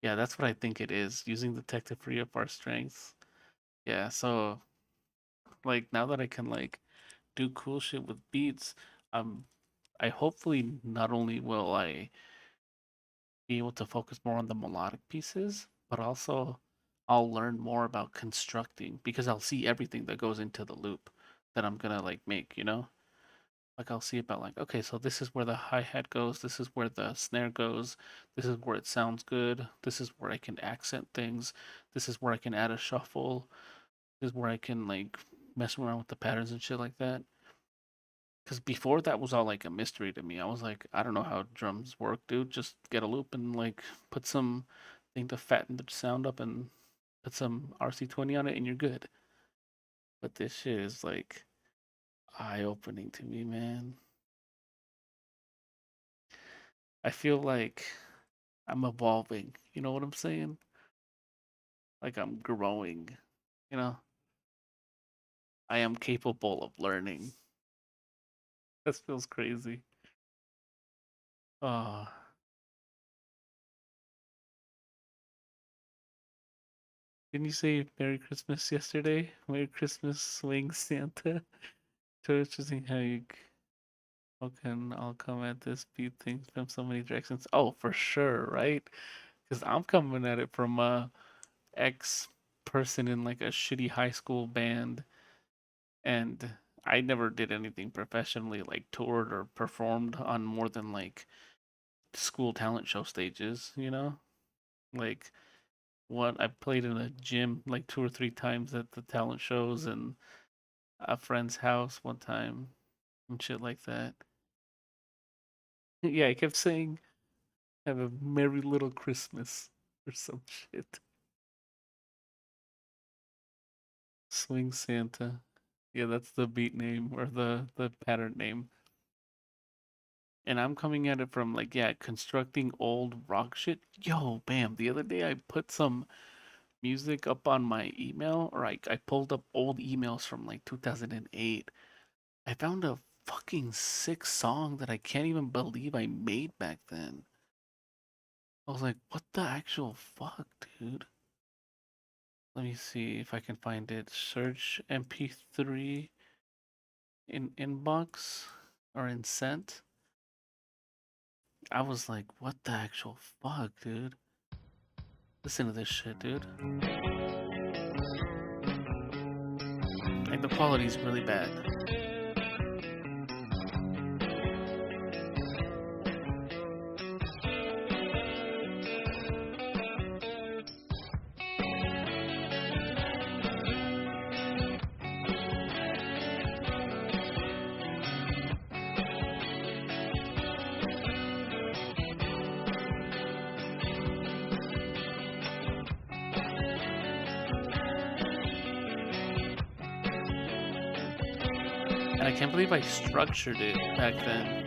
Yeah, that's what I think it is, using the tech to free up our strengths. Yeah, so like now that I can like do cool shit with beats, um I hopefully not only will I be able to focus more on the melodic pieces, but also I'll learn more about constructing because I'll see everything that goes into the loop that I'm gonna like make, you know? Like I'll see about like, okay, so this is where the hi-hat goes, this is where the snare goes, this is where it sounds good, this is where I can accent things, this is where I can add a shuffle, this is where I can like mess around with the patterns and shit like that. Because before that was all like a mystery to me. I was like, I don't know how drums work, dude. Just get a loop and like put some thing to fatten the sound up and put some RC20 on it and you're good. But this shit is like eye-opening to me, man. I feel like I'm evolving. You know what I'm saying? Like I'm growing. You know, I am capable of learning. This feels crazy. Oh, didn't you say Merry Christmas yesterday? Merry Christmas, swing Santa. So it's just how you I'll come at this beat things from so many directions. Oh, for sure, right? Because I'm coming at it from a ex person in like a shitty high school band, and I never did anything professionally, like toured or performed on more than like school talent show stages, you know? Like what I played in a gym like two or three times at the talent shows and a friend's house one time and shit like that. Yeah, I kept saying have a merry little Christmas or some shit. Swing Santa. Yeah, that's the beat name or the pattern name. And I'm coming at it from like, yeah, constructing old rock shit. Yo, bam. The other day I put some music up on my email, or I pulled up old emails from like 2008. I found a fucking sick song that I can't even believe I made back then. I was like, what the actual fuck, dude? Let me see if I can find it. Search MP3 in inbox or in sent. I was like, what the actual fuck, dude? Listen to this shit, dude. Like the quality's really bad. And I can't believe I structured it back then.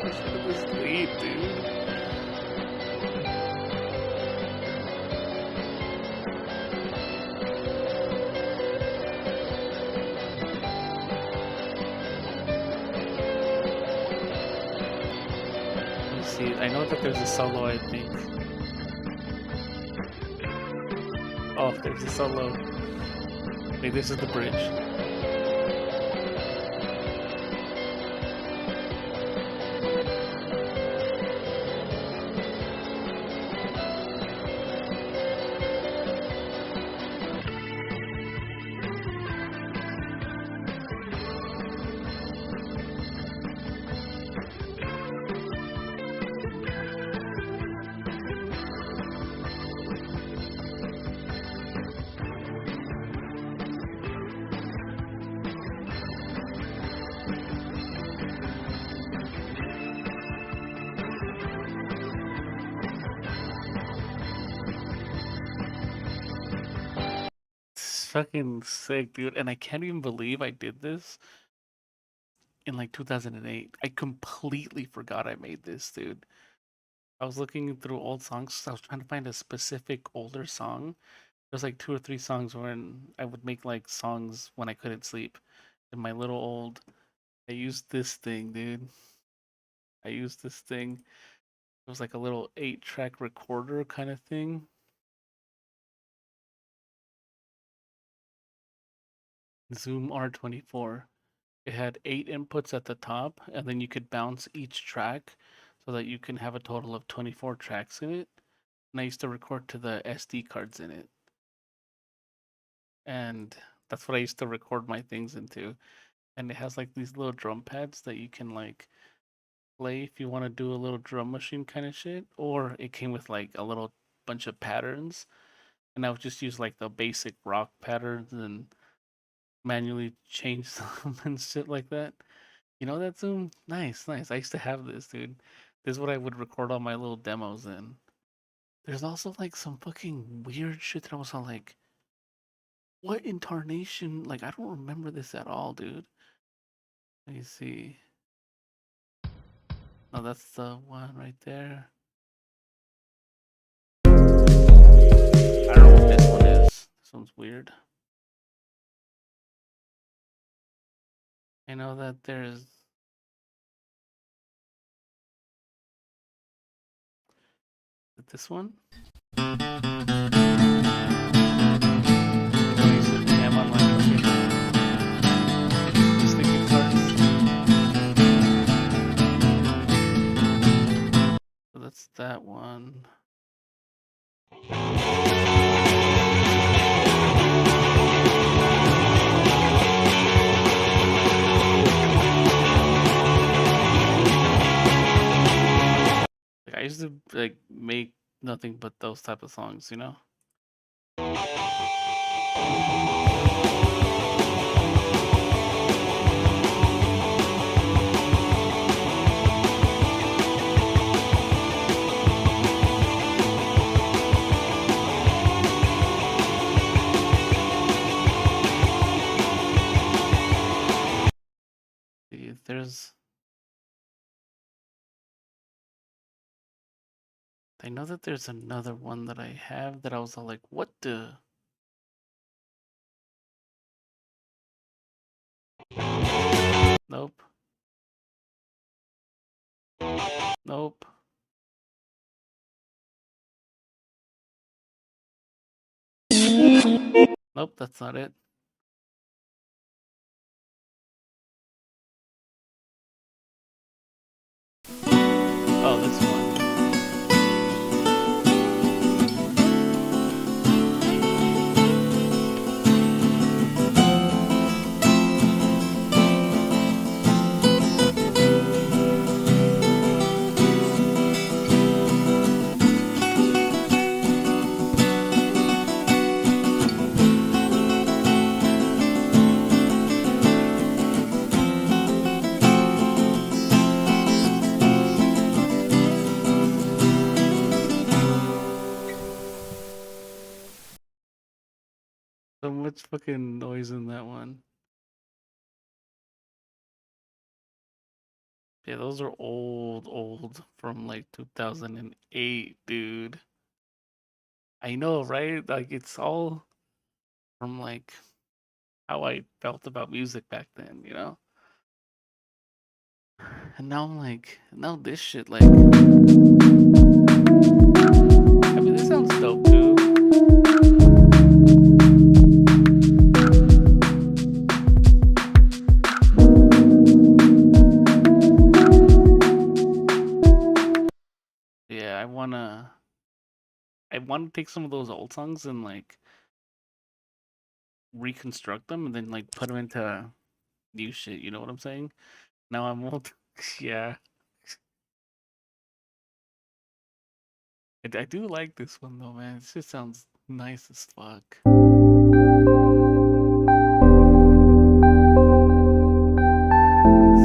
Listen to this lead, dude. Let me see. I know that there's a solo, I think. Oh, there's a solo. Wait, this is the bridge. fucking sick, dude. And I can't even believe I did this in like 2008. I completely forgot I made this, dude. I was looking through old songs. I was trying to find a specific older song. There's like two or three songs when I would make like songs when I couldn't sleep. In my little old, I used this thing, dude. I used this thing. It was like a little 8-track recorder kind of thing. Zoom R24. It had 8 inputs at the top, and then you could bounce each track so that you can have a total of 24 tracks in it. And I used to record to the SD cards in it. And that's what I used to record my things into. And it has like these little drum pads that you can like play if you want to do a little drum machine kind of shit. Or it came with like a little bunch of patterns. And I would just use like the basic rock patterns and manually change them and shit like that. You know that Zoom? Nice, nice. I used to have this, dude. This is what I would record all my little demos in. There's also like some fucking weird shit that I was on like, what incarnation? Like, I don't remember this at all, dude. Let me see. Oh, that's the one right there. I don't know what this one is. This one's weird. I know that there's. This one? That's that one. Like, I used to like make nothing but those type of songs, you know? There's. I know that there's another one that I have that I was all like, what the? Nope. Nope. Nope, that's not it. Oh, this one. So much fucking noise in that one. Yeah, those are old from like 2008, dude. I know, right? Like it's all from like how I felt about music back then, you know? And now I'm like, now this shit, like, I mean, this sounds dope too. Yeah, I wanna take some of those old songs and like reconstruct them and then like put them into new shit. You know what I'm saying? Now I'm old. Yeah, I do like this one though, man. It just sounds nice as fuck. Let's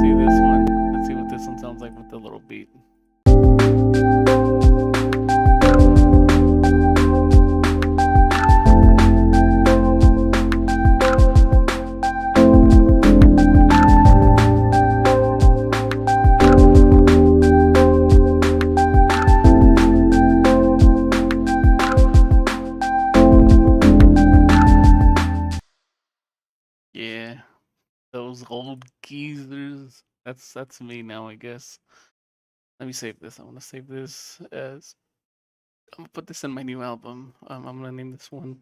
see this one. Let's see what this one sounds like with the little beat. That's me now, I guess. Let me save this. I want to save this as I'm gonna put this in my new album. I'm gonna name this one.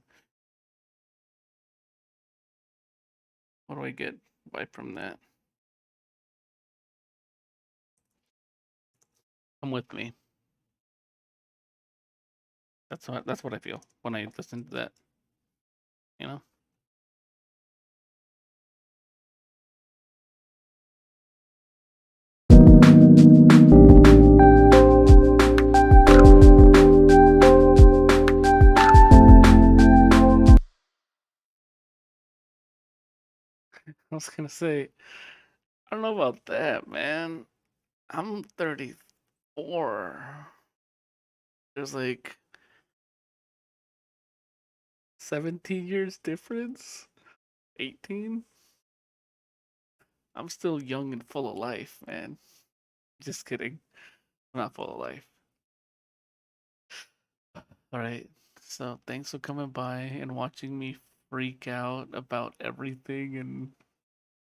What do I get by from that? Come with me. That's what I feel when I listen to that. You know. I was gonna say I don't know about that, man. I'm 34. There's like 17 years difference. 18. I'm still young and full of life, man. Just kidding. I'm not full of life. All right. So thanks for coming by and watching me freak out about everything and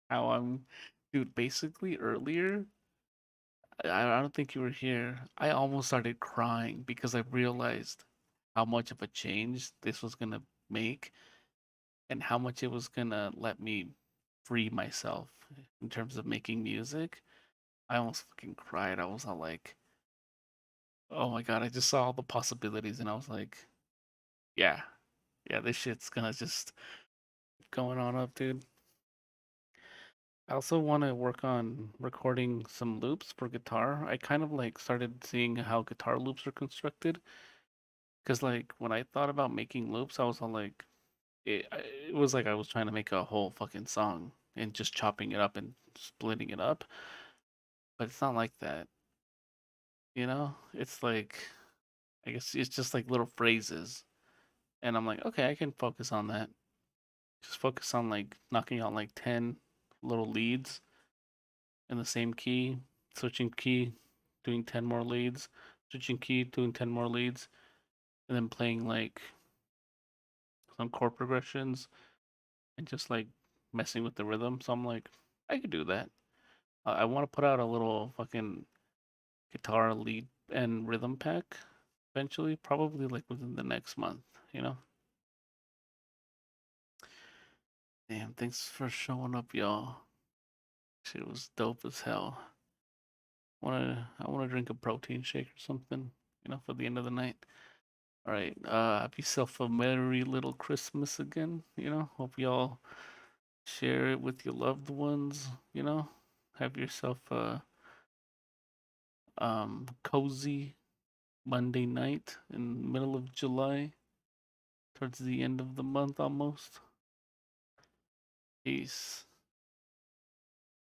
how I'm. Dude, basically earlier, I don't think you were here. I almost started crying because I realized how much of a change this was gonna make and how much it was gonna let me free myself in terms of making music. I almost fucking cried. I was all like, oh my God, I just saw all the possibilities and I was like, yeah, yeah, this shit's gonna just going on up, dude. I also want to work on recording some loops for guitar. I kind of like started seeing how guitar loops are constructed because like when I thought about making loops, I was all like, it was like I was trying to make a whole fucking song and just chopping it up and splitting it up, but it's not like that, you know? It's like I guess it's just like little phrases, and I'm like, okay, I can focus on that. Just focus on like knocking out like 10 little leads in the same key, switching key, doing 10 more leads, switching key, doing 10 more leads, and then playing like some chord progressions and just like messing with the rhythm. So I'm like, I could do that. I want to put out a little fucking guitar lead and rhythm pack eventually, probably like within the next month, you know? Damn, thanks for showing up, y'all. Shit was dope as hell. I wanna drink a protein shake or something, for the end of the night. All right. Have yourself a merry little Christmas again. Hope y'all share it with your loved ones. Have yourself a cozy Monday night in the middle of July, towards the end of the month almost. Peace.